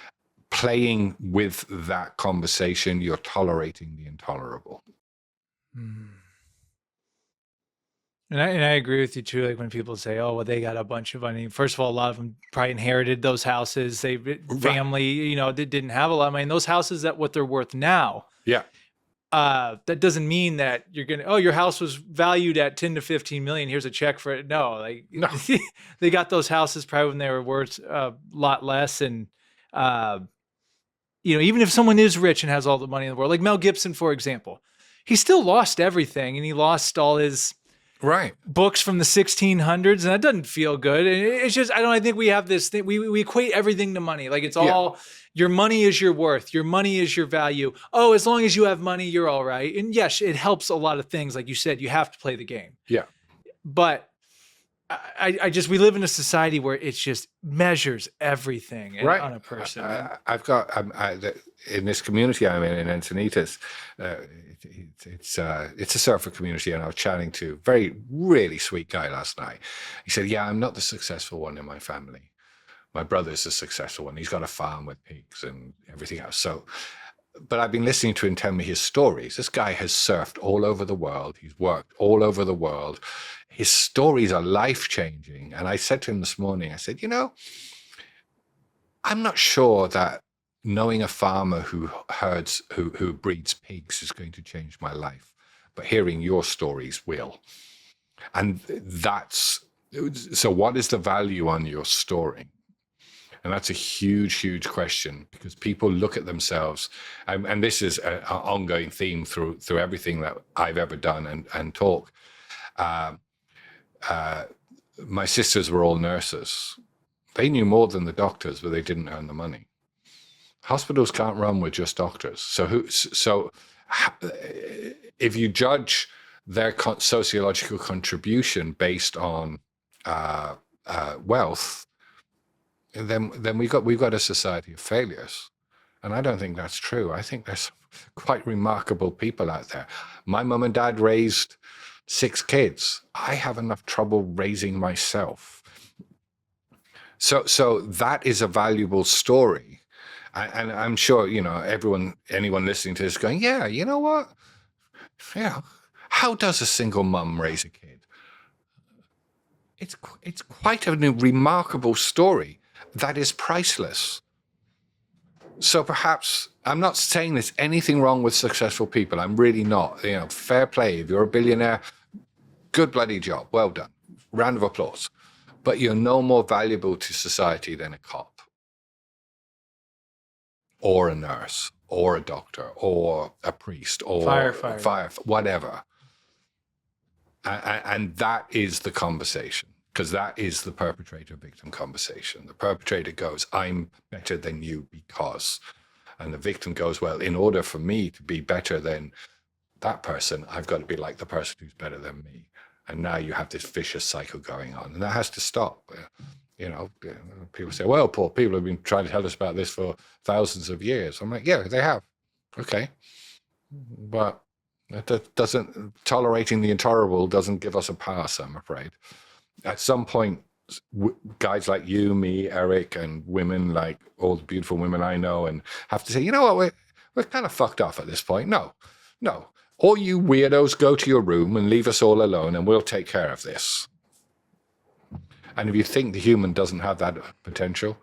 playing with that conversation, you're tolerating the intolerable. Mm. And I agree with you too. Like when people say, "Oh, well, they got a bunch of money." First of all, a lot of them probably inherited those houses. Family, they didn't have a lot of money. And those houses, that what they're worth now. Yeah. That doesn't mean that you're gonna. Oh, your house was valued at 10 to 15 million. Here's a check for it. No, no. They got those houses probably when they were worth a lot less. And even if someone is rich and has all the money in the world, like Mel Gibson, for example, he still lost everything, and he lost all his. Right. Books from the 1600s, and that doesn't feel good. And it's just, I think we have this thing, we equate everything to money. Like it's all, your money is your worth, your money is your value. Oh, as long as you have money, you're all right. And yes, it helps a lot of things. Like you said, you have to play the game. Yeah. But we live in a society where it just measures everything on a person. I've got, in this community I'm in Encinitas, it's a surfer community, and I was chatting to a really sweet guy last night. He said, yeah, I'm not the successful one in my family. My brother's the successful one. He's got a farm with pigs and everything else. But I've been listening to him tell me his stories. This guy has surfed all over the world. He's worked all over the world. His stories are life-changing. And I said to him this morning, I said, I'm not sure that knowing a farmer who breeds pigs is going to change my life, but hearing your stories will. And so what is the value on your story? And that's a huge, huge question, because people look at themselves, and this is an ongoing theme through everything that I've ever done and talk. My sisters were all nurses. They knew more than the doctors, but they didn't earn the money. Hospitals can't run with just doctors. So if you judge their sociological contribution based on wealth, then we've got a society of failures. And I don't think that's true. I think there's quite remarkable people out there. My mom and dad raised 6 kids. I have enough trouble raising myself. So that is a valuable story. And I'm sure, anyone listening to this going, yeah, you know what? Yeah. How does a single mum raise a kid? It's quite a remarkable story that is priceless. So perhaps, I'm not saying there's anything wrong with successful people. I'm really not. Fair play. If you're a billionaire, good bloody job. Well done. Round of applause. But you're no more valuable to society than a cop, or a nurse, or a doctor, or a priest, or firefighter, whatever. And that is the conversation, because that is the perpetrator-victim conversation. The perpetrator goes, I'm better than you because. And the victim goes, well, in order for me to be better than that person, I've got to be like the person who's better than me. And now you have this vicious cycle going on, and that has to stop. You know, people say, well, Paul, people have been trying to tell us about this for thousands of years. I'm like, yeah, they have. Okay. But that doesn't, tolerating the intolerable doesn't give us a pass, I'm afraid. At some point, guys like you, me, Eric, and women like all the beautiful women I know, and have to say, you know what, we're kind of fucked off at this point. No. All you weirdos go to your room and leave us all alone, and we'll take care of this. And if you think the human doesn't have that potential,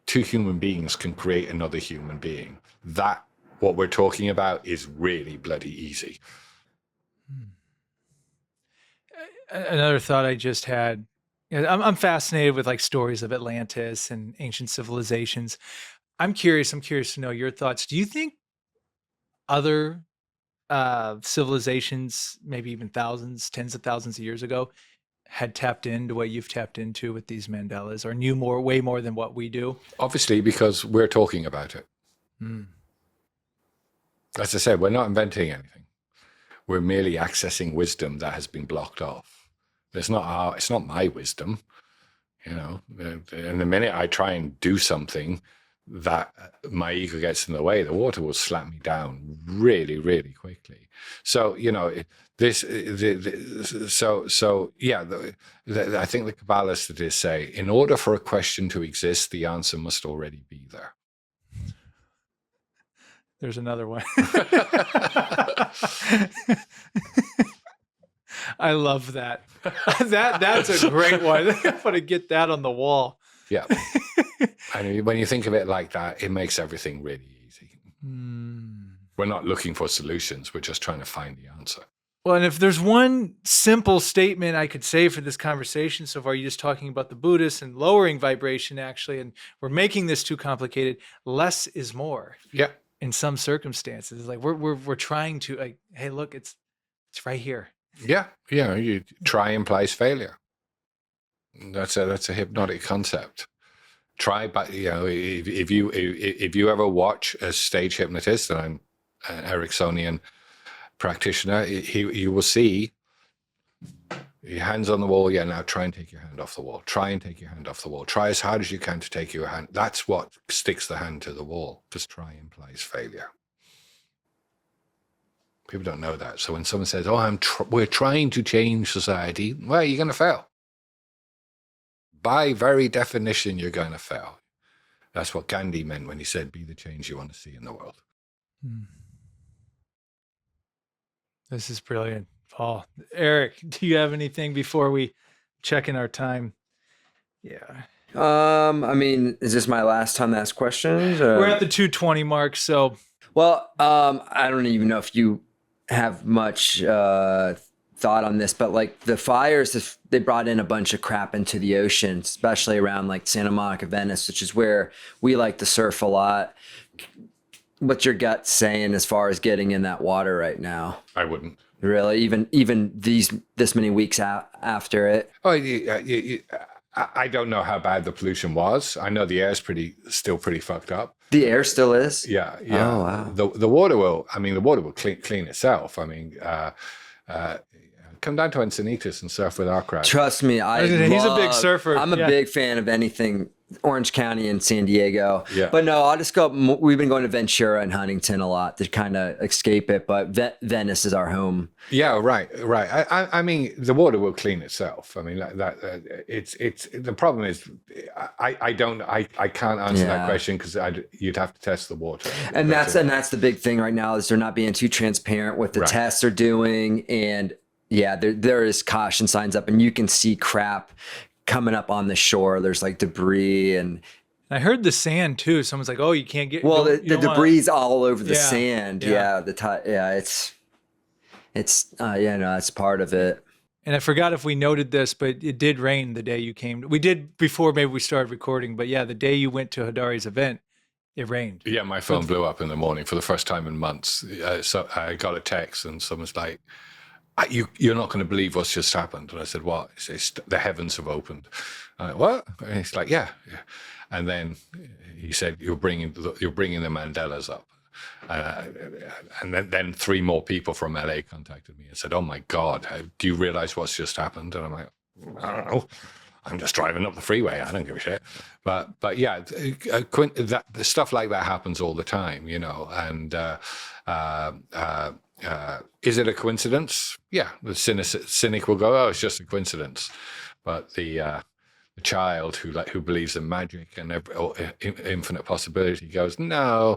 two human beings can create another human being. That, what we're talking about, is really bloody easy. Another thought I just had, I'm fascinated with like stories of Atlantis and ancient civilizations. I'm curious to know your thoughts. Do you think other civilizations, maybe even thousands, tens of thousands of years ago, had tapped into what you've tapped into with these mandalas, or knew way more than what we do? Obviously, because we're talking about it. As I said, we're not inventing anything. We're merely accessing wisdom that has been blocked off. It's not my wisdom, you know. And the minute I try and do something that my ego gets in the way, the water will slap me down really, really quickly. So, you know, I think the Kabbalists say, in order for a question to exist, the answer must already be there. There's another one. I love that. That's a great one. I'm going to get that on the wall. Yeah. And when you think of it like that, it makes everything really easy. We're not looking for solutions. We're just trying to find the answer. Well, and if there's one simple statement I could say for this conversation so far, you're just talking about the Buddhists and lowering vibration, actually, and we're making this too complicated. Less is more. Yeah. In some circumstances, like we're trying to, like, hey, look, it's right here. Yeah. You try implies failure. That's a hypnotic concept. Try, but you know, if you ever watch a stage hypnotist, and I'm an Ericksonian practitioner, you will see your hands on the wall. Yeah, now try and take your hand off the wall. Try and take your hand off the wall. Try as hard as you can to take your hand. That's what sticks the hand to the wall, because try implies failure. People don't know that. So when someone says, "Oh, we're trying to change society," well, you're going to fail. By very definition, you're going to fail. That's what Gandhi meant when he said, "Be the change you want to see in the world." This is brilliant, Paul. Eric, do you have anything before we check in our time? Yeah. I mean, is this my last time to ask questions? We're at the 2:20 mark, so. Well, I don't even know if you have much thought on this, but like the fires, they brought in a bunch of crap into the ocean, especially around like Santa Monica, Venice, which is where we like to surf a lot. What's your gut saying as far as getting in that water right now? I wouldn't. Really? Even this many weeks after it? Oh, I don't know how bad the pollution was. I know the air's still pretty fucked up. The air still is? Yeah. Oh, wow. The water will clean itself. I mean, come down to Encinitas and surf with our crowd. Trust me, he's a big surfer. I'm a big fan of anything Orange County and San Diego. Yeah. But no, I'll just go. We've been going to Ventura and Huntington a lot to kind of escape it. But Venice is our home. Yeah, right. I mean, the water will clean itself. I mean, it's the problem is, I can't answer that question because you'd have to test the water. And that's the big thing right now is they're not being too transparent with the tests they're doing. And yeah, there is caution signs up, and you can see crap coming up on the shore. There's like debris, and I heard the sand too. Someone's like, "Oh, you can't get." Well, the debris all over the sand. Yeah. It's part of it. And I forgot if we noted this, but it did rain the day you came. We did before maybe we started recording, but yeah, the day you went to Hadari's event, it rained. Yeah, my phone blew up in the morning for the first time in months. So I got a text, and someone's like, You're not going to believe what's just happened. And I said, what? He says, the heavens have opened. I went, what? And he's like, yeah. And then he said, you're bringing the mandalas up. And then 3 more people from LA contacted me and said, oh my God, do you realize what's just happened? And I'm like, I don't know. I'm just driving up the freeway. I don't give a shit. But yeah, stuff like that happens all the time, and is it a coincidence? Yeah, the cynic will go, oh, it's just a coincidence. But the child who believes in magic and infinite possibility goes, no,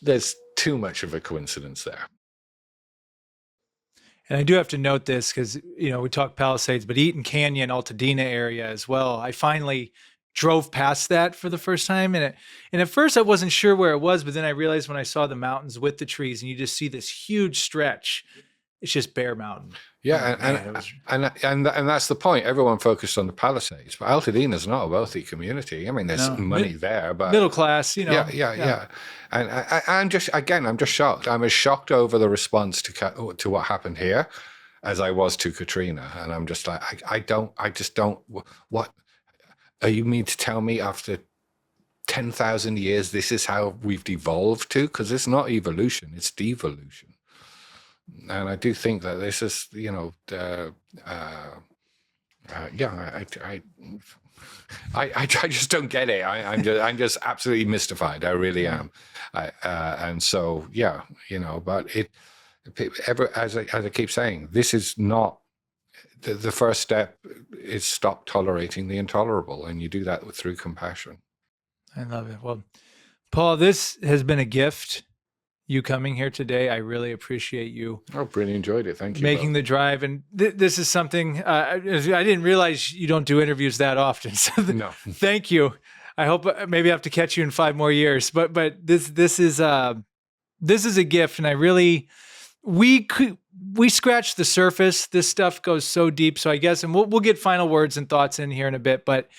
there's too much of a coincidence there. And I do have to note this because, we talk Palisades, but Eaton Canyon, Altadena area as well. I finally drove past that for the first time. And at first I wasn't sure where it was, but then I realized when I saw the mountains with the trees and you just see this huge stretch, it's just Bear Mountain. Yeah, and that's the point. Everyone focused on the Palisades, but Altadena is not a wealthy community. I mean, there's money there, but middle class, Yeah. And I'm just shocked. I'm as shocked over the response to what happened here as I was to Katrina, and I'm just like, I just don't. What are you mean to tell me after 10,000 years this is how we've devolved to? Because it's not evolution; it's devolution. And I do think that this is, I just don't get it. I'm just absolutely mystified. I really am. And so, but as I keep saying, this is not the first step. Is stop tolerating the intolerable, and you do that through compassion. I love it. Well, Paul, this has been a gift. You coming here today, I really appreciate you. Oh, really enjoyed it. Thank you. Making the drive, and this is something I didn't realize you don't do interviews that often. So no, thank you. I hope maybe I have to catch you in 5 more years. But this is a gift, and I really we scratched the surface. This stuff goes so deep. So I guess, and we'll get final words and thoughts in here in a bit. But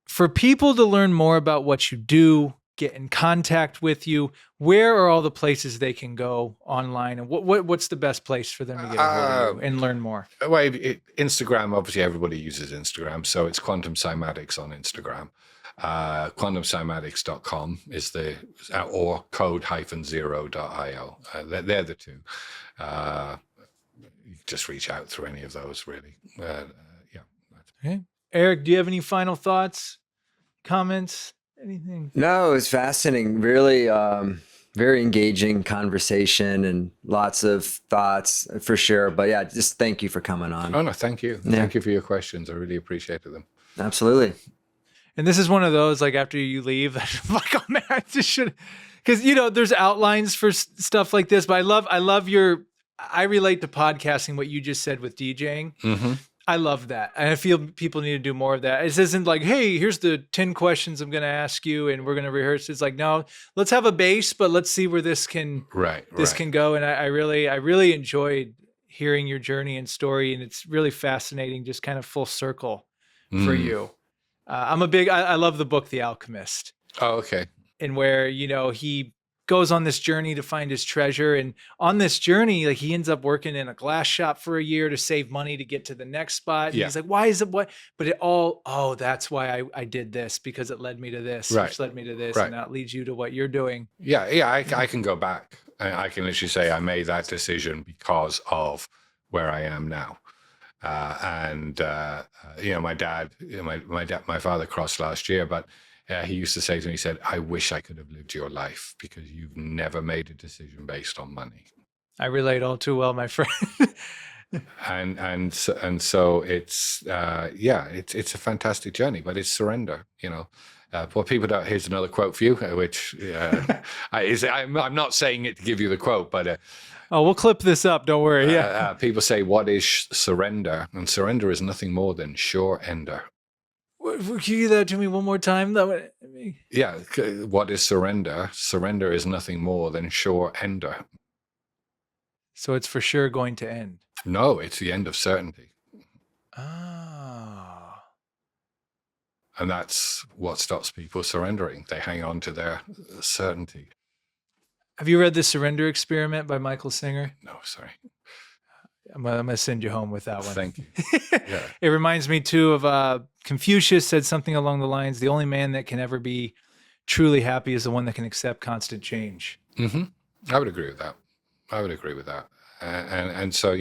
for people to learn more about what you do, get in contact with you, where are all the places they can go online, and what's the best place for them to get a hold of you and learn more? Well, Instagram, obviously everybody uses Instagram, so it's Quantum Cymatics on Instagram. QuantumCymatics.com is or code-0.io. They're the two. You just reach out through any of those, really. Yeah. Okay. Eric, do you have any final thoughts, comments? Anything? No, it was fascinating. Really, very engaging conversation and lots of thoughts for sure. But yeah, just thank you for coming on. Oh no, thank you. Yeah. Thank you for your questions. I really appreciated them. Absolutely. And this is one of those, like, after you leave, I'm like, oh man, I just should, because there's outlines for stuff like this. But I love I relate to podcasting, what you just said with DJing. Mm-hmm. I love that. And I feel people need to do more of that. It isn't like, hey, here's the 10 questions I'm going to ask you and we're going to rehearse. It's like, no, let's have a base, but let's see where this can can go. And I really enjoyed hearing your journey and story. And it's really fascinating, just kind of full circle for you. I love the book, The Alchemist. Oh, okay. And where, he goes on this journey to find his treasure. And on this journey, like, he ends up working in a glass shop for a year to save money to get to the next spot. And he's like, why is it what? But that's why I did this, because it led me to this, which led me to this. And that leads you to what you're doing. Yeah. I can go back. I can literally say I made that decision because of where I am now. My father crossed last year, but he used to say to me, he said, I wish I could have lived your life because you've never made a decision based on money. I relate all too well, my friend. and so it's it's a fantastic journey, but it's surrender, What people don't, here's another quote for you, which I'm not saying it to give you the quote, but we'll clip this up. Don't worry. People say, what is surrender? And surrender is nothing more than sure ender. Can you give that to me one more time? Yeah. What is surrender? Surrender is nothing more than sure ender. So it's for sure going to end. No, it's the end of certainty. Oh. And that's what stops people surrendering. They hang on to their certainty. Have you read The Surrender Experiment by Michael Singer? No, sorry. I'm gonna send you home with that one. Thank you. Yeah. It reminds me too of Confucius said something along the lines: the only man that can ever be truly happy is the one that can accept constant change. Hmm. I would agree with that. And so,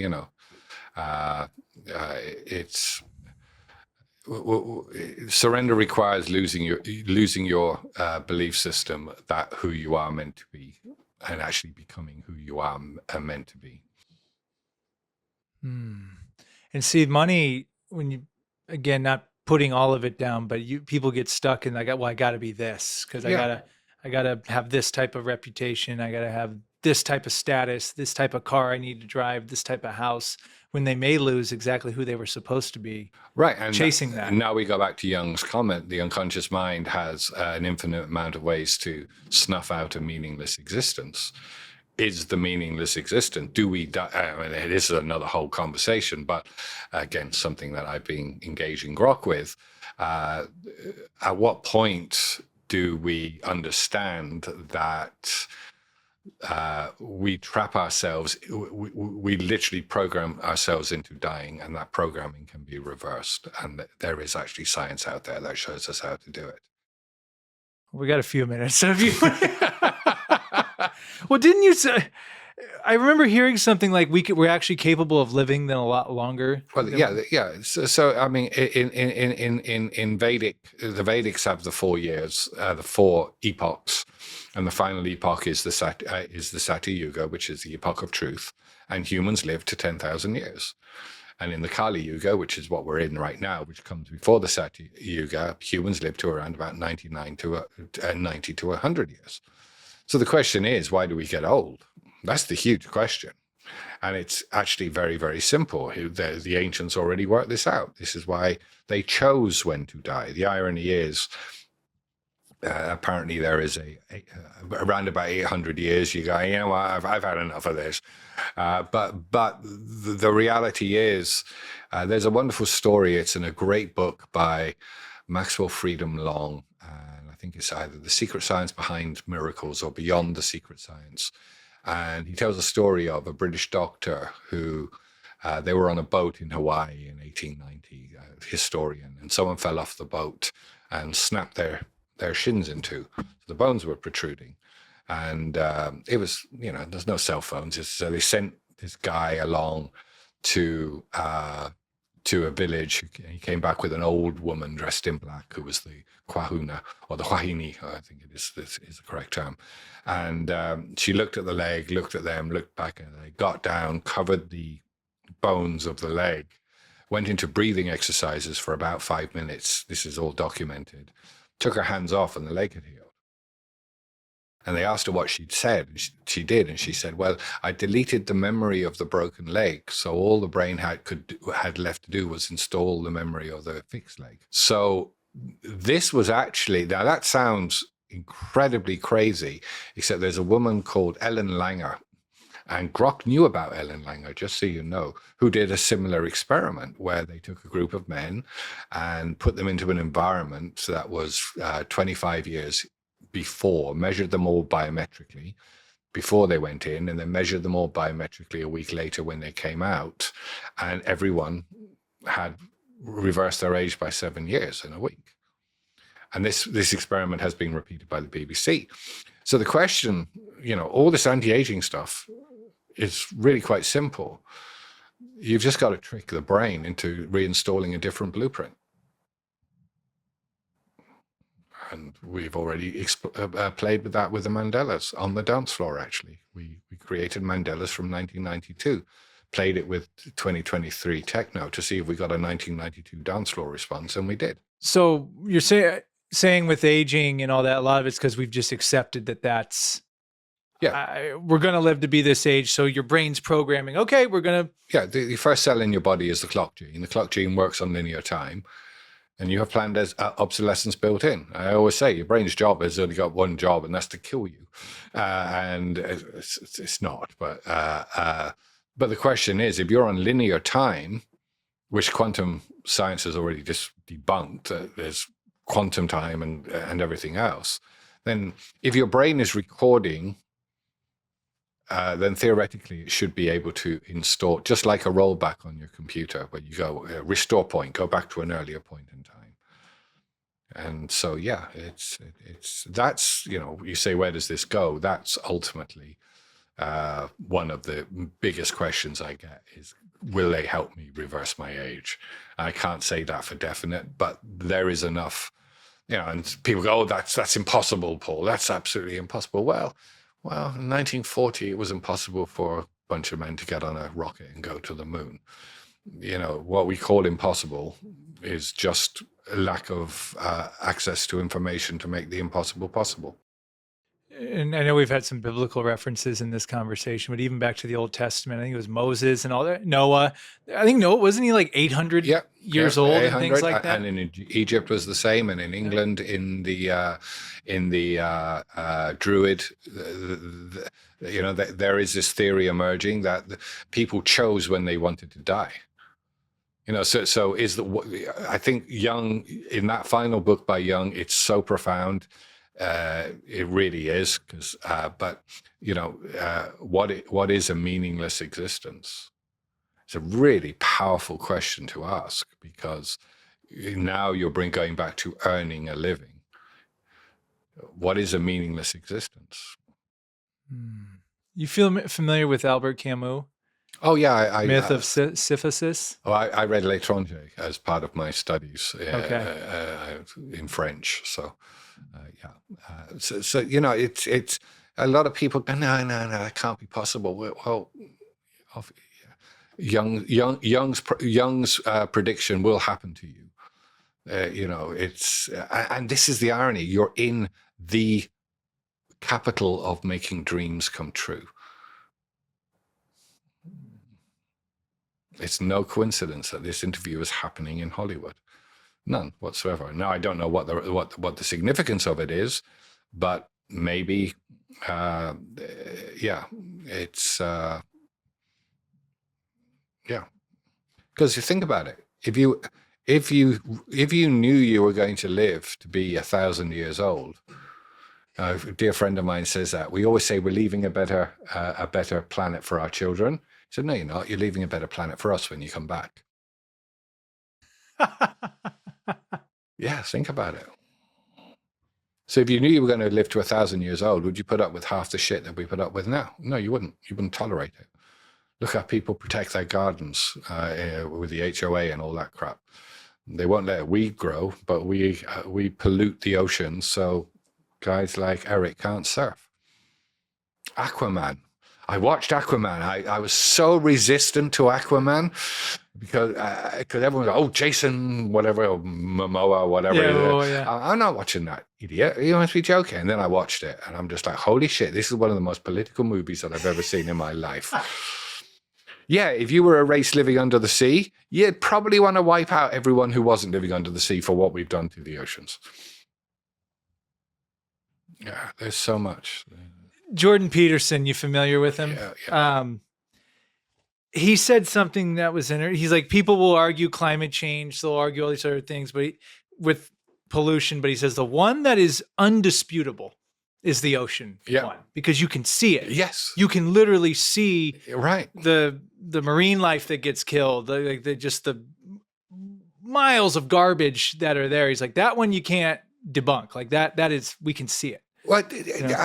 it's surrender requires losing your belief system that who you are meant to be, and actually becoming who you are meant to be. And see, money, when you, again, not putting all of it down, but people get stuck in like, well, I got to be this because Yeah. I gotta have this type of reputation. I gotta have this type of status, this type of car I need to drive, this type of house, when they may lose exactly who they were supposed to be. Right. And chasing that. And now we go back to Jung's comment: the unconscious mind has an infinite amount of ways to snuff out a meaningless existence. Is the meaningless existence? Do we die? I mean, it is another whole conversation, but again, something that I've been engaging Grok with. At what point do we understand that we trap ourselves? We literally program ourselves into dying, and that programming can be reversed. And there is actually science out there that shows us how to do it. We got a few minutes. So if you, well, didn't you say? I remember hearing something like we're actually capable of living then a lot longer. Well, yeah. So I mean, in Vedic, the Vedics have the 4 years, the 4 epochs, and the final epoch is the Sati Yuga, which is the epoch of truth, and humans live to 10,000 years. And in the Kali Yuga, which is what we're in right now, which comes before the Sati Yuga, humans live to around about 90 to 100 years. So the question is, why do we get old? That's the huge question. And it's actually very, very simple. The ancients already worked this out. This is why they chose when to die. The irony is, apparently there is around about 800 years, you go, you know what, I've had enough of this. But the reality is, there's a wonderful story. It's in a great book by Maxwell Freedom Long. And I think it's either The Secret Science Behind Miracles or Beyond the Secret Science. And he tells a story of a British doctor who they were on a boat in Hawaii in 1890, historian, and someone fell off the boat and snapped their shins in two. So the bones were protruding. And it was, there's no cell phones. So they sent this guy along to a village. He came back with an old woman dressed in black who was the kwahuna, or the wahini, I think this is the correct term. And she looked at the leg, looked at them, looked back at it, got down, covered the bones of the leg, went into breathing exercises for about 5 minutes. This is all documented. Took her hands off and the leg had healed. And they asked her what she'd said. And she did. And she said, well, I deleted the memory of the broken leg. So all the brain had left to do was install the memory of the fixed leg. So this was actually, now that sounds incredibly crazy, except there's a woman called Ellen Langer. And Grok knew about Ellen Langer, just so you know, who did a similar experiment where they took a group of men and put them into an environment that was 25 years before, measured them all biometrically before they went in, and then measured them all biometrically a week later when they came out, and everyone had reversed their age by 7 years in a week. And this experiment has been repeated by the BBC. So the question, all this anti-aging stuff is really quite simple. You've just got to trick the brain into reinstalling a different blueprint. And we've already played with that with the mandalas on the dance floor, actually. We created mandalas from 1992, played it with 2023 techno to see if we got a 1992 dance floor response, and we did. So you're saying with aging and all that, a lot of it's because we've just accepted that's, we're going to live to be this age. So your brain's programming, okay, we're going to. Yeah, the first cell in your body is the clock gene. The clock gene works on linear time. And you have planned obsolescence built in. I always say your brain's job has only got one job, and that's to kill you. And it's not. But the question is, if you're on linear time, which quantum science has already just debunked, there's quantum time and everything else, then if your brain is recording then theoretically it should be able to install, just like a rollback on your computer, where you go restore point, go back to an earlier point in time. And so, yeah, it's that's, you say, where does this go? That's ultimately one of the biggest questions I get is, will they help me reverse my age? I can't say that for definite, but there is enough, and people go, oh, that's impossible, Paul. That's absolutely impossible. Well, in 1940, it was impossible for a bunch of men to get on a rocket and go to the moon. What we call impossible is just a lack of access to information to make the impossible possible. And I know we've had some biblical references in this conversation, but even back to the Old Testament, I think it was Moses and all that. Noah, I think Noah, wasn't he like 800 years old and things like that? And in Egypt was the same, and in England, in the Druid, there is this theory emerging that people chose when they wanted to die. So I think Young, in that final book by Young, it's so profound. It really is, but what is a meaningless existence? It's a really powerful question to ask, because now you're going back to earning a living. What is a meaningless existence? You feel familiar with Albert Camus? Oh yeah, Myth of Sisyphus. Oh, I read L'Étranger as part of my studies in French. So, so it's a lot of people go, no, that can't be possible. Well, Young's prediction will happen to you. It's and this is the irony. You're in the capital of making dreams come true. It's no coincidence that this interview is happening in Hollywood. None whatsoever. Now, I don't know what the significance of it is, but maybe, it's, because you think about it. If you knew you were going to live to be 1,000 years old, a dear friend of mine says that we always say we're leaving a better planet for our children. He said, no, you're not. You're leaving a better planet for us when you come back. Yeah, think about it. So if you knew you were going to live to 1,000 years old, would you put up with half the shit that we put up with now? No, you wouldn't. You wouldn't tolerate it. Look how people protect their gardens with the HOA and all that crap. They won't let weed grow, but we pollute the ocean, so guys like Eric can't surf. Aquaman. I watched Aquaman. I was so resistant to Aquaman because everyone goes, oh, Jason, whatever, or Momoa, whatever. I'm not watching that, idiot. You must be joking. And then I watched it, and I'm just like, holy shit, this is one of the most political movies that I've ever seen in my life. Yeah, if you were a race living under the sea, you'd probably want to wipe out everyone who wasn't living under the sea for what we've done to the oceans. Yeah, there's so much. Jordan Peterson, you familiar with him? Yeah. He said something that was he's like, people will argue climate change, they'll argue all these other things, but with pollution, but he says the one that is undisputable is the ocean one, because you can see it. Yes. You can literally see the marine life that gets killed, just the miles of garbage that are there. He's like, that one you can't debunk. Like that is, we can see it. Well,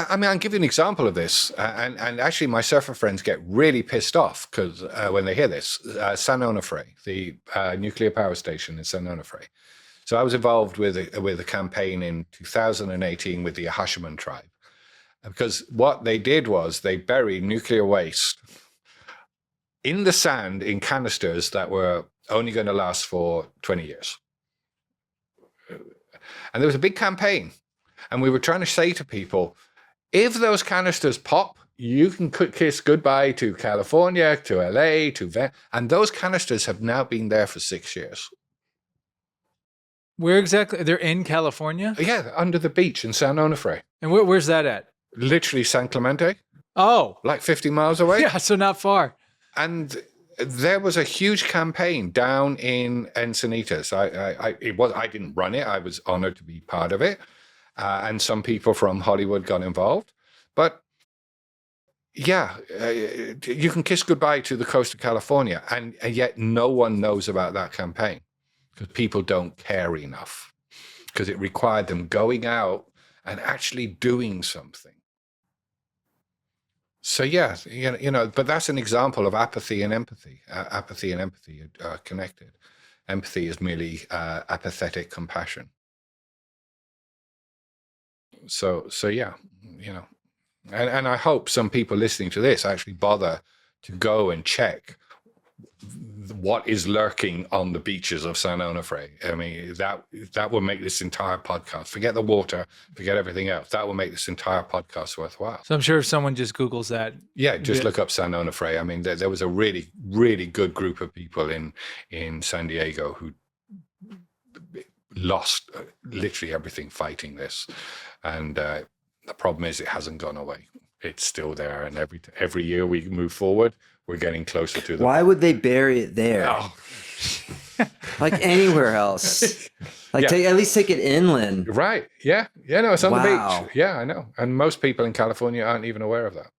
I mean, I'll give you an example of this. And actually, my surfer friends get really pissed off because when they hear this, San Onofre, the nuclear power station in San Onofre. So I was involved with a campaign in 2018 with the Ahashiman tribe. Because what they did was they buried nuclear waste in the sand in canisters that were only going to last for 20 years. And there was a big campaign. And we were trying to say to people, if those canisters pop, you can kiss goodbye to California, to LA, and those canisters have now been there for 6 years. Where exactly? They're in California? Yeah, under the beach in San Onofre. And where's that at? Literally San Clemente. Oh. Like 50 miles away. Yeah, so not far. And there was a huge campaign down in Encinitas. I didn't run it. I was honored to be part of it. And some people from Hollywood got involved. But Yeah, you can kiss goodbye to the coast of California, and yet no one knows about that campaign because people don't care enough, because it required them going out and actually doing something. So yeah, but that's an example of apathy and empathy. Apathy and empathy are connected. Empathy is merely apathetic compassion. So yeah, and I hope some people listening to this actually bother to go and check what is lurking on the beaches of San Onofre. I mean, that will make this entire podcast, forget the water, forget everything else, that will make this entire podcast worthwhile. So I'm sure if someone just Googles that. Yeah, just look up San Onofre. I mean, there was a really, really good group of people in San Diego who lost literally everything fighting this. And the problem is it hasn't gone away. It's still there. And every year we move forward, we're getting closer to the... Why would they bury it there? Oh. Like anywhere else. Like at least take it inland. Right. Yeah. Yeah, no, it's on the Wow. beach. Yeah, I know. And most people in California aren't even aware of that.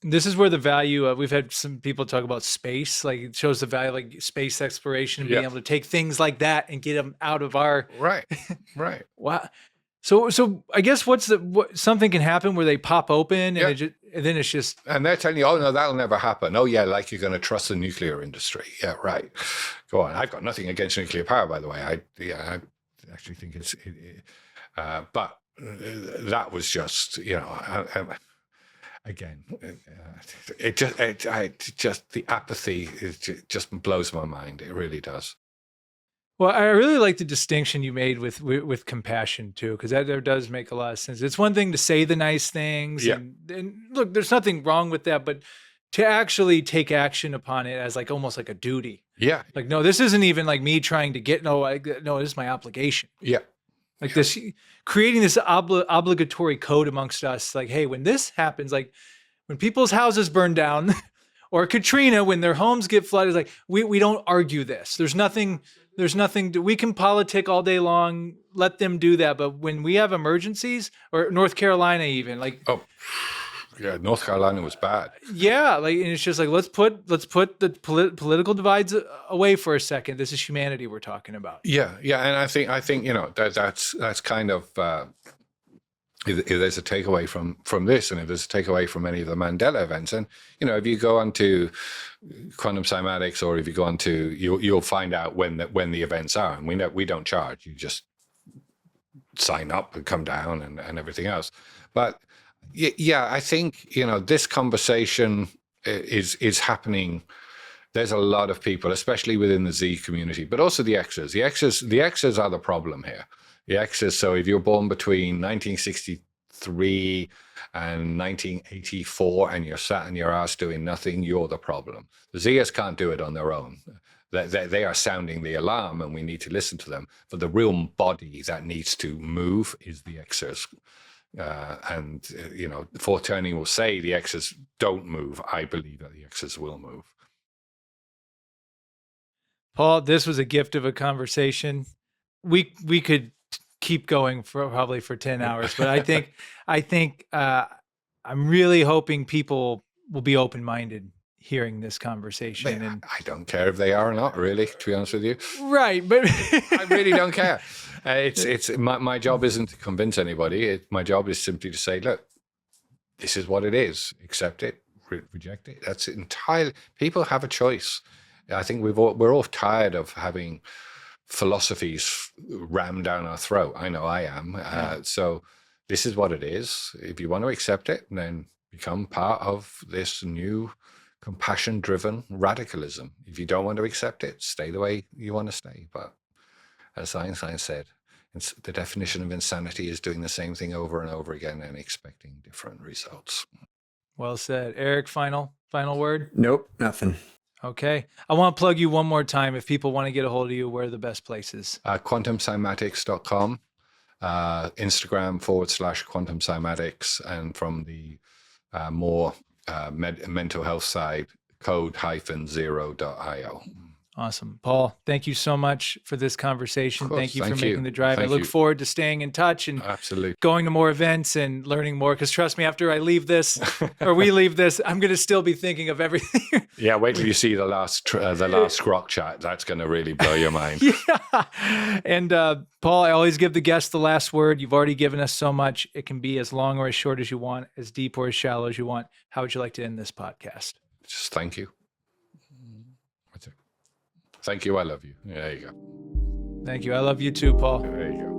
This is where the value of, we've had some people talk about space, like it shows the value, like space exploration, and being able to take things like that and get them out of our... Right. Right. Wow. So I guess something can happen where they pop open and and then it's just... And they're telling you, oh, no, that'll never happen. Oh, yeah, like you're going to trust the nuclear industry. Yeah, right. Go on. I've got nothing against nuclear power, by the way. I actually think it's... but that was just, again, the apathy just blows my mind. It really does. Well, I really like the distinction you made with compassion too, because that there does make a lot of sense. It's one thing to say the nice things, and look, there's nothing wrong with that, but to actually take action upon it as like almost like a duty. Yeah. Like, no, this isn't even like me trying to get. No, this is my obligation. Yeah. Like this, creating this obligatory code amongst us. Like, hey, when this happens, like when people's houses burn down, or Katrina, when their homes get flooded, like we don't argue this. There's nothing. We can politic all day long, let them do that. But when we have emergencies, or North Carolina even, like... Oh, yeah, North Carolina was bad. Yeah, like, and it's just like, let's put the political divides away for a second. This is humanity we're talking about. Yeah, and I think that's kind of... If there's a takeaway from this, and if there's a takeaway from any of the Mandela events, and if you go onto quantum cymatics, or if you go onto, you'll find out when the events are, and we don't charge. You just sign up and come down and everything else. But yeah, I think this conversation is happening. There's a lot of people, especially within the Z community, but also the X's. The X's are the problem here. The X's, so if you're born between 1963 and 1984 and you're sat in your ass doing nothing, you're the problem. The Z's can't do it on their own. They are sounding the alarm, and we need to listen to them. But the real body that needs to move is the X's. And Fortuny will say the X's don't move. I believe that the X's will move. Paul, this was a gift of a conversation. We could keep going probably for 10 hours, but I think I'm really hoping people will be open-minded hearing this conversation. And I don't care if they are or not, really, to be honest with you. Right, but I really don't care. It's my job isn't to convince anybody. My job is simply to say, look, this is what it is. Accept it, reject it. That's entirely. People have a choice. I think we're all tired of having philosophies rammed down our throat. I know I am. So this is what it is. If you want to accept it, then become part of this new compassion-driven radicalism. If you don't want to accept it, stay the way you want to stay. But as Einstein said, the definition of insanity is doing the same thing over and over again and expecting different results. Well said. Eric, final word? Nope, nothing. Okay. I want to plug you one more time. If people want to get a hold of you, where are the best places? Quantumcymatics.com, Instagram /Quantum Cymatics, and from the more mental health side, code-0.io. Awesome. Paul, thank you so much for this conversation. Of course, Thank you for thank making you. the drive. Thank I look you. forward to staying in touch and Absolutely. going to more events and learning more. Because trust me, after I leave this or we leave this, I'm going to still be thinking of everything. Yeah, wait till you see the last Grok chat. That's going to really blow your mind. Yeah. And Paul, I always give the guest the last word. You've already given us so much. It can be as long or as short as you want, as deep or as shallow as you want. How would you like to end this podcast? Just thank you. That's it. Thank you. I love you. There you go. Thank you. I love you too, Paul. There you go.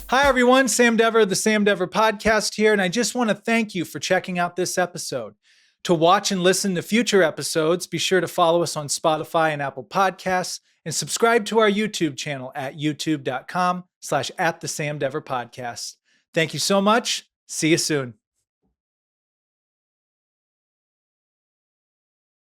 Hi, everyone. Sam Dever, the Sam Dever Podcast here, and I just want to thank you for checking out this episode. To watch and listen to future episodes, be sure to follow us on Spotify and Apple Podcasts, and subscribe to our YouTube channel at youtube.com/@thesamdeverpodcast. Thank you so much. See you soon.